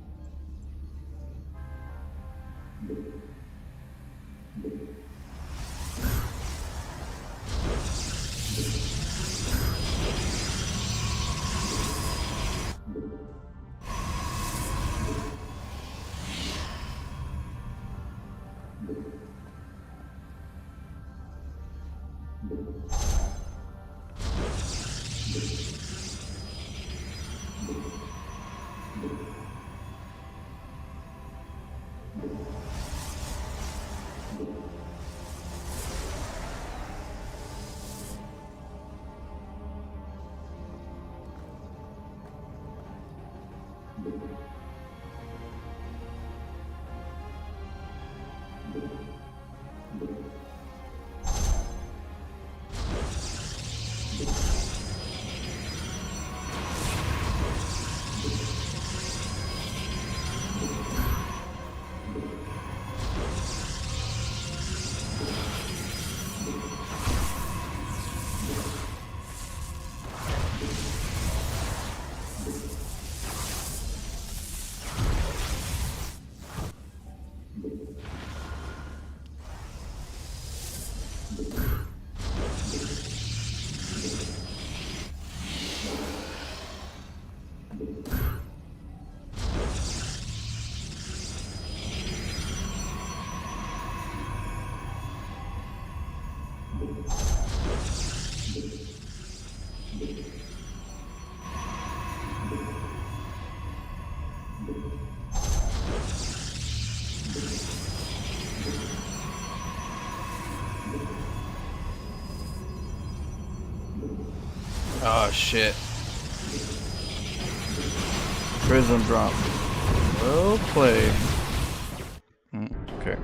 Oh shit. Prism drop. Well played. Okay.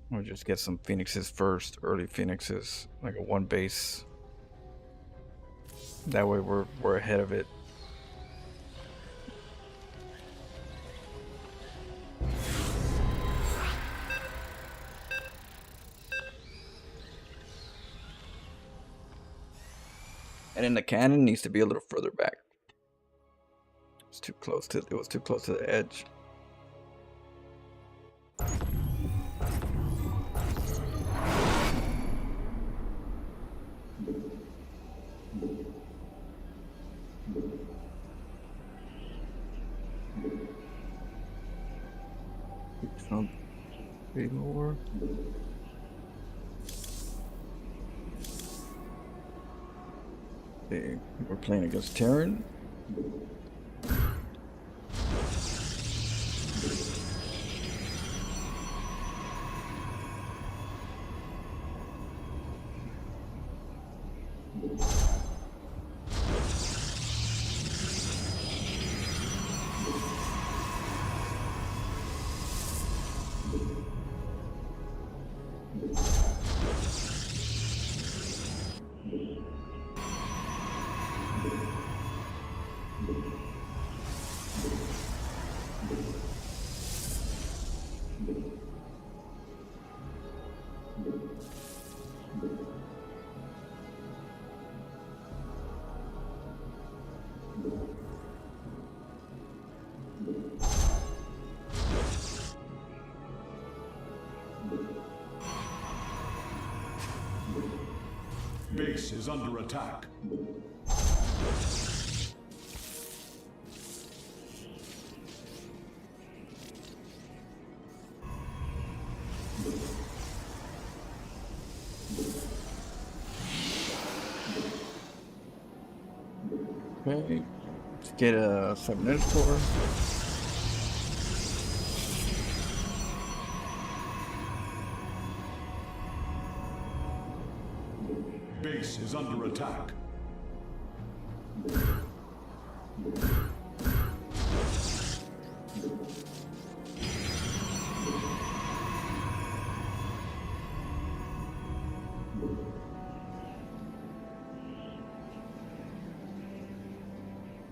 We'll just get some phoenixes first, early phoenixes, like a one base. That way we're ahead of it. And then the cannon needs to be a little further back. It's too close to, it was too close to the edge. Something more. Okay, we're playing against Terran. Base is under attack. Okay, let's get a 7-inch core. Base is under attack.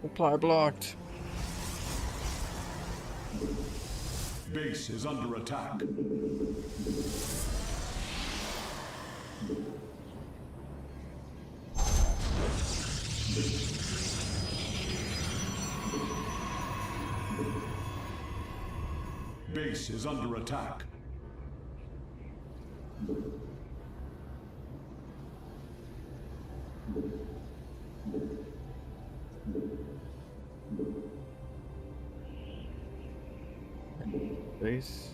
Supply blocked. Base is under attack. Base is under attack. Base.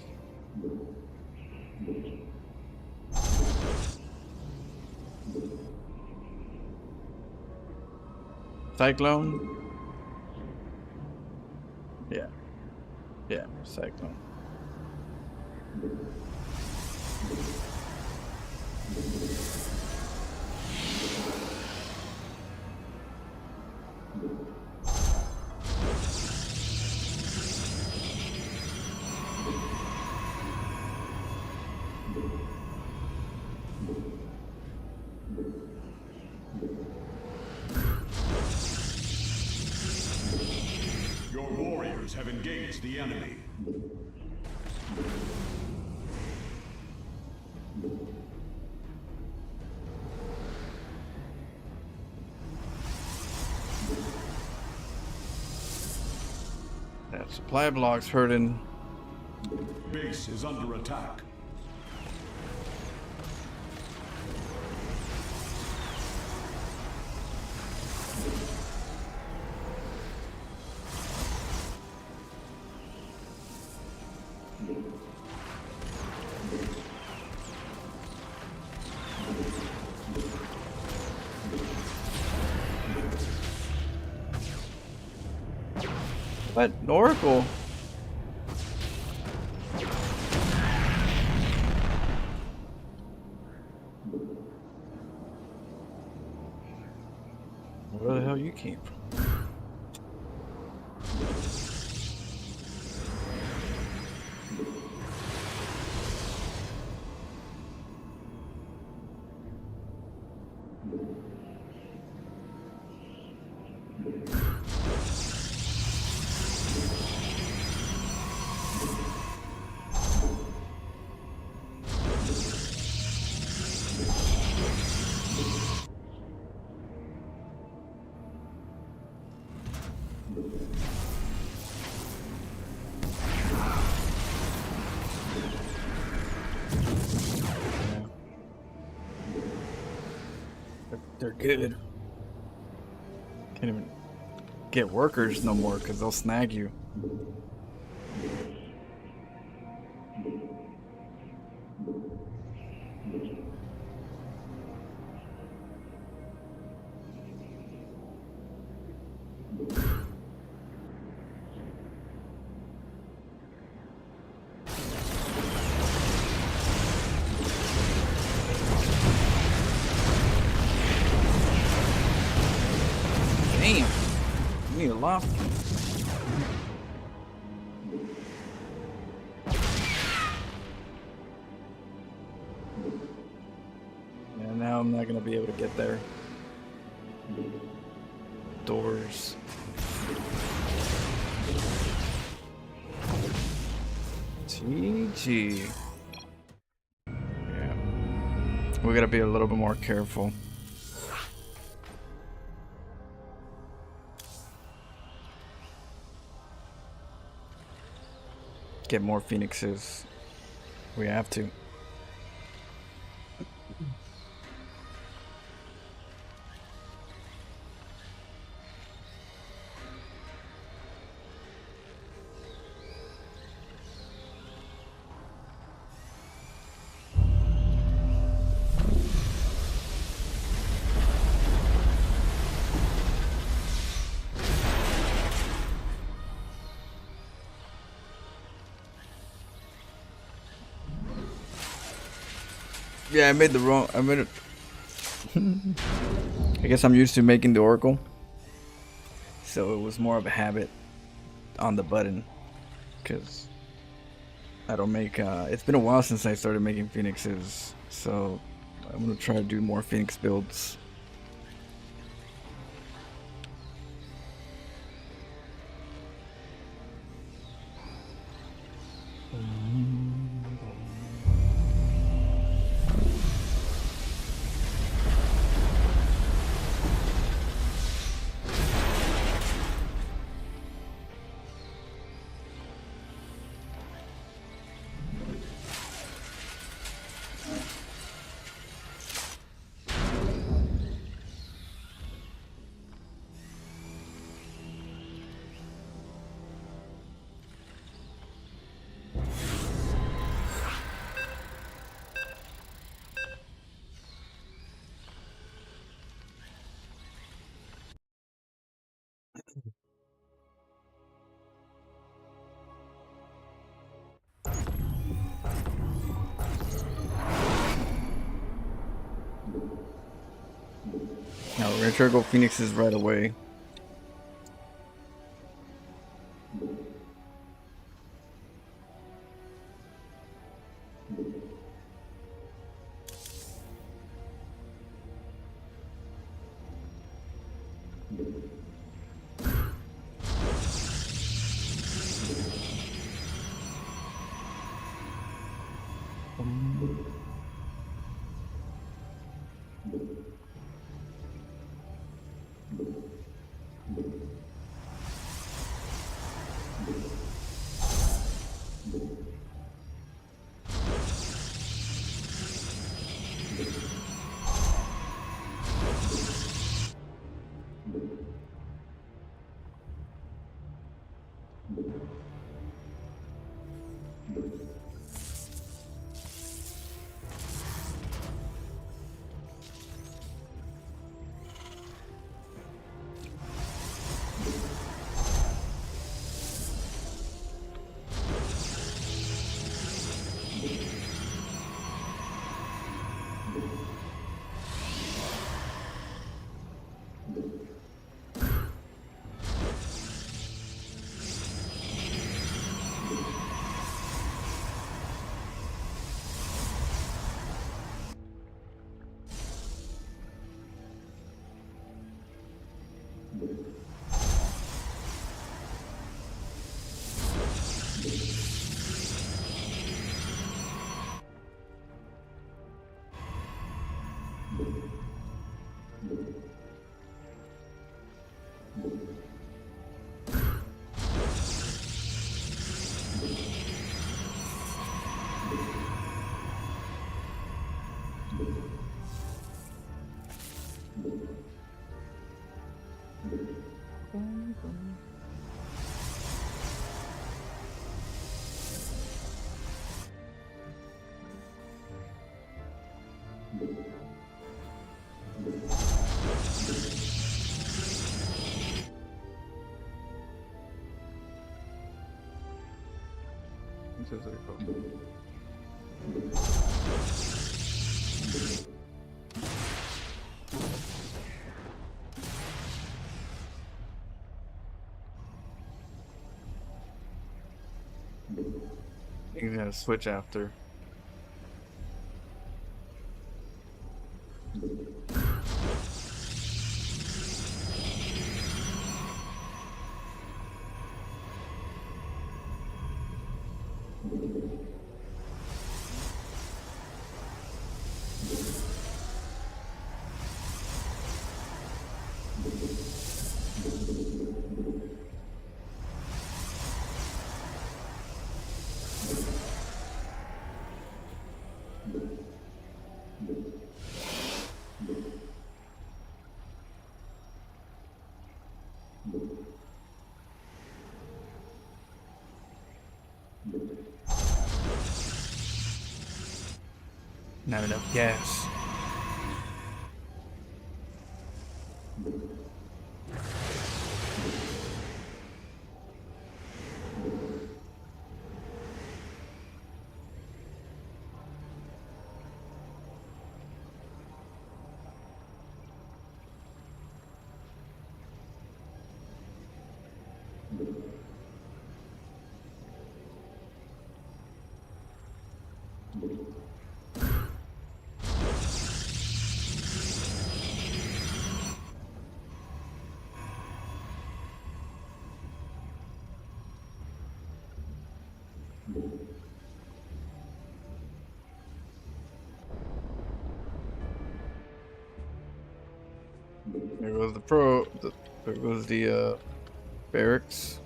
Cyclone. Yeah. Yeah, Cyclone. enemy. That supply block's hurting. Base is under attack. What? Oracle? Where the hell you came from? They're good. Can't even get workers no more because they'll snag you. Damn, you need a loft. Yeah, now I'm not gonna be able to get there. Doors. GG. Yeah. We gotta be a little bit more careful. Get more phoenixes. We have to. Yeah, I made it. I guess I'm used to making the Oracle. So it was more of a habit on the button. Because I don't make, it's been a while since I started making Phoenixes. So I'm going to try to do more Phoenix builds. Now we're gonna try to go Phoenixes right away. This is cool. You're gonna switch after. Not enough gas. There goes there goes the barracks.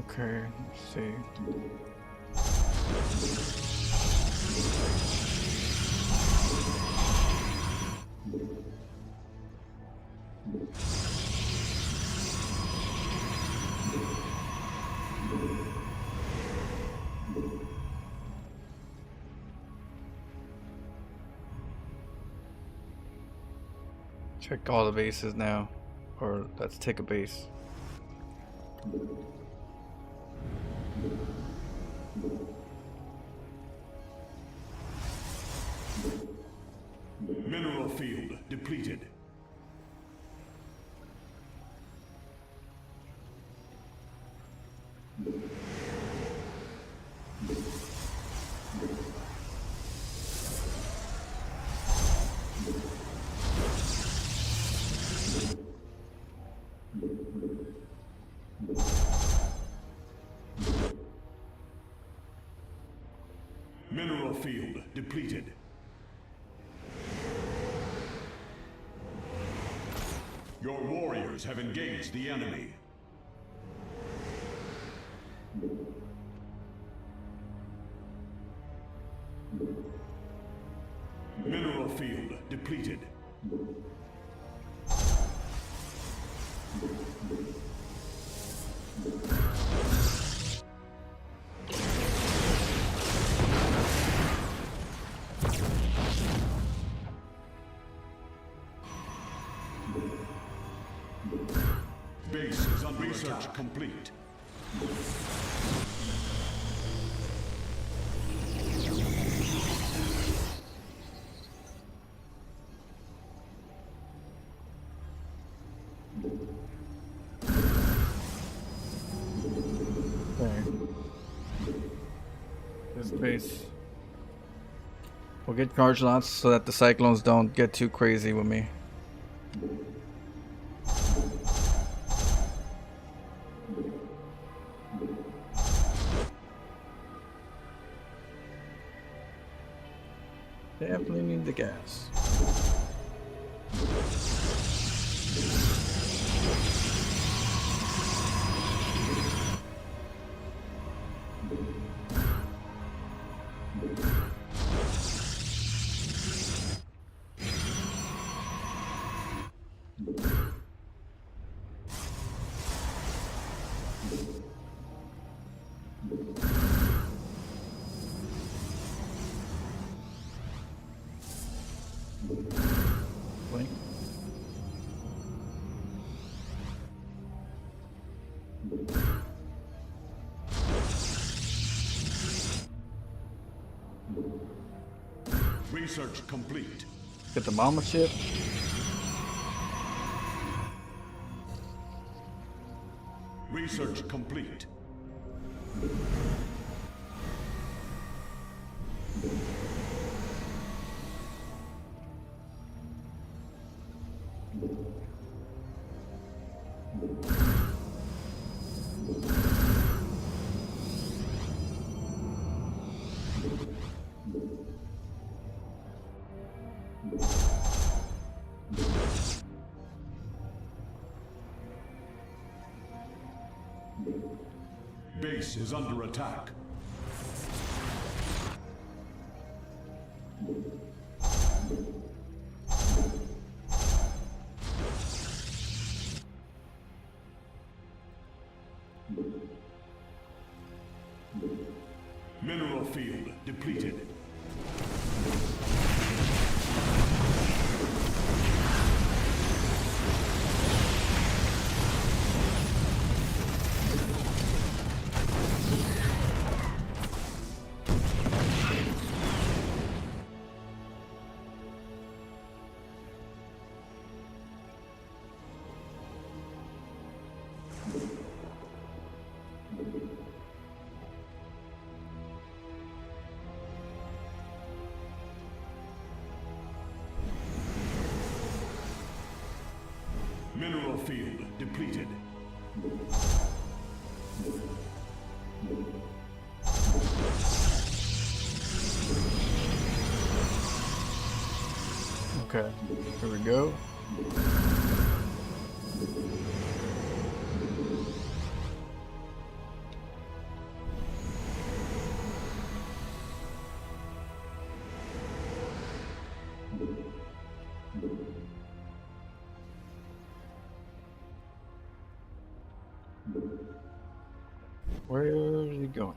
Okay, let's see. Check all the bases now, or let's take a base. Mineral field depleted. Mineral field depleted. Your warriors have engaged the enemy. Mineral field depleted. Base is under research complete. Okay. This base. We'll get charge lots so that the cyclones don't get too crazy with me. Definitely need the gas. Blink. Research complete. Get the bomber ship. Research complete. Base is under attack. Mineral field depleted. Mineral field depleted. Okay, here we go. Where is he going?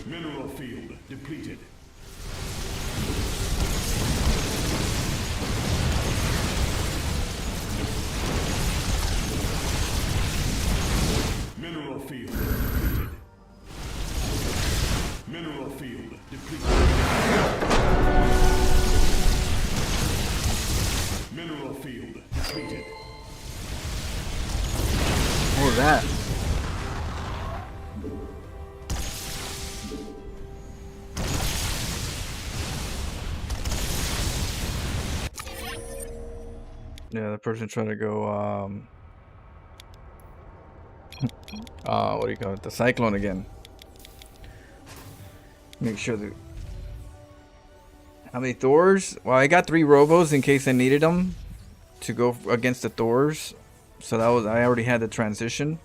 Mineral field depleted. Mineral field depleted. Mineral field depleted. Mineral field depleted. What was that? Yeah, the person trying to go, what do you call it? The cyclone again. Make sure that. How many Thors? Well, I got 3 Robos in case I needed them to go against the Thors. So that was, I already had the transition.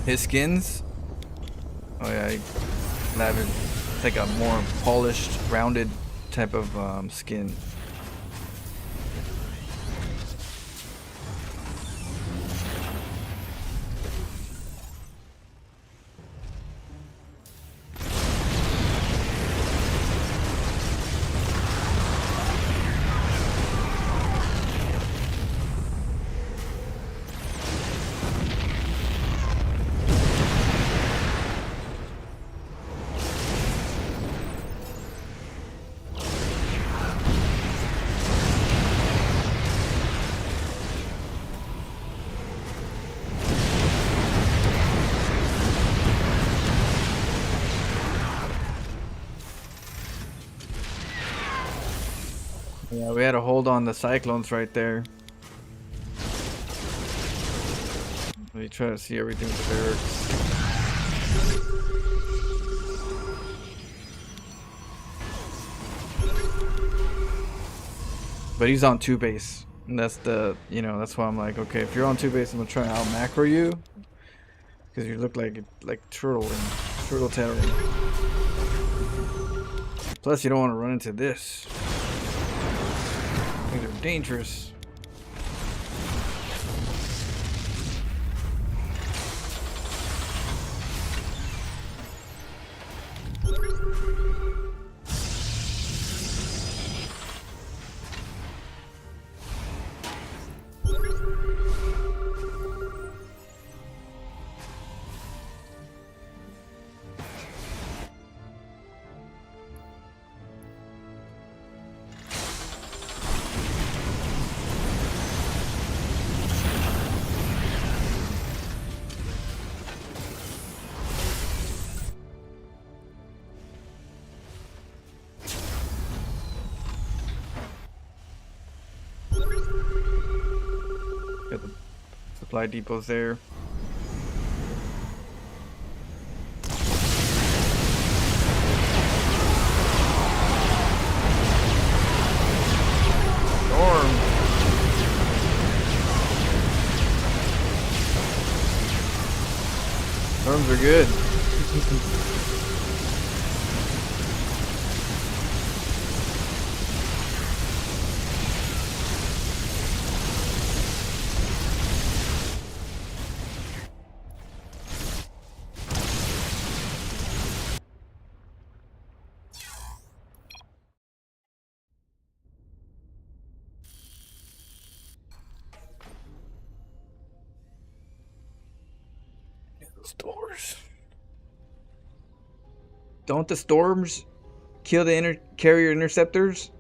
His skins. Oh yeah, it's like a more polished, rounded type of skin. Yeah, we had to hold on the cyclones right there. We try to see everything with the barracks. But he's on 2 base. And that's the, you know, that's why I'm like, okay, if you're on 2 base, I'm gonna try to out macro you. Because you look like turtle tailing. Plus, you don't want to run into this. These are dangerous. Got the supply depots there. Storm. Storms are good. Those doors. Don't the storms kill the carrier interceptors?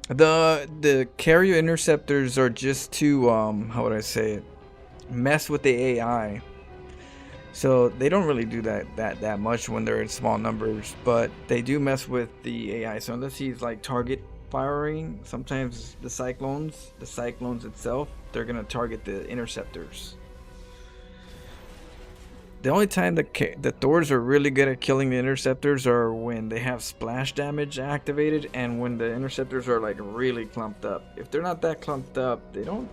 The carrier interceptors are just to how would I say it? Mess with the AI. So they don't really do that much when they're in small numbers, but they do mess with the AI. So unless he's like target firing, sometimes the cyclones itself, they're gonna target the interceptors. The only time the Thors are really good at killing the interceptors are when they have splash damage activated and when the interceptors are like really clumped up. If they're not that clumped up, they don't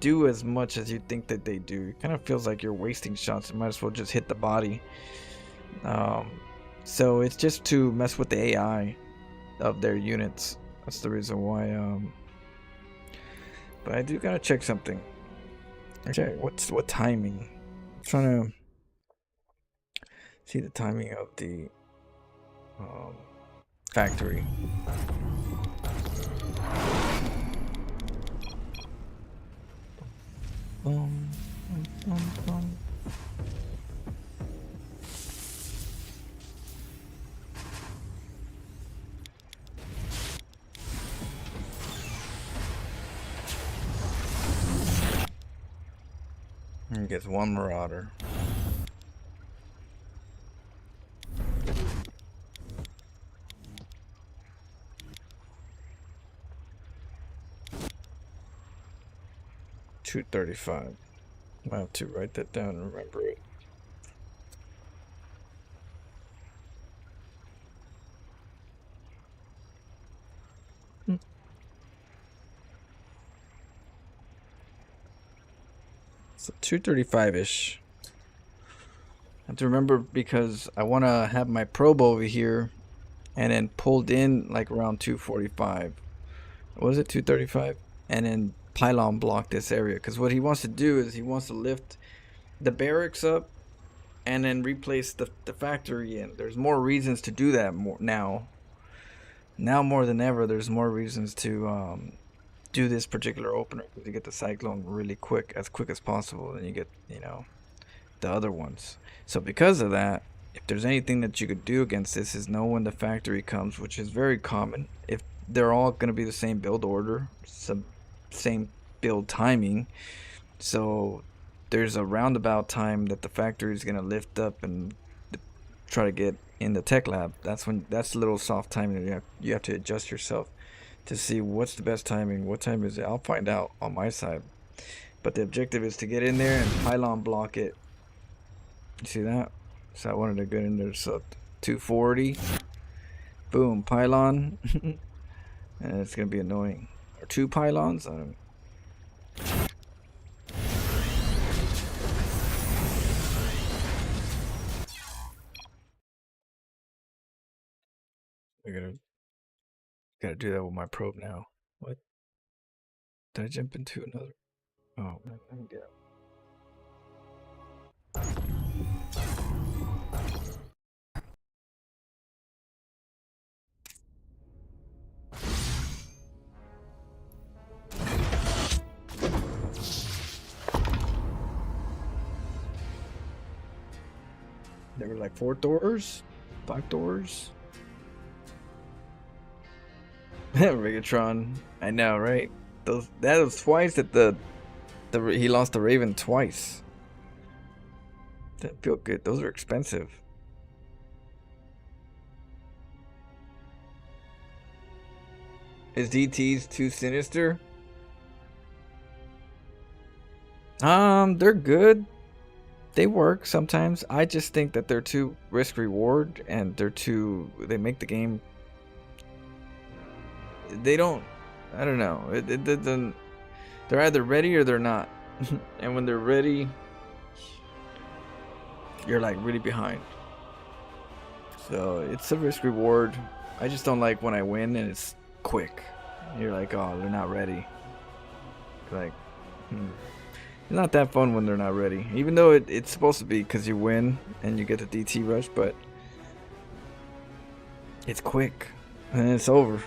do as much as you think that they do. It kind of feels like you're wasting shots. You might as well just hit the body. So it's just to mess with the AI of their units. That's the reason why. But I do gotta check something. Okay, what timing? I'm trying to see the timing of the factory. Boom, boom, boom. And gets one marauder. $235. I have to write that down and remember it. So 235-ish. I have to remember because I want to have my probe over here and then pulled in like around 245. Was it 235? And then pylon block this area, because what he wants to do is he wants to lift the barracks up and then replace the factory. And there's more reasons to do that now more than ever. There's more reasons to do this particular opener, because you get the cyclone really quick, as possible, and you get, you know, the other ones. So because of that, if there's anything that you could do against this, is know when the factory comes, which is very common. If they're all going to be the same build order, same build timing, so there's a roundabout time that the factory is going to lift up and try to get in the tech lab. That's a little soft timing. You have to adjust yourself to see what's the best timing. What time is it? I'll find out on my side, but the objective is to get in there and pylon block it. You see that? So I wanted to get in there. So 240, boom, pylon. And it's gonna be annoying. Or 2 pylons. I gotta do that with my probe now. What? Did I jump into another? Oh man, let me get up. There were like 4 doors, 5 doors. Rigatron, I know, right? That was twice that he lost the Raven twice. Didn't feel good. Those are expensive. Is DT's too sinister? They're good. They work sometimes. I just think that they're too risk reward, and they make the game. They don't. I don't know. They're either ready or they're not. And when they're ready, you're like really behind. So it's a risk reward. I just don't like when I win and it's quick. You're like, oh, they're not ready. Like, it's not that fun when they're not ready. Even though it's supposed to be, because you win and you get the DT rush, but it's quick and it's over.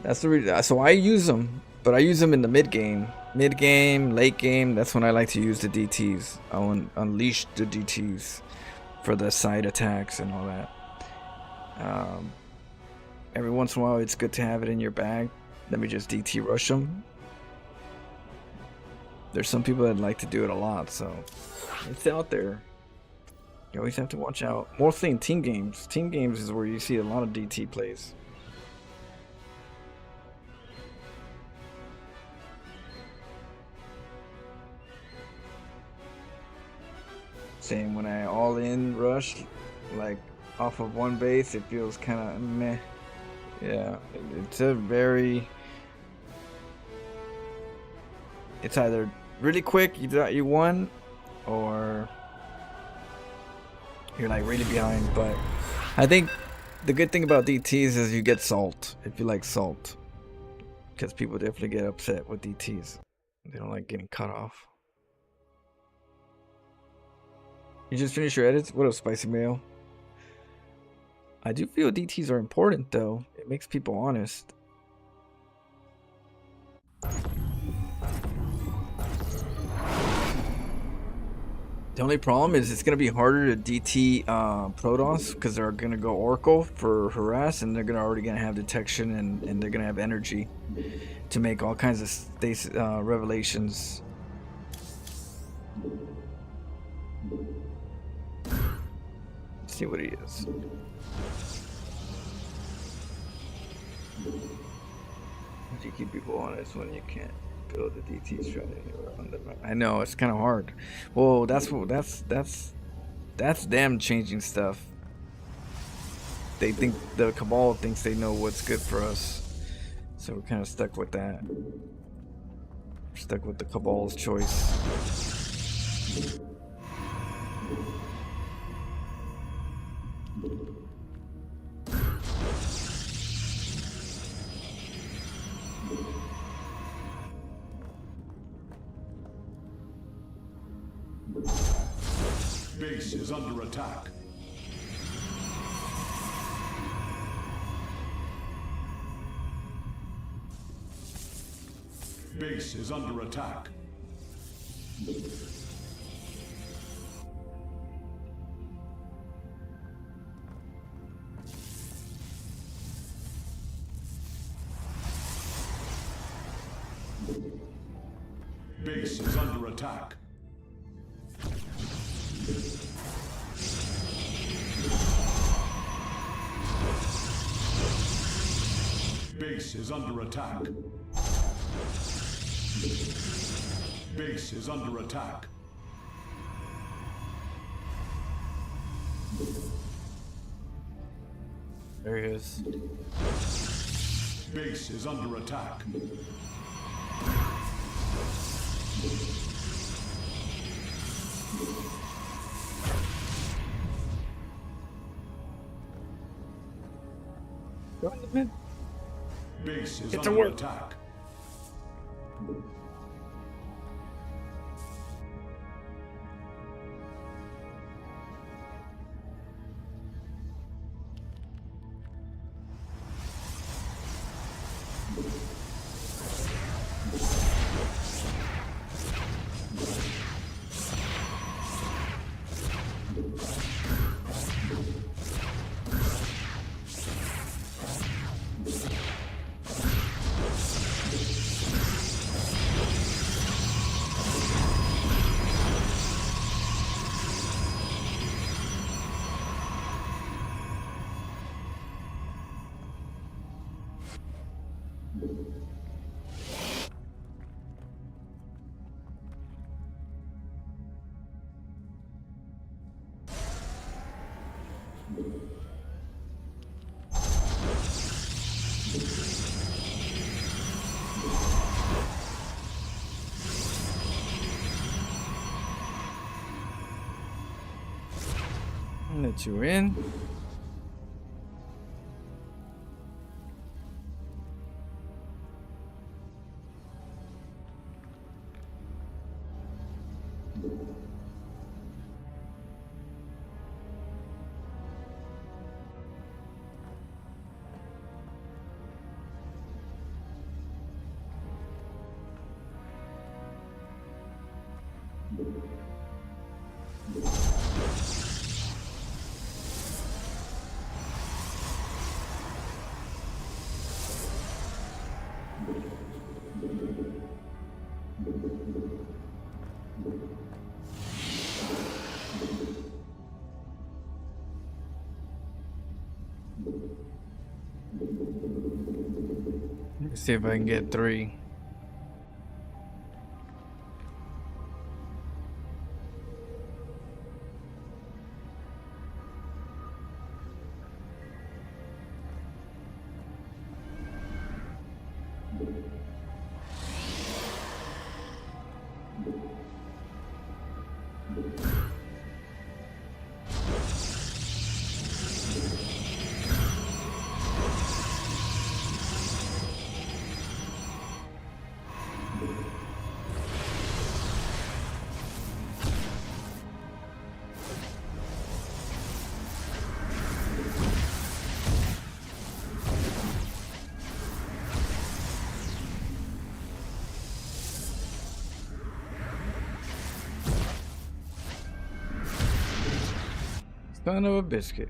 That's the reason. So I use them, but I use them in the mid game, late game. That's when I like to use the DTs. I'll unleash the DTs for the side attacks and all that. Um, every once in a while, it's good to have it in your bag. Let me just DT rush them. There's some people that like to do it a lot, so it's out there. You always have to watch out. Mostly in team games. Team games is where you see a lot of DT plays. Same when I all in rush, like off of one base, it feels kind of meh. Yeah, it's a very. It's either really quick, you thought you won, or you're like really behind. But I think the good thing about DTs is you get salt if you like salt, because people definitely get upset with DTs. They don't like getting cut off. You just finished your edits? What up, Spicy Mail? I do feel DTs are important though. It makes people honest. The only problem is it's gonna be harder to DT Protoss because they're gonna go Oracle for harass, and they're already gonna have detection, and they're gonna have energy to make all kinds of stasis, revelations. Let's see what he is. How do you keep people honest when you can't build a DT strategy on the map? I know it's kind of hard. Well, that's them changing stuff. They think the Cabal thinks they know what's good for us, so we're kind of stuck with that. We're stuck with the Cabal's choice. Base is under attack. Base is under attack. Base is under attack. Base is under attack. Base is under attack. There he is. Base is under attack. Go in the mid. Base is Get to under work. attack. Let you in. See if I can get 3. Son of a biscuit.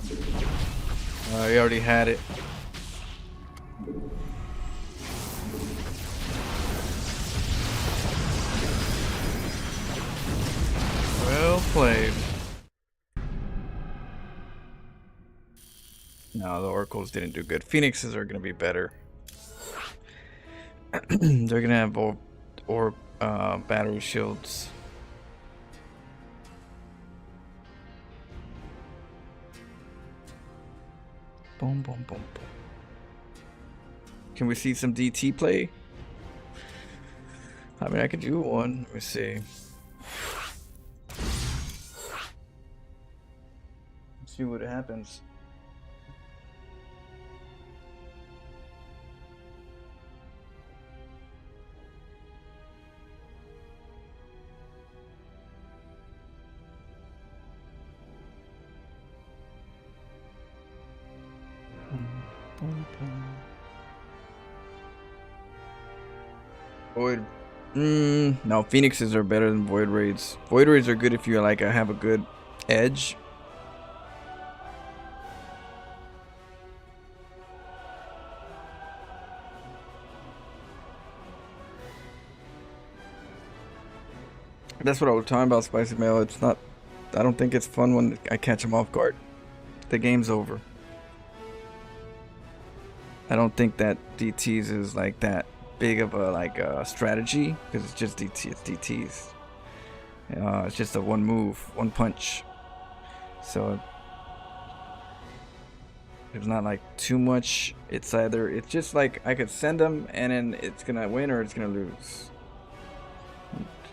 He already had it. Well played. No, the oracles didn't do good. Phoenixes are going to be better. They're going to have battery shields. Boom, boom, boom, boom. Can we see some DT play? I mean, I could do one. Let me see. Let's see what happens. Void. No, Phoenixes are better than Void Raids. Void Raids are good if you like have a good edge. That's what I was talking about, Spicy Mail. It's not. I don't think it's fun when I catch him off guard. The game's over. I don't think that DTs is like that big of a strategy, because it's just DT. It's DTs. It's just a one move, one punch. So it's not like too much. It's just like I could send them and then it's gonna win or it's gonna lose.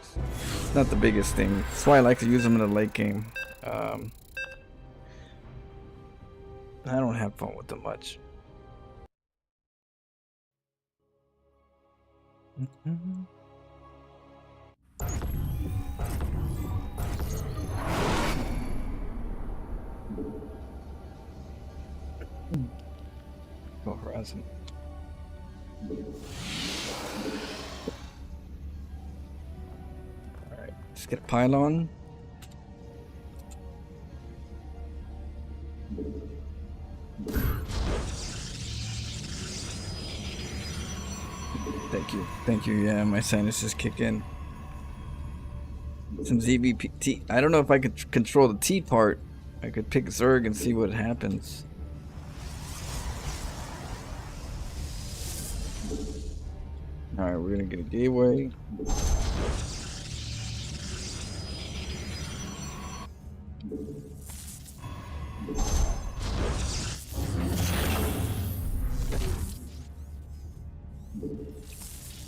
It's not the biggest thing. That's why I like to use them in the late game. I don't have fun with them much. Go Horizon. Alright, let's get a pylon. Thank you, yeah, my sinuses kick in. Some ZVP. I don't know if I could control the T part. I could pick Zerg and see what happens. Alright, we're gonna get a gateway.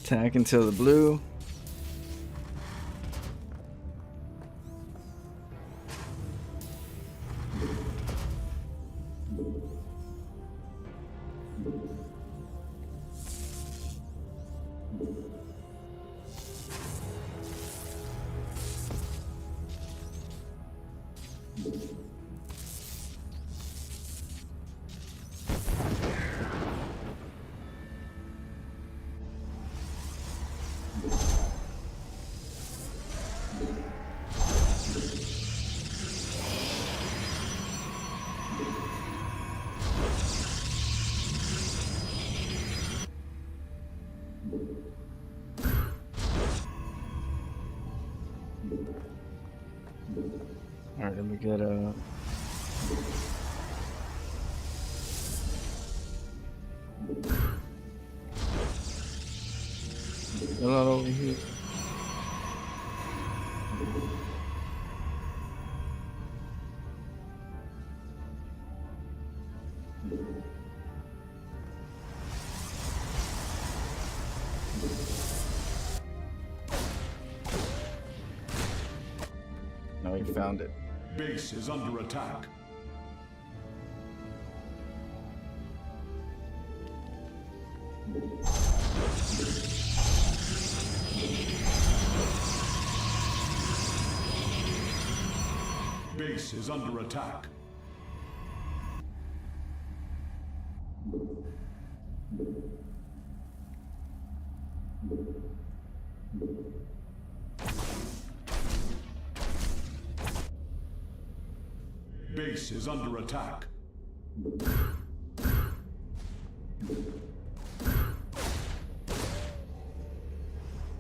Attack until the blue. Alright, let me get a... A lot over here. No, he found it. Base is under attack. Base is under attack. Base is under attack.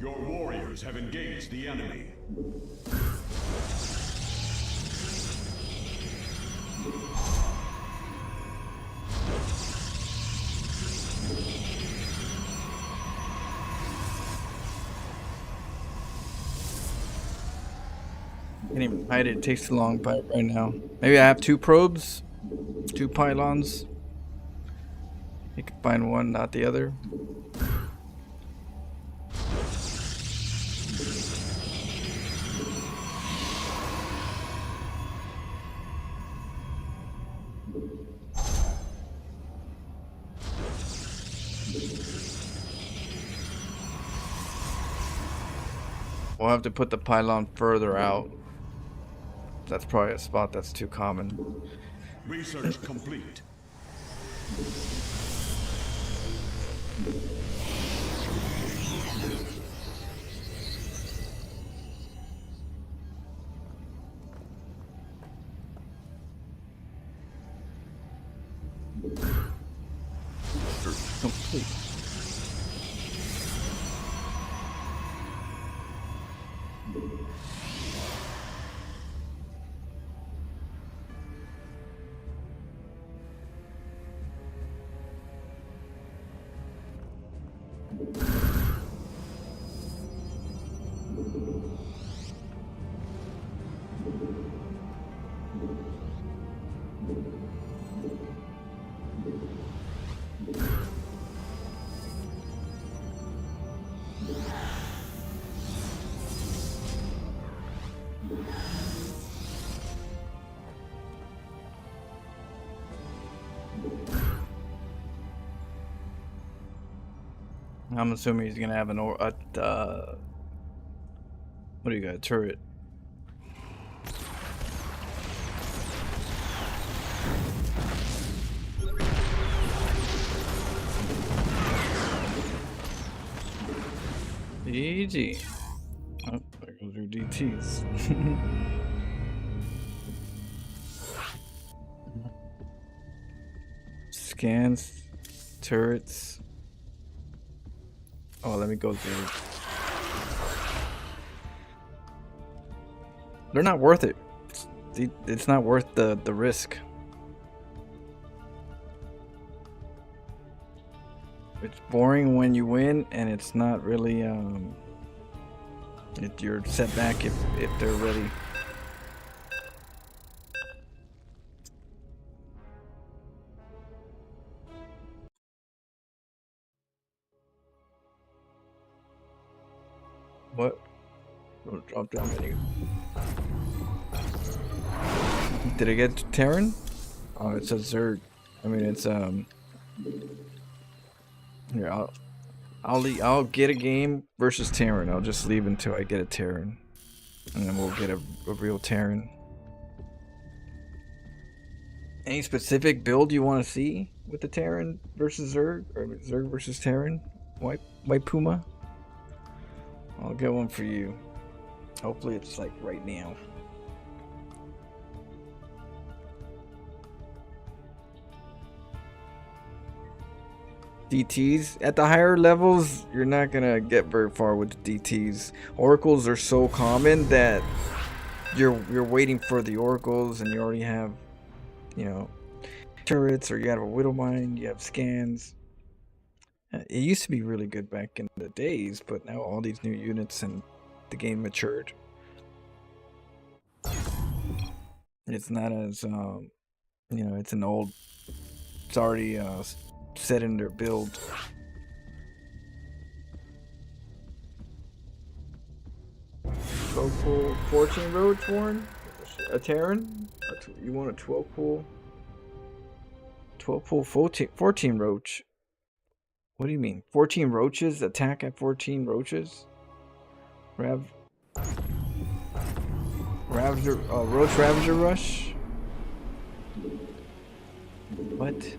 Your warriors have engaged the enemy. Can't even hide it. It takes too long right now. Maybe I have 2 probes, 2 pylons. You can find one, not the other. We'll have to put the pylon further out. That's probably a spot that's too common. Research complete. Complete. I'm assuming he's gonna have an what do you got? A turret. Easy. Oh, there goes your DTs. Scans, turrets. Oh, let me go through. They're not worth it. It's not worth the risk. It's boring when you win, and it's not really you're set back if they're ready. What? Oh, drop down menu. Did I get Terran? Oh, it says Zerg. I mean, it's Here, I'll get a game versus Terran. I'll just leave until I get a Terran, and then we'll get a real Terran. Any specific build you want to see with the Terran versus Zerg, or Zerg versus Terran? White Puma. I'll get one for you. Hopefully it's like right now. DTs at the higher levels, you're not gonna get very far with the DTs. Oracles are so common that you're waiting for the oracles, and you already have, you know, turrets, or you have a Widowmine, you have scans. It used to be really good back in the days, but now all these new units and the game matured. It's not as it's an old. It's already set in their build. Pool 14 roach, Warren? A Terran? You want a 12 pool? 12 pool 14 roach. What do you mean? 14 roaches? Attack at 14 roaches? Ravager, Roach Ravager Rush? What?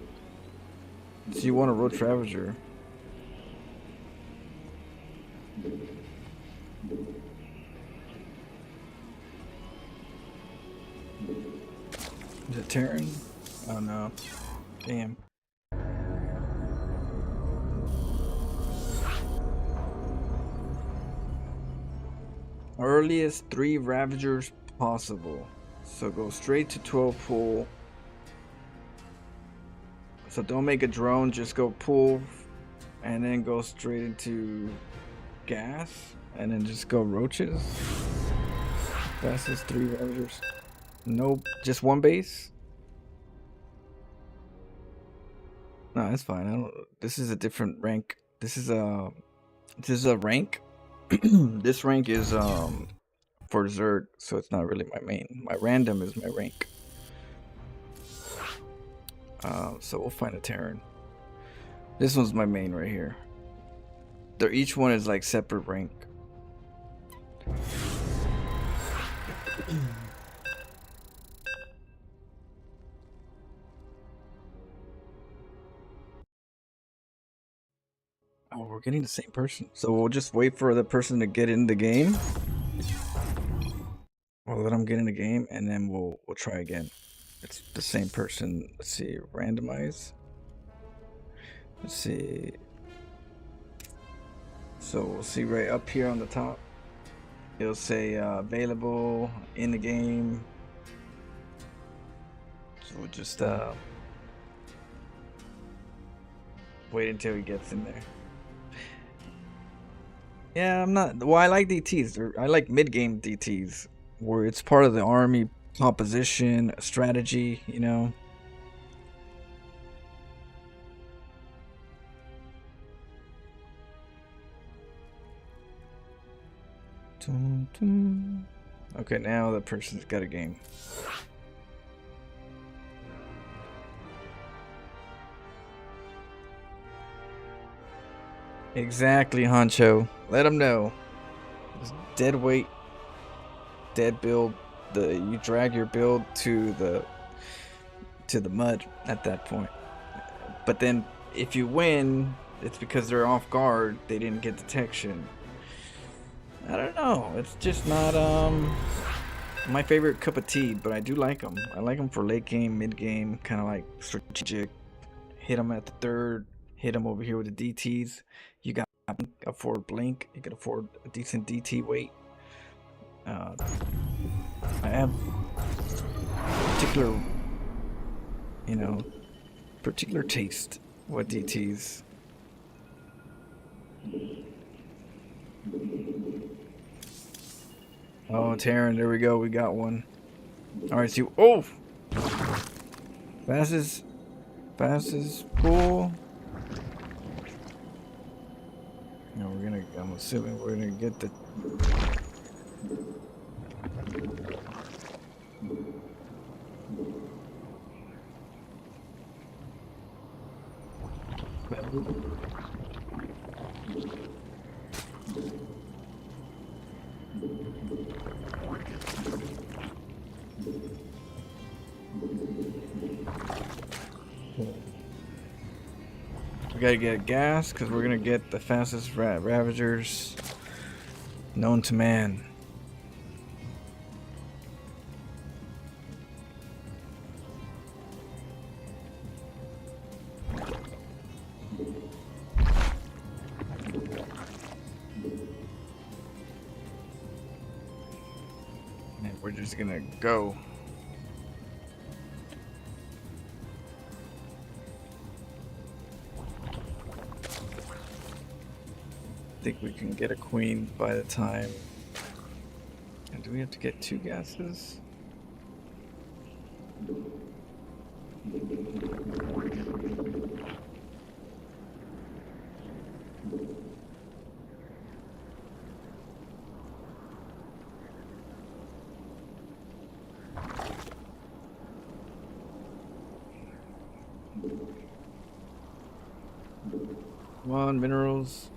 So you want a Roach Ravager? Is it Terran? Oh no. Damn. Earliest 3 Ravagers possible. So go straight to 12 pool. So don't make a drone, just go pool and then go straight into gas and then just go roaches. Fastest 3 Ravagers. Nope, just 1 base. No, that's fine. I don't. This is a different rank. This is a rank. This rank is for Zerg, so it's not really my main. My random is my rank. So we'll find a Terran. This one's my main right here. Each one is like separate rank. Oh, we're getting the same person. So we'll just wait for the person to get in the game. We'll let them get in the game and then we'll try again. It's the same person. Let's see, randomize. Let's see. So we'll see right up here on the top. It'll say available in the game. So we'll just wait until he gets in there. Yeah, I'm not. Well, I like DTs. I like mid-game DTs, where it's part of the army composition, strategy, you know. Okay, now the person's got a game. Exactly, Honcho. Let them know. It's dead weight, dead build. You drag your build to the mud at that point. But then if you win, it's because they're off guard. They didn't get detection. I don't know. It's just not my favorite cup of tea, but I do like them. I like them for late game, mid game, kind of like strategic. Hit them at the third. Hit them over here with the DTs. You got afford blink. You can afford a decent DT weight. I have particular taste with DTs. Oh, Terran, there we go. We got one. All right, see. Oh, fastest pool. No, I'm assuming we're gonna get the. We gotta get gas because we're gonna get the fastest Ravagers known to man. And we're just gonna go. think we can get a queen by the time. And do we have to get 2 gases? Come on, minerals.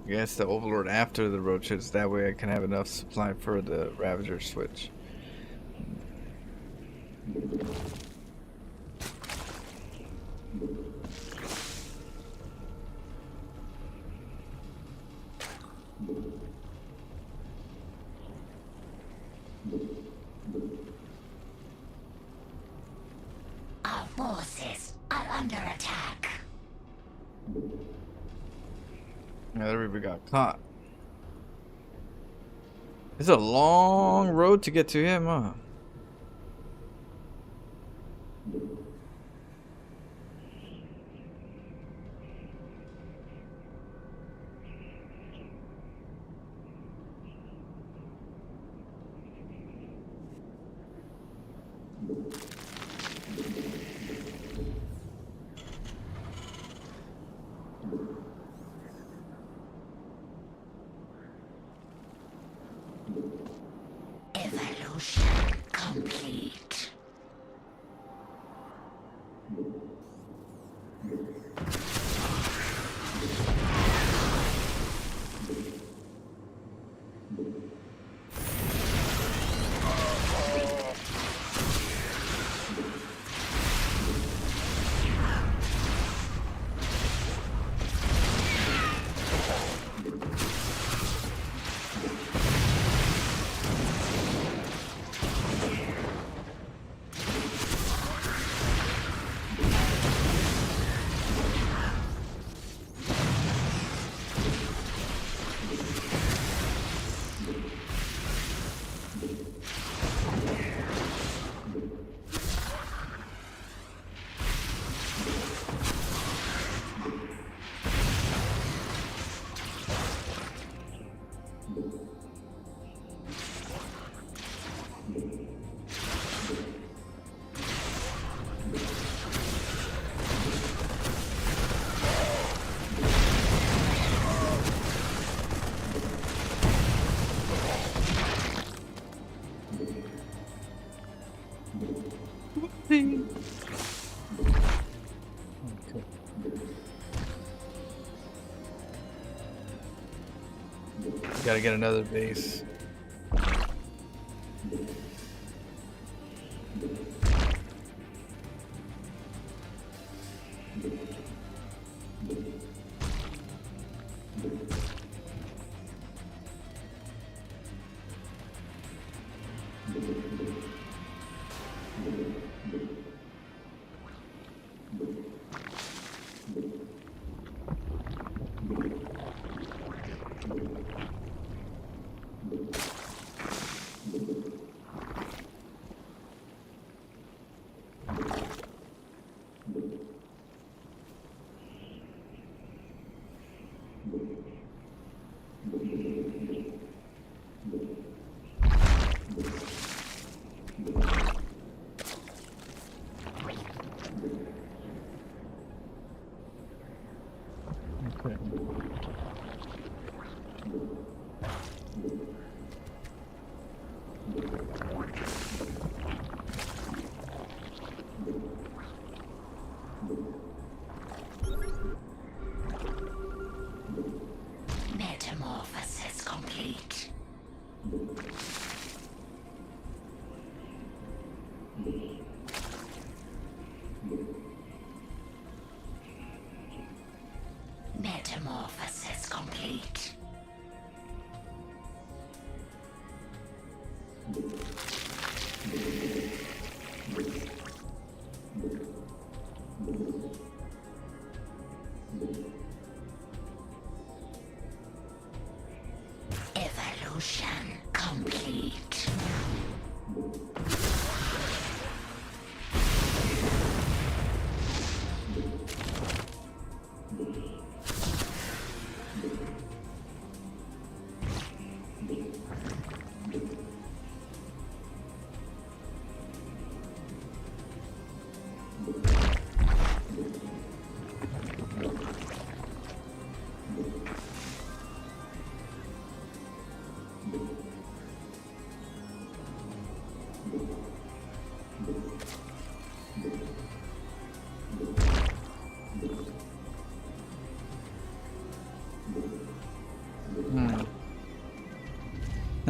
I guess the Overlord after the roaches, that way I can have enough supply for the Ravager switch. Our forces are under attack. Yeah, there we got caught. It's a long road to get to him, huh? Evolution complete. Gotta get another base.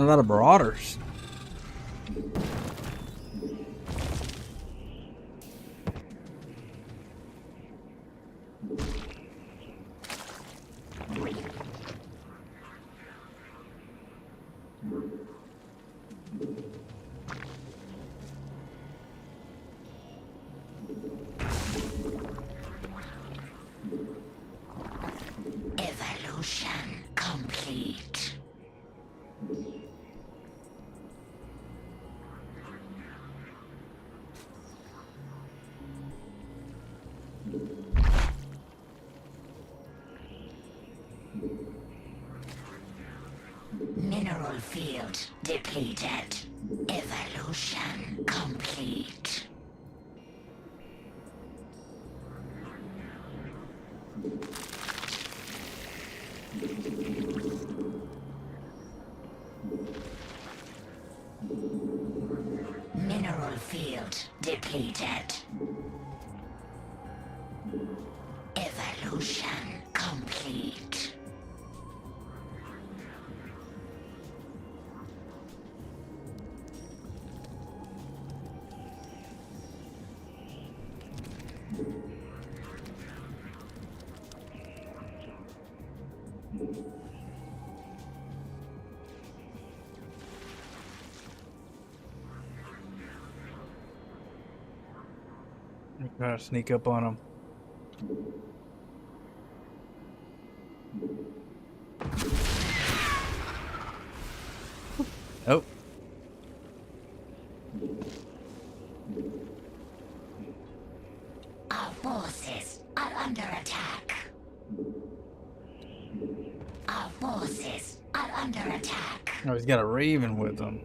A lot of marauders. Evolution complete. Mineral field depleted. Evolution complete. Mineral field depleted. Evolution complete. I'm trying to sneak up on him. Oh. Our forces are under attack. Our forces are under attack. Oh, he's got a raven with him.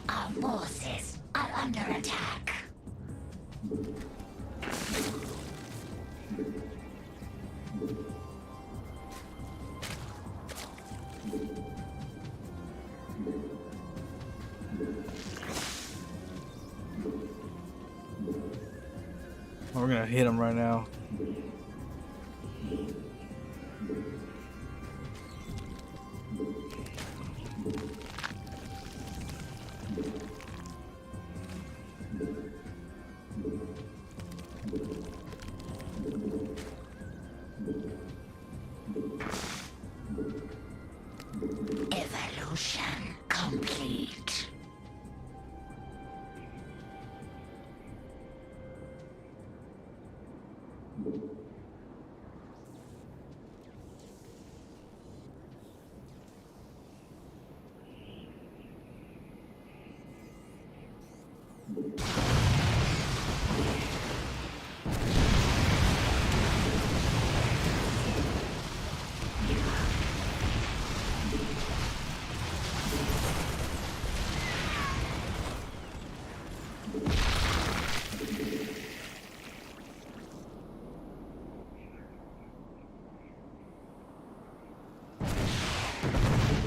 Our forces are under attack. We're gonna hit him right now. Evolution complete.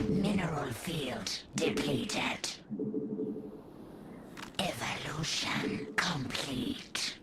Mineral field depleted. Evolution complete.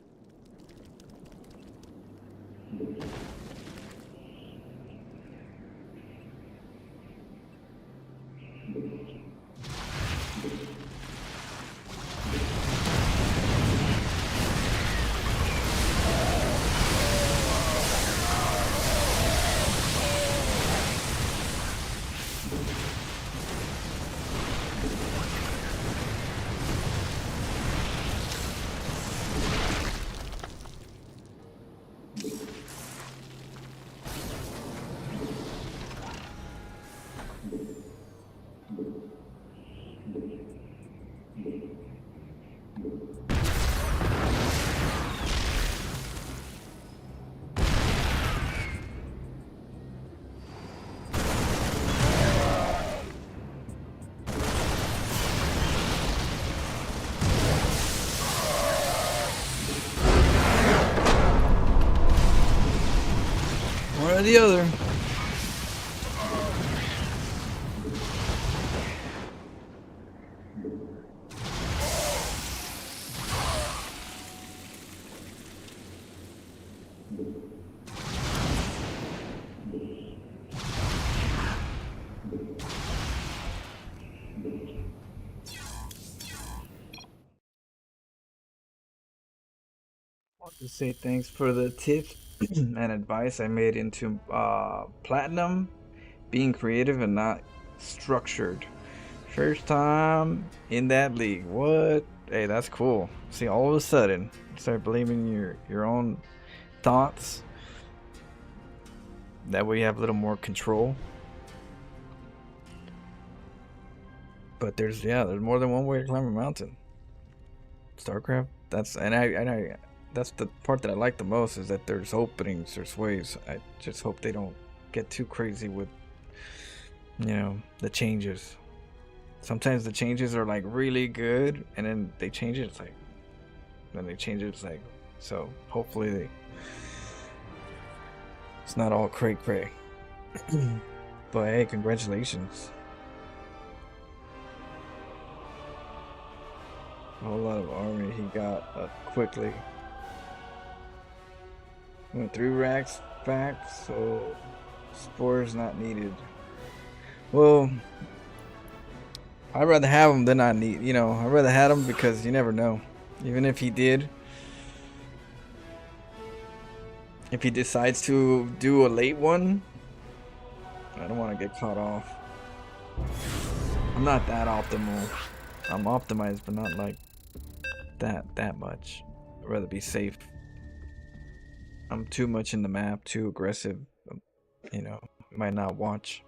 One or the other. Just say thanks for the tips and advice I made into platinum, being creative and not structured. First time in that league. What? Hey, that's cool. See, all of a sudden, you start believing your own thoughts. That way you have a little more control. But there's more than one way to climb a mountain. StarCraft. That's the part that I like the most, is that there's openings, there's ways. I just hope they don't get too crazy with, the changes. Sometimes the changes are like really good, and then they change it. It's like, so hopefully it's not all cray cray. But hey, congratulations. A whole lot of army he got quickly. Went 3 racks back, so spores not needed. Well, I'd rather have them than not need. I'd rather have them because you never know. Even if he did, if he decides to do a late one, I don't want to get caught off. I'm not that optimal. I'm optimized, but not like that much. I'd rather be safe. I'm too much in the map, too aggressive. Might not watch.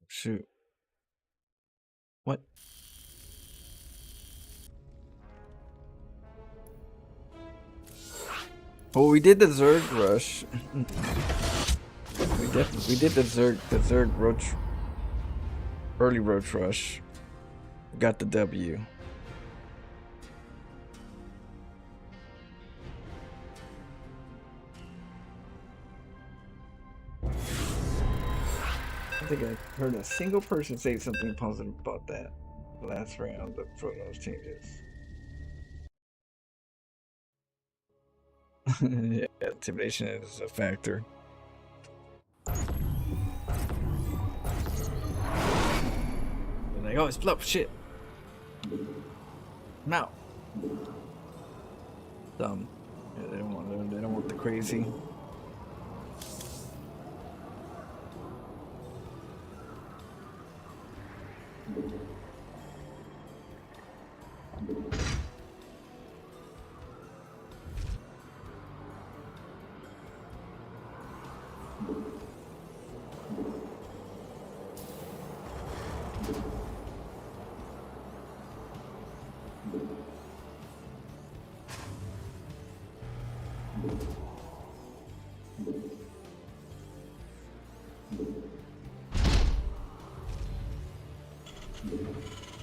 Shoot. What? Well, we did the Zerg rush. we did the Zerg roach, early roach rush. Got the W. I think I heard a single person say something positive about that last round for those changes. Yeah, intimidation is a factor. They're like, oh, it's fluff, shit. I'm out. Dumb. Yeah, they don't want the crazy.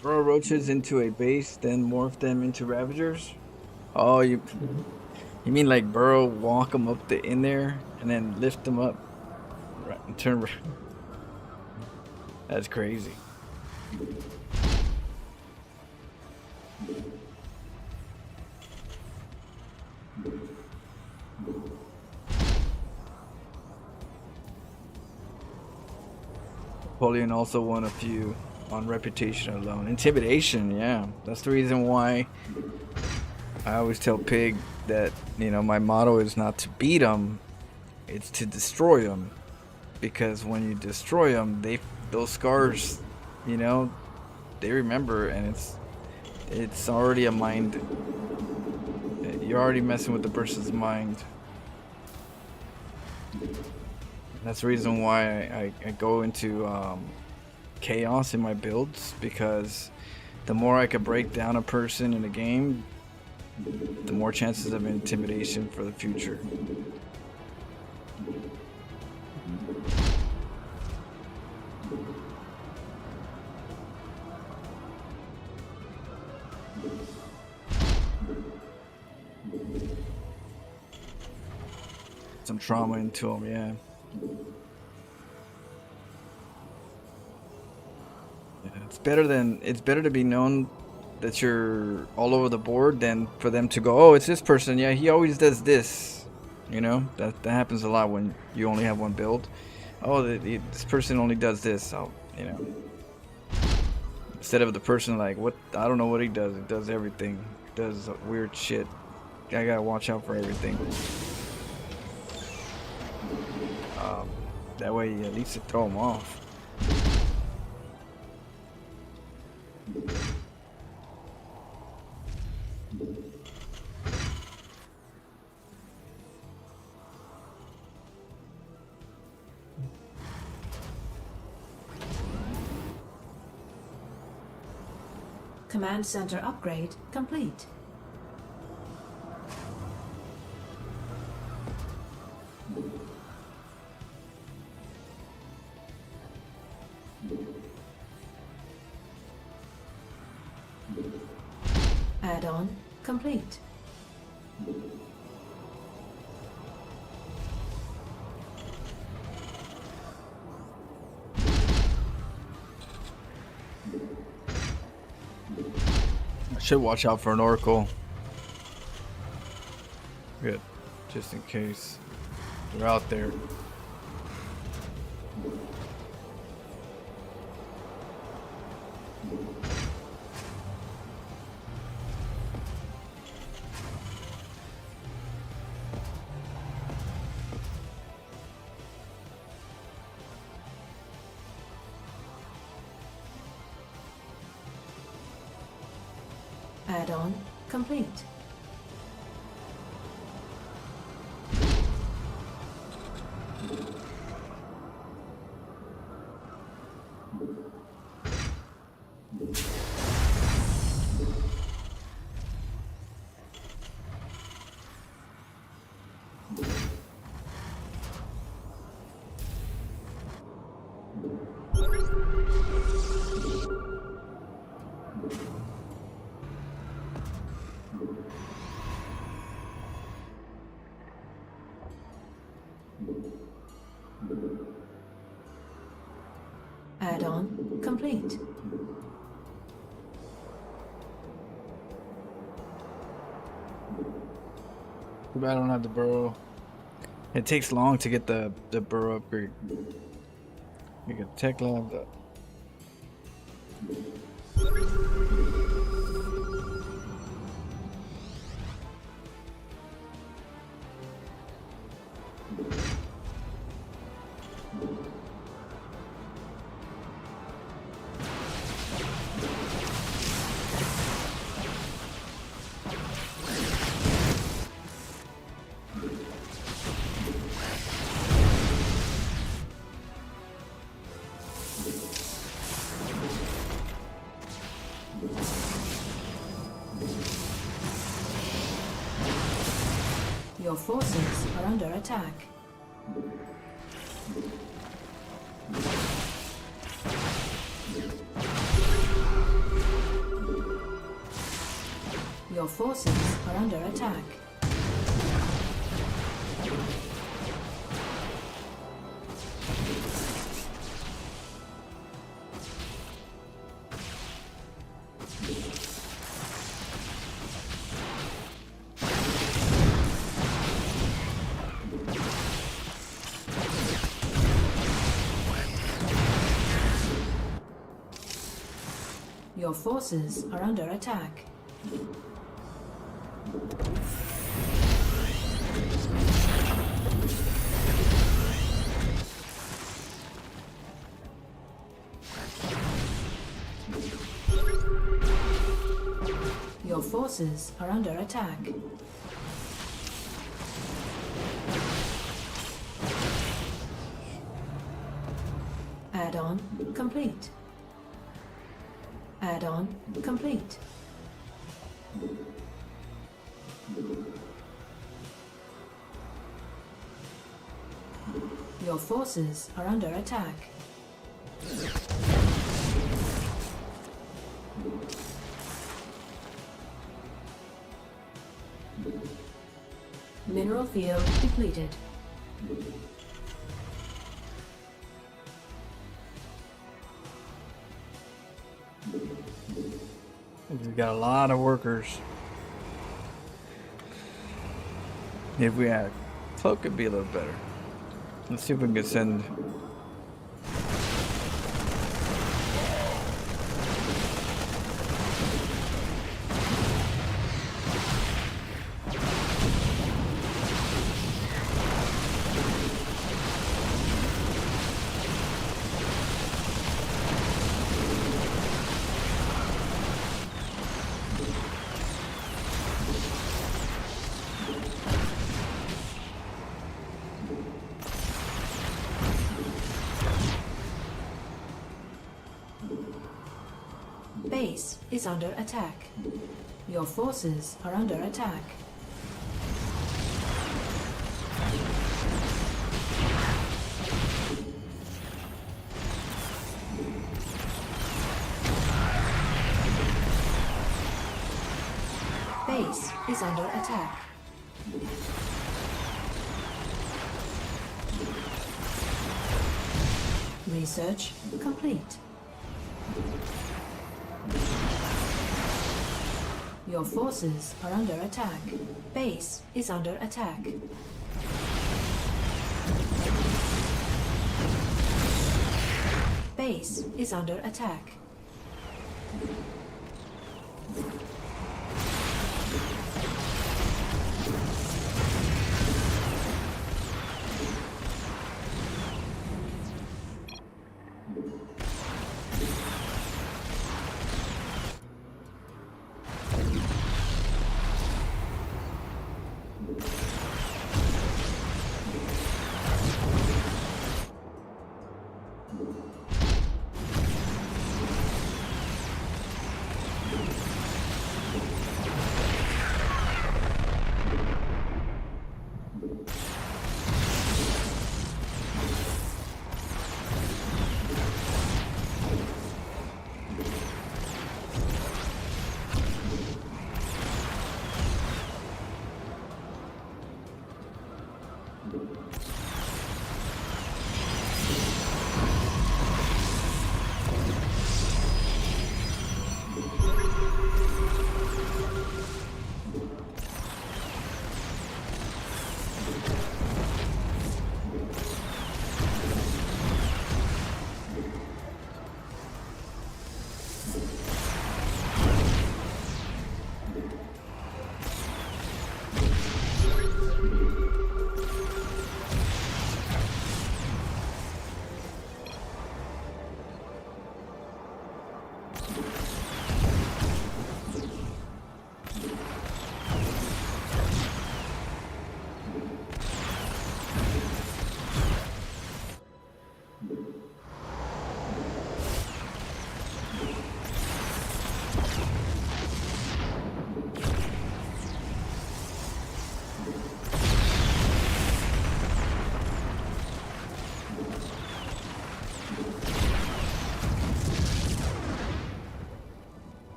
Throw roaches into a base, then morph them into ravagers. Oh, you mean like burrow, walk them up in there, and then lift them up, right, and turn. That's crazy. Napoleon also won a few on reputation alone. Intimidation, yeah. That's the reason why I always tell Pig that, my motto is not to beat them, it's to destroy them. Because when you destroy them, those scars, they remember, and it's already a mind. You're already messing with the person's mind. That's the reason why I go into chaos in my builds, because the more I can break down a person in a game, the more chances of intimidation for the future. Some trauma into them, yeah. It's better to be known that you're all over the board than for them to go, oh, it's this person. Yeah, he always does this. You know, that happens a lot when you only have one build. Oh, this person only does this. So, you know, instead of the person like, what? I don't know what he does. He does everything. He does weird shit. I gotta watch out for everything. That way, at least to throw them off. Command center upgrade complete. Add-on complete. I should watch out for an oracle. Good, just in case they're out there. Add-on complete. Add-on complete. Too bad I don't have the burrow. It takes long to get the burrow upgrade. You get tech lab. Your forces are under attack. Your forces are under attack. Your forces are under attack. Your forces are under attack. Add-on complete. Add-on complete. Your forces are under attack. Mineral field depleted. We got a lot of workers. If we had a cloak, it'd be a little better. Let's see if we can send. Base is under attack. Your forces are under attack. Base is under attack. Research complete. Your forces are under attack. Base is under attack. Base is under attack.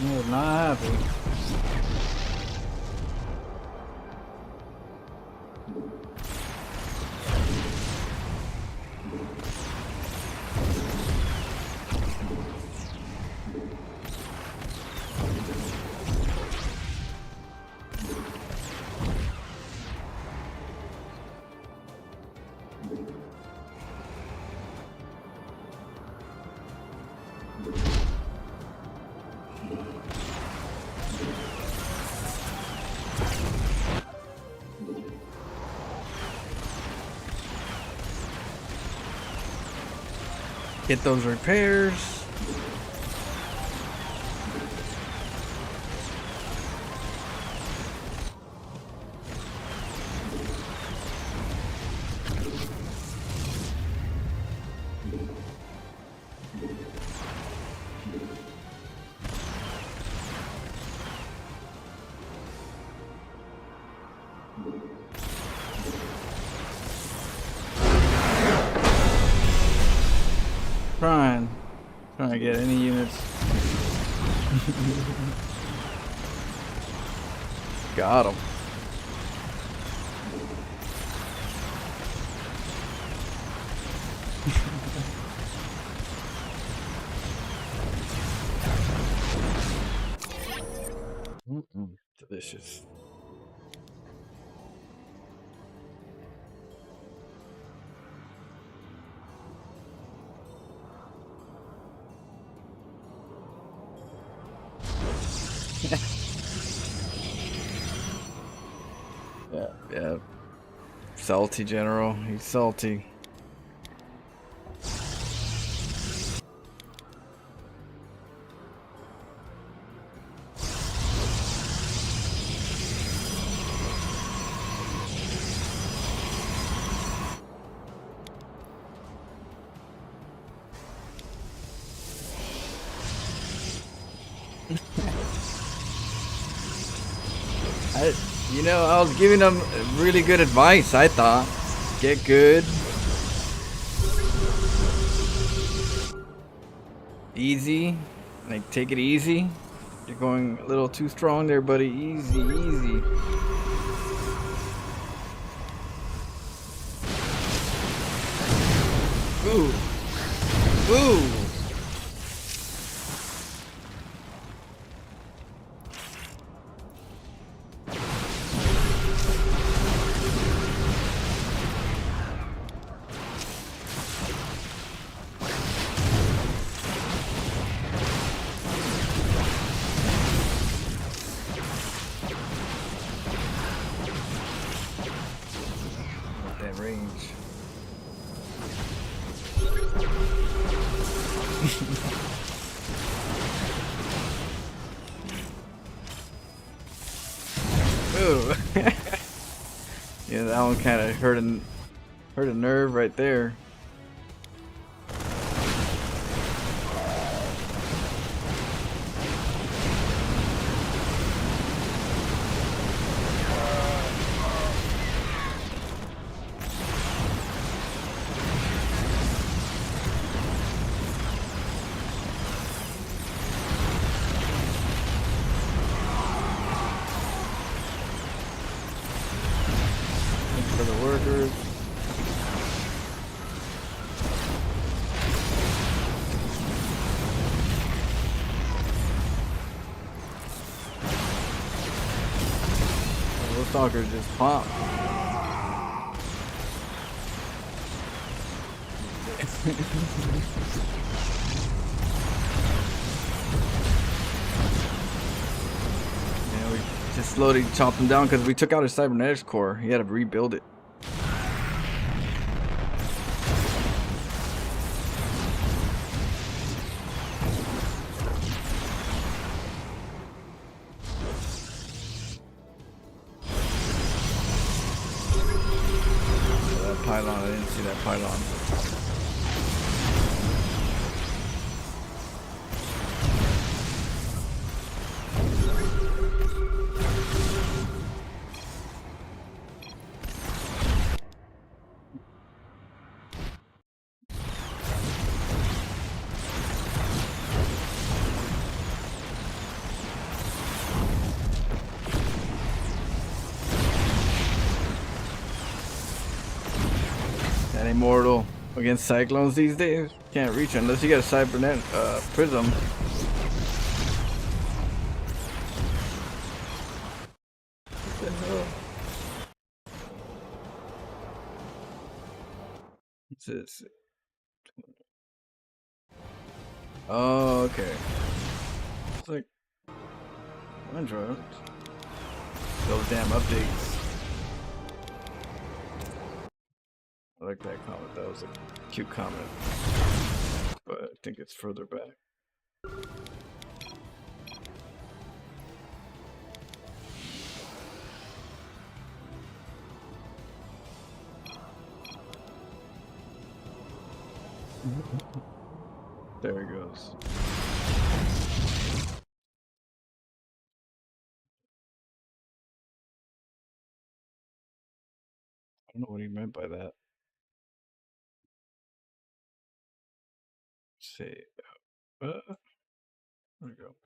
No, not happy. Get those repairs. Trying to get any units. Got him. Delicious. Yeah. Salty general. He's salty. I was giving them really good advice, I thought. Get good. Easy. Like, take it easy. You're going a little too strong there, buddy. Easy, easy. Ooh. Ooh. Range. Ooh. Yeah, that one kind of hurt a nerve right there. For the workers. Those stalkers just pop. Yeah, we just slowly chopped him down because we took out his cybernetics core. He had to rebuild it. Pylon, I didn't see that pylon. That immortal against cyclones these days can't reach unless you got a cybernet prism. What the hell? What's this? Oh, okay. It's like Android. Those damn updates. I like that comment. That was a cute comment. But I think it's further back. There he goes. I don't know what he meant by that. Say, there we go.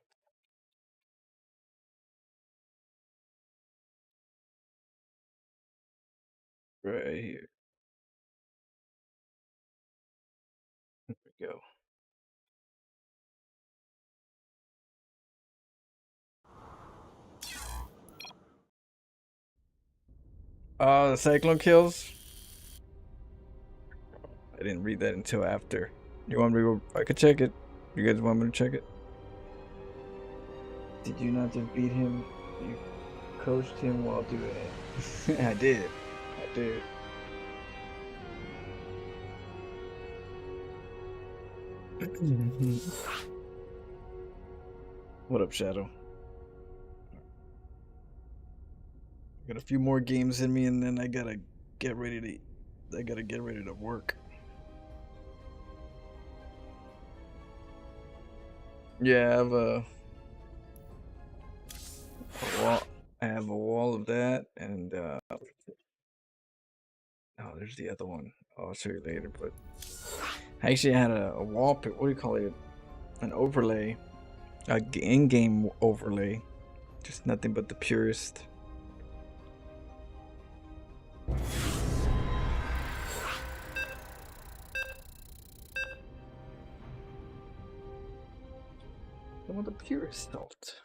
Right here. There we go. The cyclone kills. I didn't read that until after. You want me to go? I could check it. You guys want me to check it? Did you not just beat him? You coached him while doing it. I did. I did. What up, Shadow? Got a few more games in me, and then I gotta get ready to work. Yeah, I have a wall. I have a wall of that, and oh, there's the other one. I'll show you later. But I actually had a wall. What do you call it? An overlay, a in-game overlay. Just nothing but the purest. I want the purest salt.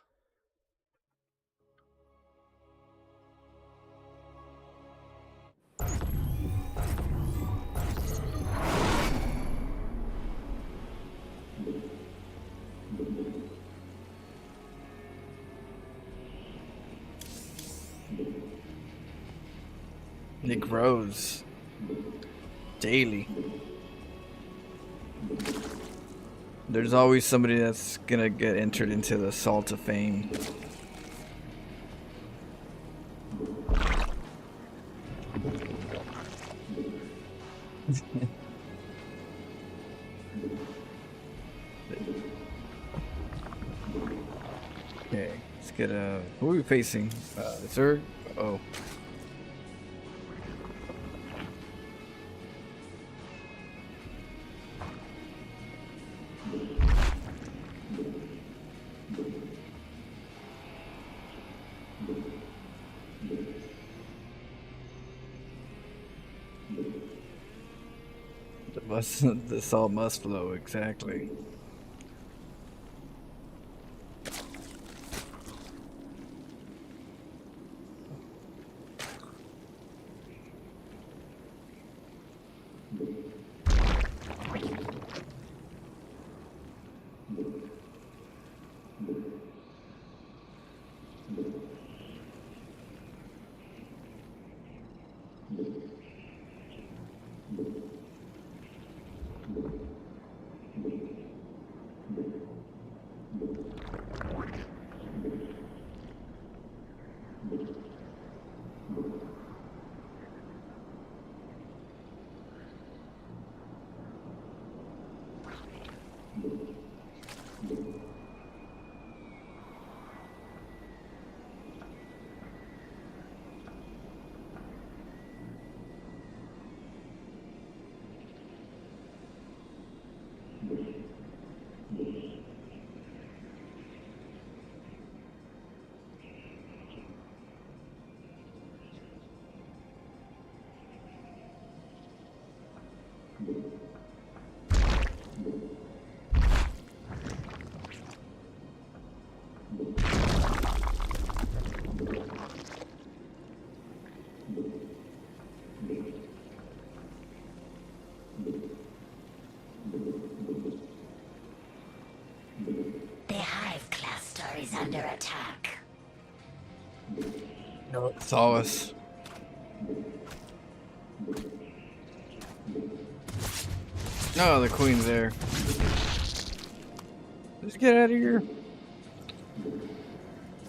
It grows daily. There's always somebody that's gonna get entered into the Salt of Fame. Okay, let's get who are we facing? Zerg? Oh. The salt must flow, exactly. The Hive cluster is under attack. No, it's always. No, the queen's there. Let's get out of here.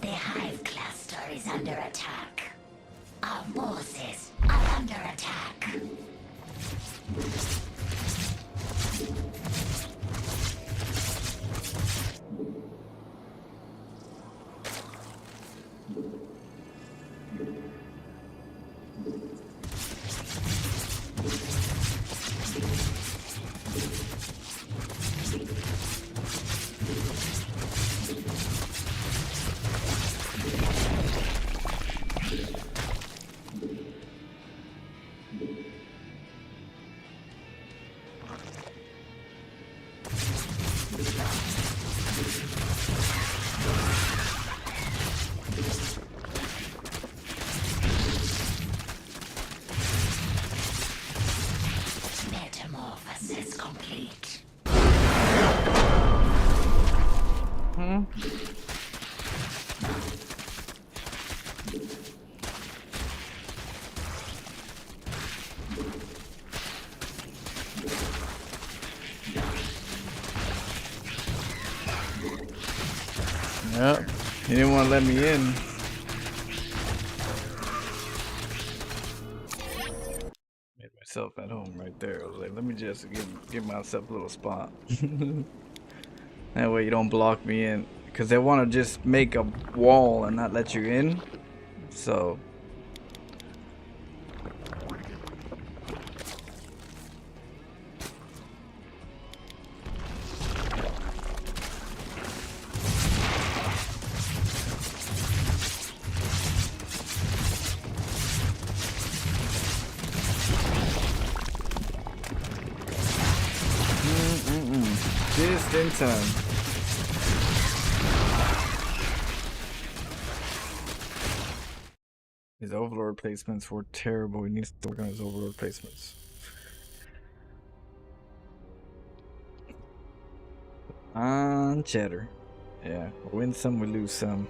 The Hive cluster is under attack. Our forces are under attack. Well, he didn't want to let me in. Made myself at home right there. I was like, let me just give myself a little spot. That way you don't block me in. Because they want to just make a wall and not let you in. So... Just in time. His overlord placements were terrible. He needs to work on his overlord placements. On cheddar. Yeah, we win some, we lose some.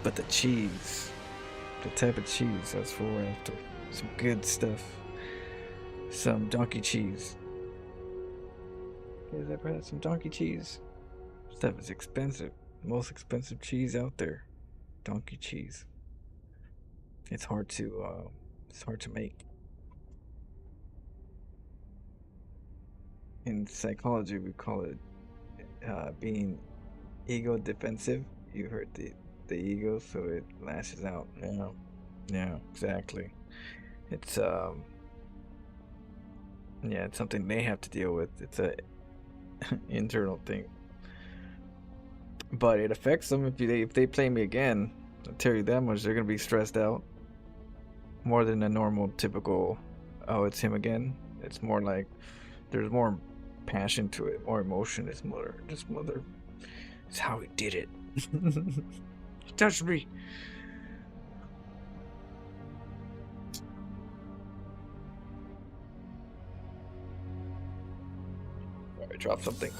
But the cheese. The type of cheese, that's what we're after. Some good stuff. Some donkey cheese. You guys ever had some donkey cheese? Stuff is expensive. Most expensive cheese out there. Donkey cheese. It's hard to make. In psychology, we call it being ego defensive. You hurt the ego, so it lashes out. Yeah, exactly. It's yeah, it's something they have to deal with. It's a internal thing. But it affects them if they play me again. I'll tell you that much. They're gonna be stressed out more than a normal typical. Oh, it's him again. It's more like there's more passion to it, more emotion. It's more just mother. It's how he did it. He touched me. I dropped something.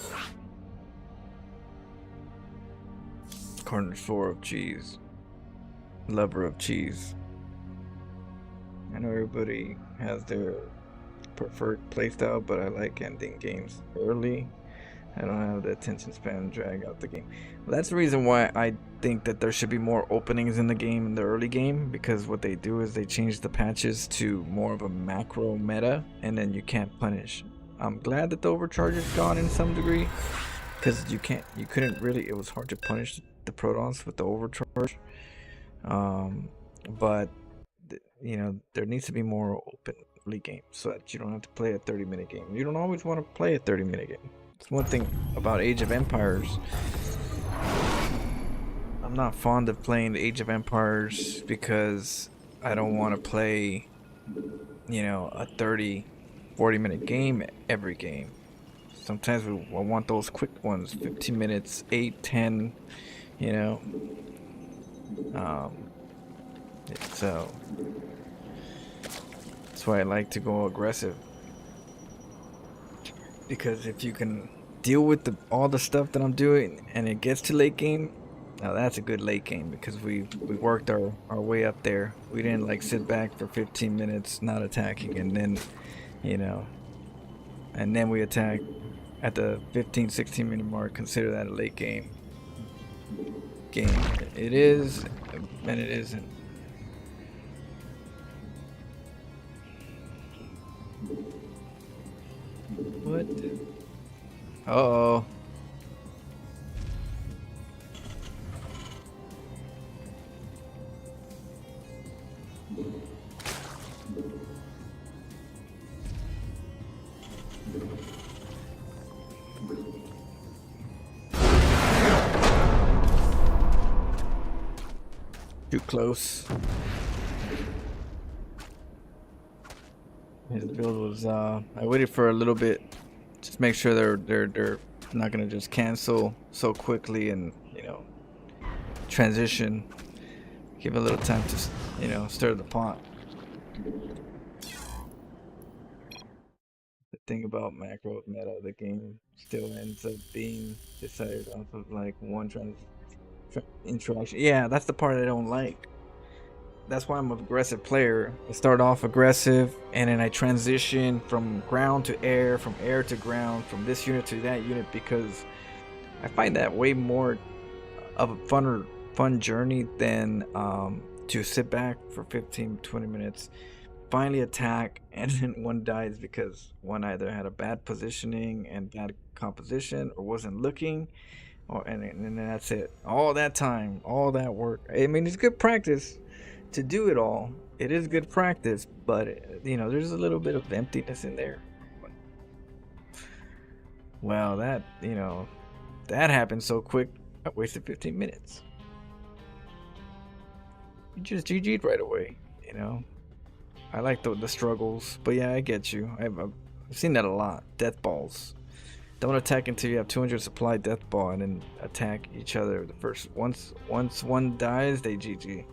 Carnivore of cheese. Lover of cheese. I know everybody has their preferred playstyle, but I like ending games early. I don't have the attention span to drag out the game. Well, that's the reason why I think that there should be more openings in the game, in the early game, because what they do is they change the patches to more of a macro meta, and then you can't punish. I'm glad that the overcharge is gone in some degree, because you couldn't really, it was hard to punish the Protons with the overcharge. But you know, there needs to be more open early games so that you don't have to play a 30-minute game. You don't always want to play a 30-minute game. It's one thing about Age of Empires. I'm not fond of playing Age of Empires because I don't want to play, you know, a 30-40-minute game every game. Sometimes I want those quick ones, 15 minutes, 8, 10, you know. So that's why I like to go aggressive, because if you can deal with all the stuff that I'm doing and it gets to late game, now that's a good late game, because we worked our way up there. We didn't like sit back for 15 minutes not attacking and then, you know, and then we attack at the 15-16 minute mark. Consider that a late game. It is, and it isn't. What? Uh-oh. Too close. His build was I waited for a little bit, just make sure they're not gonna just cancel so quickly and, you know, transition. Give it a little time to, you know, stir the pot. The thing about macro meta, the game still ends up being decided off of like one interaction. Yeah, that's the part I don't like. That's why I'm an aggressive player. I start off aggressive and then I transition from ground to air, from air to ground, from this unit to that unit, because I find that way more of a fun journey than to sit back for 15-20 minutes, finally attack, and then one dies because one either had a bad positioning and bad composition or wasn't looking, or and then that's it. All that time, all that work. I mean, it's good practice to do it all. It is good practice, but you know, there's a little bit of emptiness in there. Well, that, you know, that happened so quick. I wasted 15 minutes. You just GG'd right away, you know. I like the struggles, but yeah, I get you. I've seen that a lot. Death balls. Don't attack until you have 200 supply death ball, and then attack each other. The first once one dies, they GG.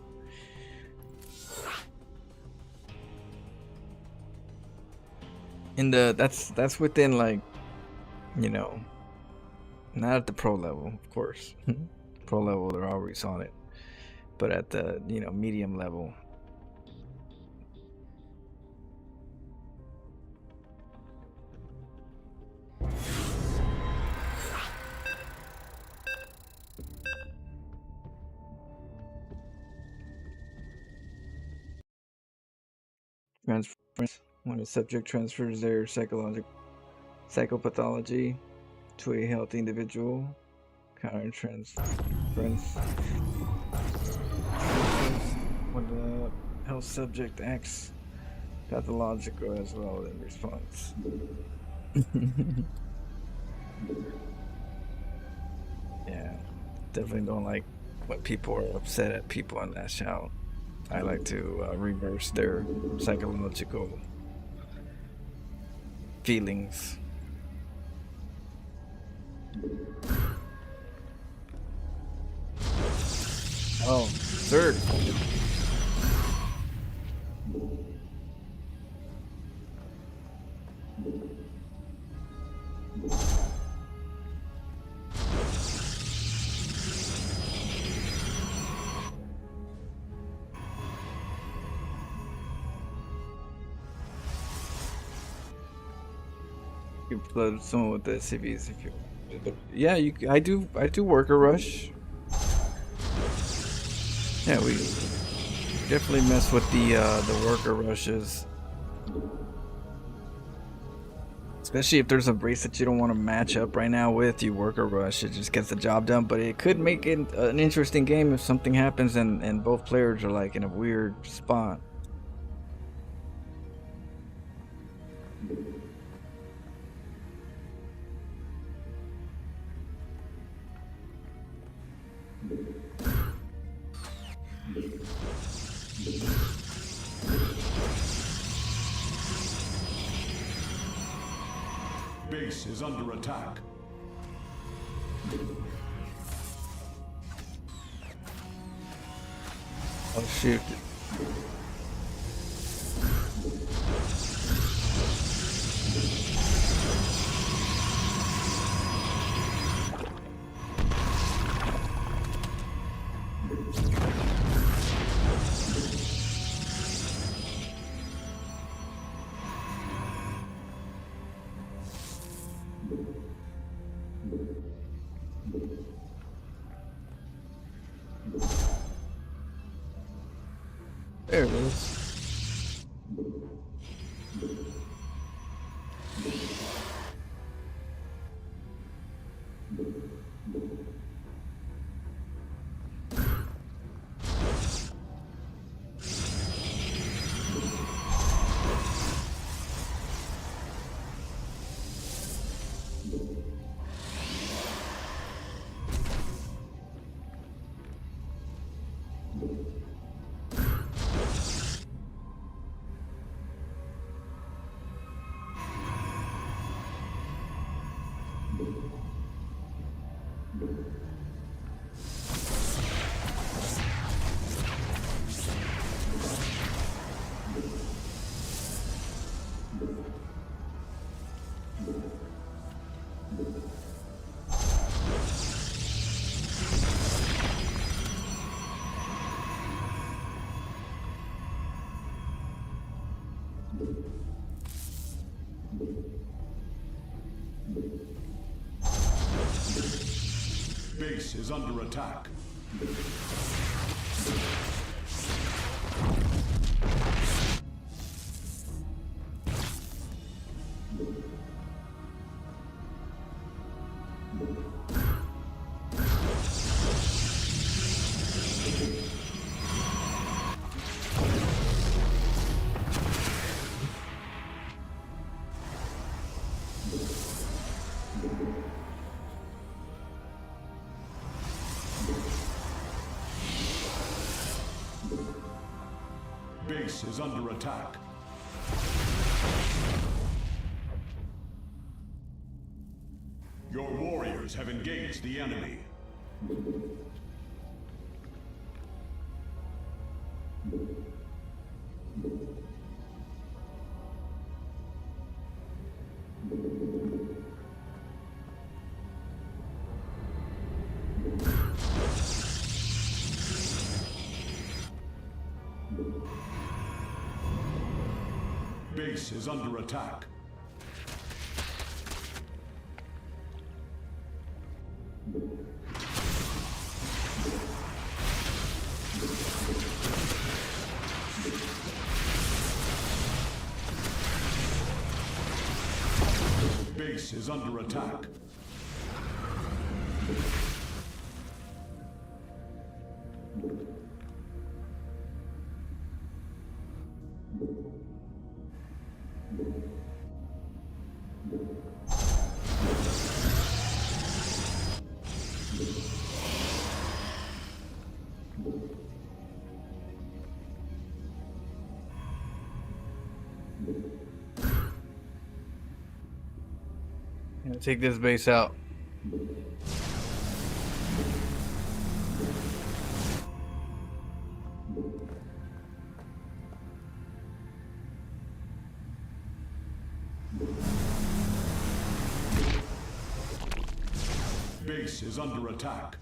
In the that's within, like, you know, not at the pro level, of course. Pro level, they're always on it, but at the, you know, medium level. Transference. When a subject transfers their psychopathology to a healthy individual, counter transference. When the health subject acts pathological as well in response. Yeah, definitely don't like when people are upset at people and lash out. I like to reverse their psychological feelings. Oh, Zerg. You flood someone with the SCVs if you. But yeah, I do worker rush. Yeah, we definitely mess with the worker rushes, especially if there's a race that you don't want to match up right now with. You worker rush, it just gets the job done. But it could make it an interesting game if something happens and both players are like in a weird spot. Base is under attack. Oh shoot. There it is. Base is under attack. Base is under attack. Your warriors have engaged the enemy. Base is under attack. Base is under attack. Yeah, take this base out. Base is under attack.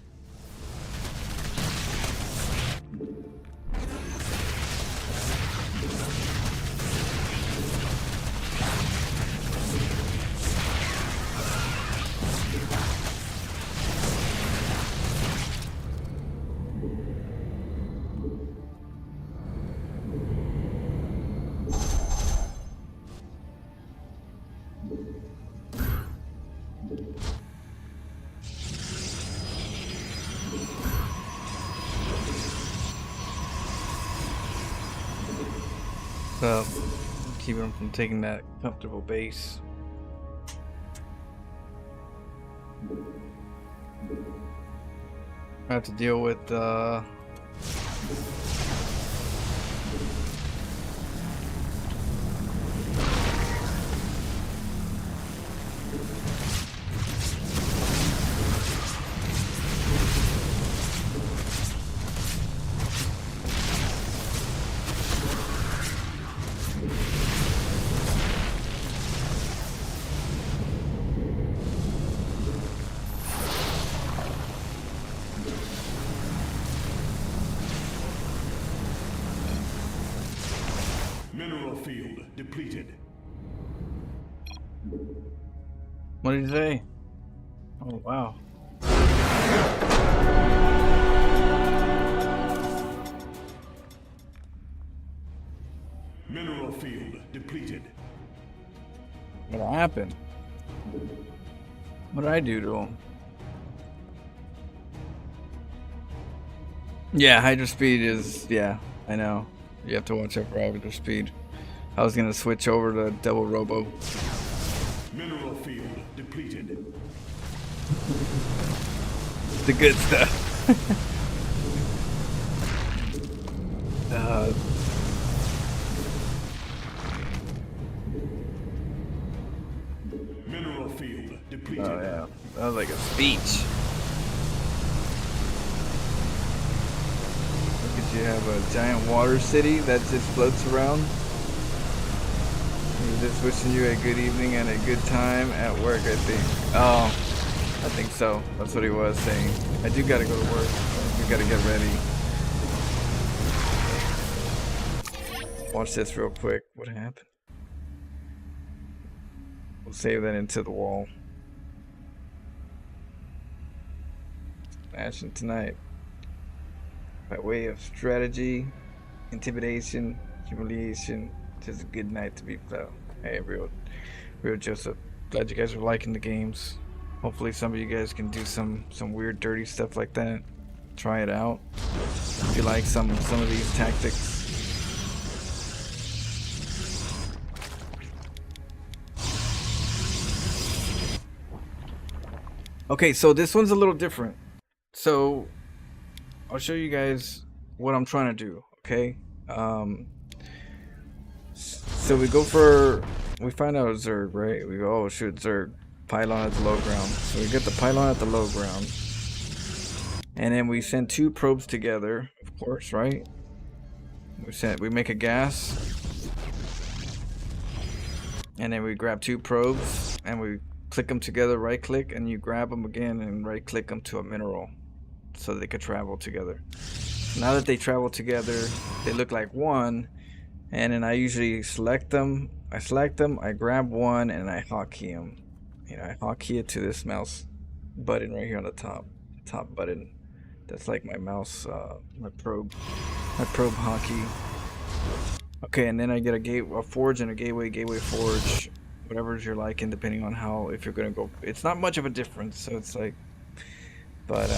So, keep him from taking that comfortable base. I have to deal with Mineral field depleted. what did he say? Oh wow. Mineral field depleted. What happened? What did I do to him? Yeah, hydro speed is, yeah, I know. You have to watch out for hydro speed. I was gonna switch over to double robo. Mineral field depleted. The good stuff. Mineral field depleted. Oh yeah, that was like a speech. Look at you, have a giant water city that just floats around. He's just wishing you a good evening and a good time at work, I think. Oh, I think so. That's what he was saying. I do gotta go to work. We gotta get ready. Watch this real quick. What happened? We'll save that into the wall. action tonight. By way of strategy, intimidation, humiliation, just a good night to be played. Hey, real Joseph. Glad you guys are liking the games. Hopefully some of you guys can do some weird dirty stuff like that. Try it out. If you like some of these tactics. Okay, so this one's a little different. So I'll show you guys what I'm trying to do, okay? So we find out a Zerg, right? We go, oh shoot, Zerg. Pylon at the low ground. So we get the pylon at the low ground. And then we send 2 probes together, of course, right? We make a gas. And then we grab 2 probes and we click them together, right click, and you grab them again and right click them to a mineral so they could travel together. Now that they travel together, they look like one, and then I usually select them, I grab one and I hotkey them. You know, I hotkey it to this mouse button right here on the top button. That's like my mouse, my probe hotkey. Okay, and then I get a forge and a gateway forge, whatever's you're liking, depending on how, if you're gonna go. It's not much of a difference, so it's like, but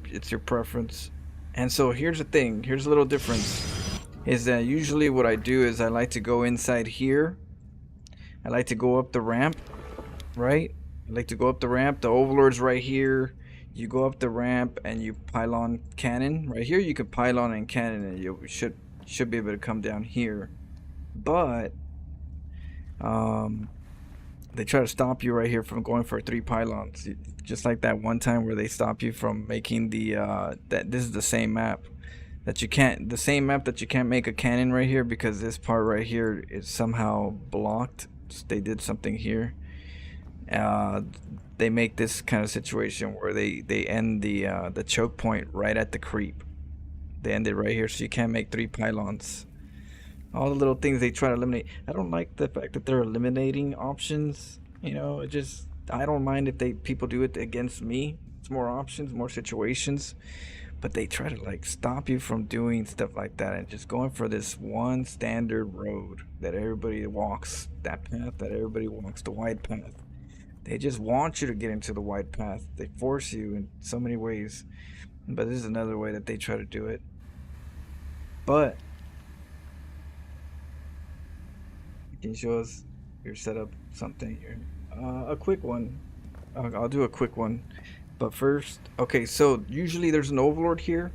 it's your preference. And so here's the thing, here's a little difference, is that usually what I do is I like to go inside here. I like to go up the ramp, right? I like to go up the ramp. The overlord's right here. You go up the ramp and you pylon cannon. Right here you could pylon and cannon and you should be able to come down here. But they try to stop you right here from going for 3 pylons, just like that one time where they stop you from making the this is the same map that you can't make a cannon right here because this part right here is somehow blocked. They did something here. They make this kind of situation where they end the choke point right at the creep. They end it right here, so you can't make 3 pylons. All the little things they try to eliminate. I don't like the fact that they're eliminating options. You know, I don't mind if people do it against me. It's more options, more situations. But they try to like stop you from doing stuff like that and just going for this one standard road that everybody walks, that path that everybody walks, the wide path. They just want you to get into the wide path. They force you in so many ways. But this is another way that they try to do it. But can you show us your setup something here? A quick one. I'll do a quick one. But first, okay, so usually there's an overlord here.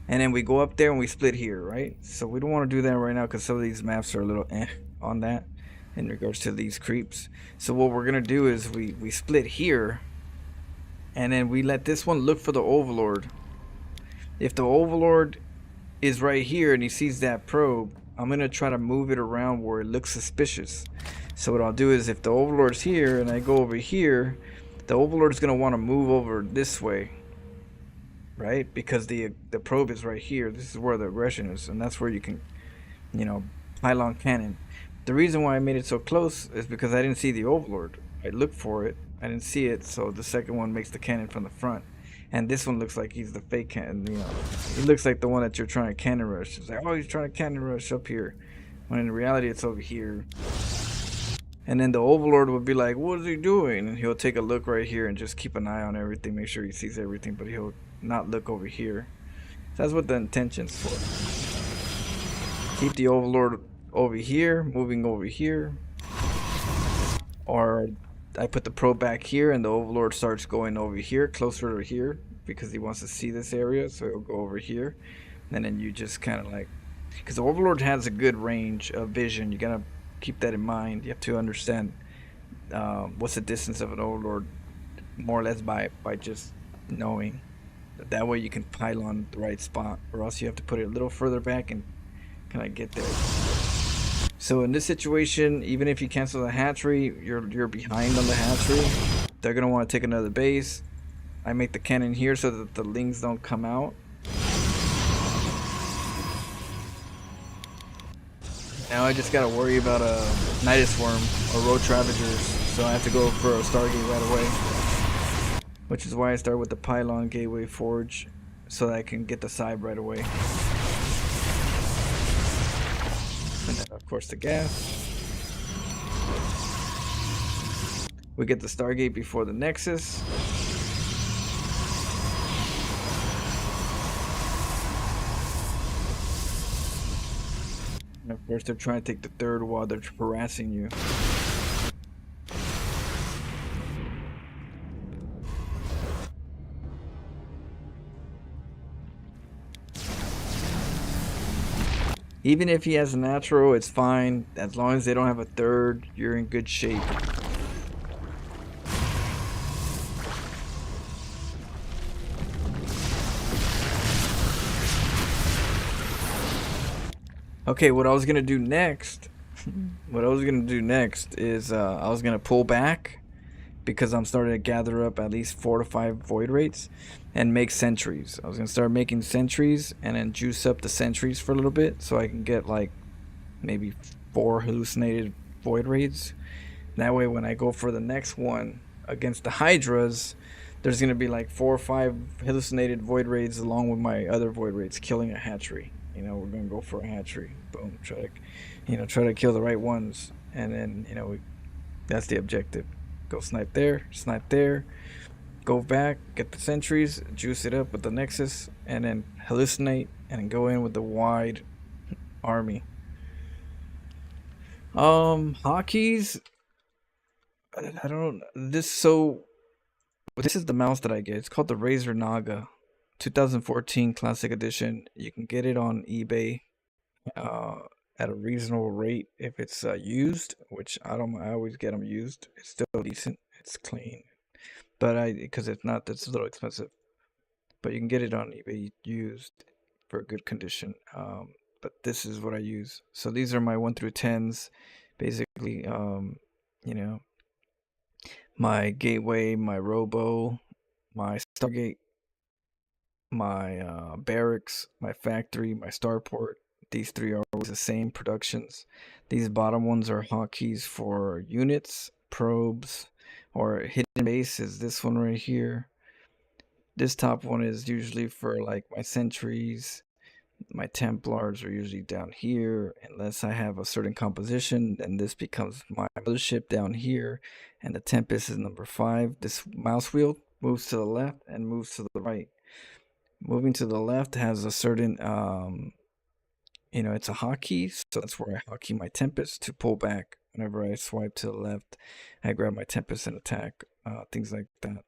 And then we go up there and we split here, right? So we don't want to do that right now because some of these maps are a little on that in regards to these creeps. So what we're going to do is we split here. And then we let this one look for the overlord. If the overlord is right here and he sees that probe, I'm going to try to move it around where it looks suspicious. So what I'll do is if the overlord's here and I go over here, the overlord's going to want to move over this way, right? Because the probe is right here. This is where the aggression is, and that's where you can, you know, pylon cannon. The reason why I made it so close is because I didn't see the overlord. I looked for it, I didn't see it, so the second one makes the cannon from the front. And this one looks like he's the fake cannon, you know. He looks like the one that you're trying to cannon rush. It's like, oh, he's trying to cannon rush up here. When in reality, it's over here. And then the overlord would be like, what is he doing? And he'll take a look right here and just keep an eye on everything, make sure he sees everything, but he'll not look over here. So that's what the intention's for. Keep the overlord over here, moving over here. Or I put the probe back here and the overlord starts going over here, closer to here, because he wants to see this area, so he'll go over here. And then you just kind of like, because the overlord has a good range of vision, you gotta keep that in mind. You have to understand what's the distance of an overlord, more or less by just knowing. That way you can pylon the right spot, or else you have to put it a little further back and kind of get there. So in this situation, even if you cancel the hatchery, you're behind on the hatchery. They're gonna want to take another base. I make the cannon here so that the lings don't come out. Now I just gotta worry about a Nidus Worm or Road Travagers, so I have to go for a Stargate right away. which is why I start with the pylon gateway forge so that I can get the side right away. And then of course the gas. We get the Stargate before the Nexus. And of course they're trying to take the third while they're harassing you. Even if he has a natural, it's fine. As long as they don't have a third, you're in good shape. Okay, what I was gonna do next, is I was gonna pull back because I'm starting to gather up at least 4 to 5 void rates and make sentries. I was gonna start making sentries and then juice up the sentries for a little bit so I can get like maybe 4 hallucinated void raids. That way when I go for the next one against the Hydras, there's gonna be like 4 or 5 hallucinated void raids along with my other void raids killing a hatchery. You know, we're gonna go for a hatchery. Boom. Try to kill the right ones, and then that's the objective. Go snipe there, go back, get the sentries, juice it up with the Nexus, and then hallucinate, and then go in with the wide army. Hotkeys. I don't. This is the mouse that I get. It's called the Razer Naga. 2014 Classic Edition. You can get it on eBay at a reasonable rate if it's used, which I always get them used. It's still decent. It's clean, but because it's a little expensive. But you can get it on eBay used for good condition. But this is what I use. So these are my 1 through 10s, basically. My gateway, my robo, my Stargate, my barracks, my factory, my starport. These 3 are always the same productions. These bottom ones are hotkeys for units, probes, or hidden base is this one right here. This top one is usually for like my sentries. My Templars are usually down here, unless I have a certain composition, and this becomes my mothership down here, and the Tempest is number 5. This mouse wheel moves to the left and moves to the right. Moving to the left has a certain, it's a hotkey, so that's where I hotkey my Tempest to pull back. Whenever I swipe to the left, I grab my Tempest and attack, things like that.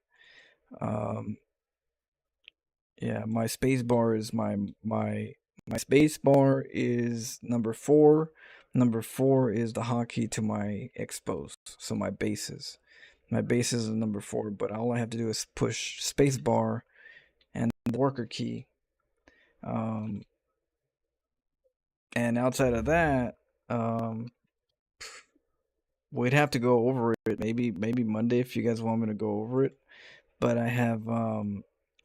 Yeah, my space bar is my space bar is number 4. Number 4 is the hotkey to my expos, so my bases. My bases is number 4, but all I have to do is push space bar and the worker key. And outside of that, we'd have to go over it maybe Monday if you guys want me to go over it. But I have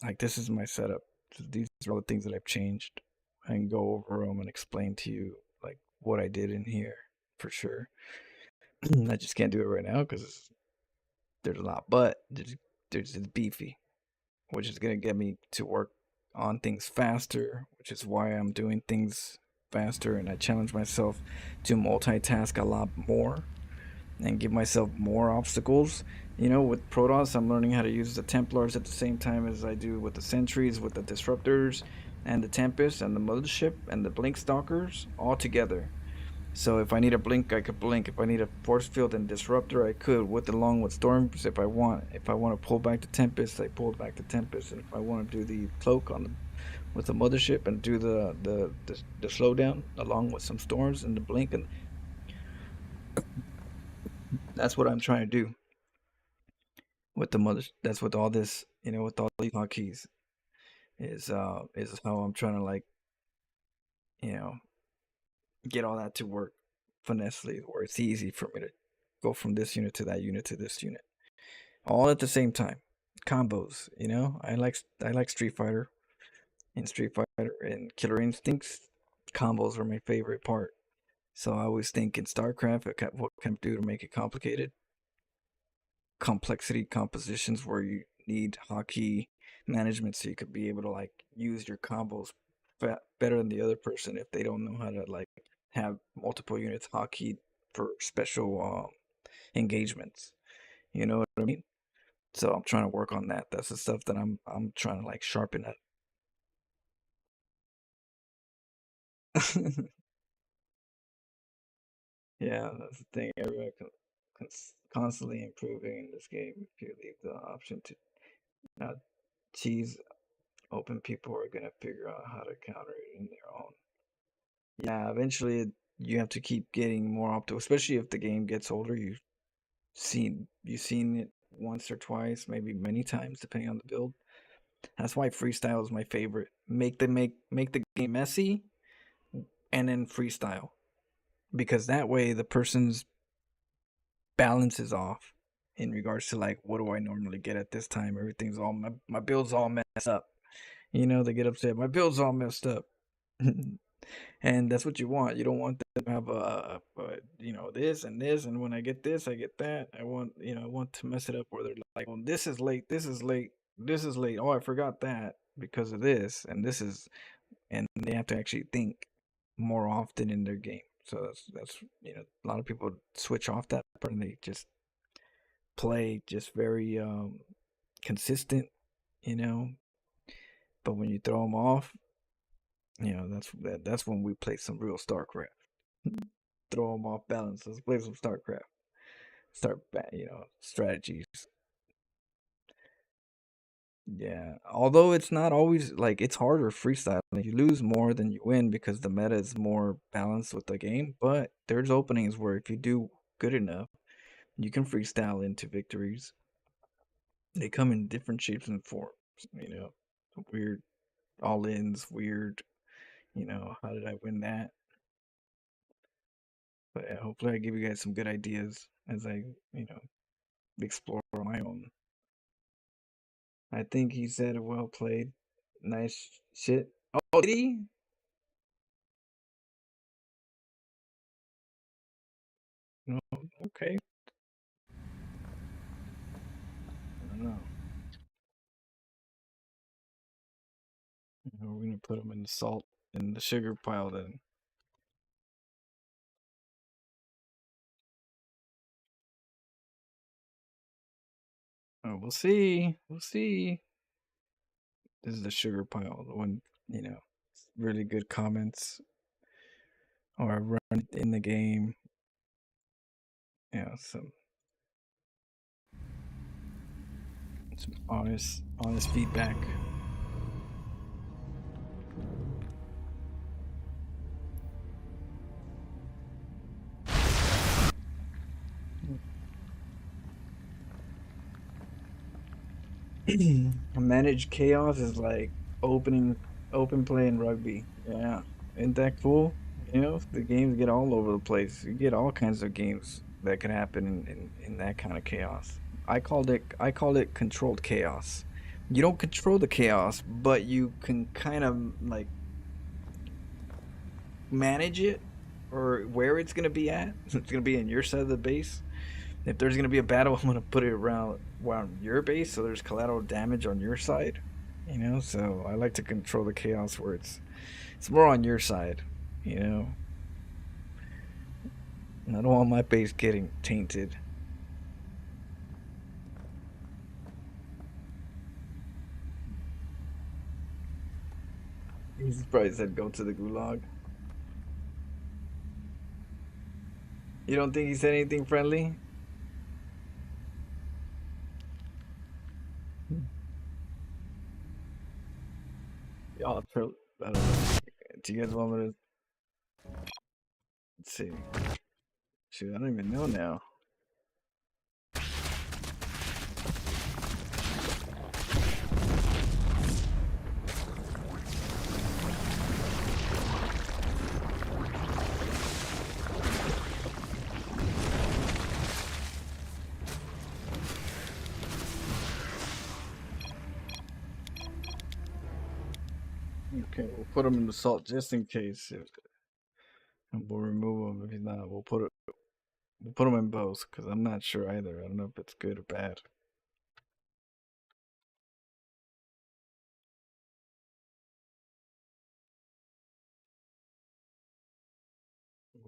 like, this is my setup. These are all the things that I've changed. I can go over them and explain to you like what I did in here for sure. I just can't do it right now because there's a lot, but there's this beefy, which is gonna get me to work on things faster, which is why I'm doing things faster, and I challenge myself to multitask a lot more and give myself more obstacles. With Protoss, I'm learning how to use the Templars at the same time as I do with the sentries, with the disruptors, and the Tempest, and the mothership, and the blink stalkers all together. So if I need a blink, I could blink. If I need a force field and disruptor, I could, along with storms if I want. If I want to pull back the Tempest, I pull back the Tempest. And if I want to do the cloak with the mothership and do the slowdown along with some storms and the blink, and that's what I'm trying to do with the mother. That's with all this, with all these hotkeys, is how I'm trying to get all that to work finessely, where it's easy for me to go from this unit to that unit to this unit, all at the same time. Combos, I like Street Fighter and Killer Instincts. Combos are my favorite part. So I always think in StarCraft, what can I do to make it complicated? Complexity compositions where need hotkey management so you could be able to like use your combos better than the other person if they don't know how to like have multiple units hotkeyed for special engagements. You know what I mean? So I'm trying to work on that. That's the stuff that I'm trying to like sharpen up. Yeah, that's the thing. Everyone constantly improving in this game. If you leave the option to not cheese open, people are gonna figure out how to counter it in their own. Yeah, eventually you have to keep getting more optimal, especially if the game gets older. You've seen it once or twice, maybe many times, depending on the build. That's why freestyle is my favorite. Make the game messy and then freestyle, because that way the person's balance is off in regards to like what do I normally get at this time. Everything's all my build's all messed up. They get upset. My build's all messed up. And that's what you want. You don't want them to have this and this, and when I get this, I get that. I want to mess it up where they're like, well, this is late, this is late, this is late. Oh, I forgot that because of this, and this is, and they have to actually think more often in their game. So that's a lot of people switch off that part and they just play just very consistent, you know. But when you throw them off, that's when we play some real StarCraft. Throw them off balance. Let's play some StarCraft. Start, strategies. Yeah. Although it's not always like it's harder freestyle. You lose more than you win because the meta is more balanced with the game. But there's openings where if you do good enough, you can freestyle into victories. They come in different shapes and forms. You know, weird all ins, weird. How did I win that? But yeah, hopefully I give you guys some good ideas as I, explore on my own. I think he said well played. Nice shit. Oh, did he? No, okay. I don't know. We're gonna put him in the salt in the sugar pile then. Oh, we'll see. We'll see. This is the sugar pile, the one, really good comments or run in the game. Some honest feedback. Manage chaos is like open play in rugby. Yeah, isn't that cool? The games get all over the place. You get all kinds of games that can happen in that kind of chaos. I called it controlled chaos. You don't control the chaos, but you can kind of like manage it or where it's gonna be at. It's gonna be in your side of the base. If there's gonna be a battle, I'm gonna put it around your base, so there's collateral damage on your side. So I like to control the chaos where it's more on your side. You know, I don't want my base getting tainted. He's probably said go to the gulag. You don't think he said anything friendly? Y'all, I don't know. Do you guys want me to? Let's see. Shoot, I don't even know now. Okay, we'll put him in the salt just in case. And we'll remove him if he's not. We'll put him in both because I'm not sure either. I don't know if it's good or bad.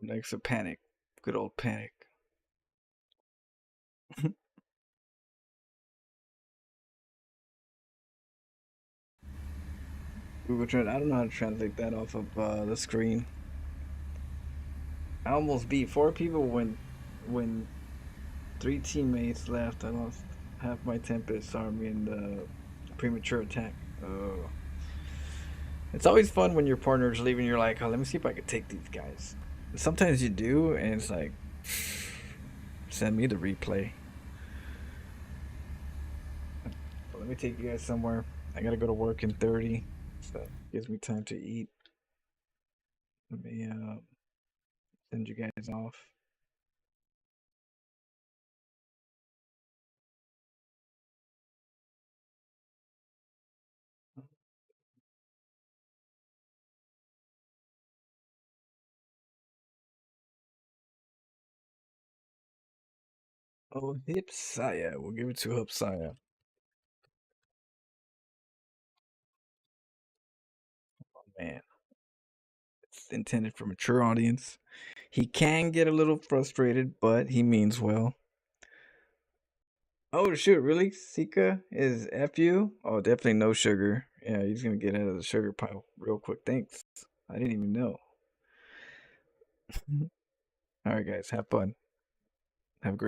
Next to panic. Good old panic. Google Translate. I don't know how to translate that off of the screen. I almost beat 4 people when 3 teammates left. I lost half my Tempest army in the premature attack. Oh. It's always fun when your partner's leaving. You're like, oh, let me see if I can take these guys. Sometimes you do, and it's like, send me the replay. But let me take you guys somewhere. I gotta go to work in 30, so it gives me time to eat. Let me send you guys off. Oh, Hipsaya. We'll give it to Hipsaya. Oh, man. It's intended for mature audience. He can get a little frustrated, but he means well. Oh shoot, really? Sika is FU? Oh, definitely no sugar. Yeah, he's gonna get out of the sugar pile real quick. Thanks. I didn't even know. Alright guys, have fun. Have a great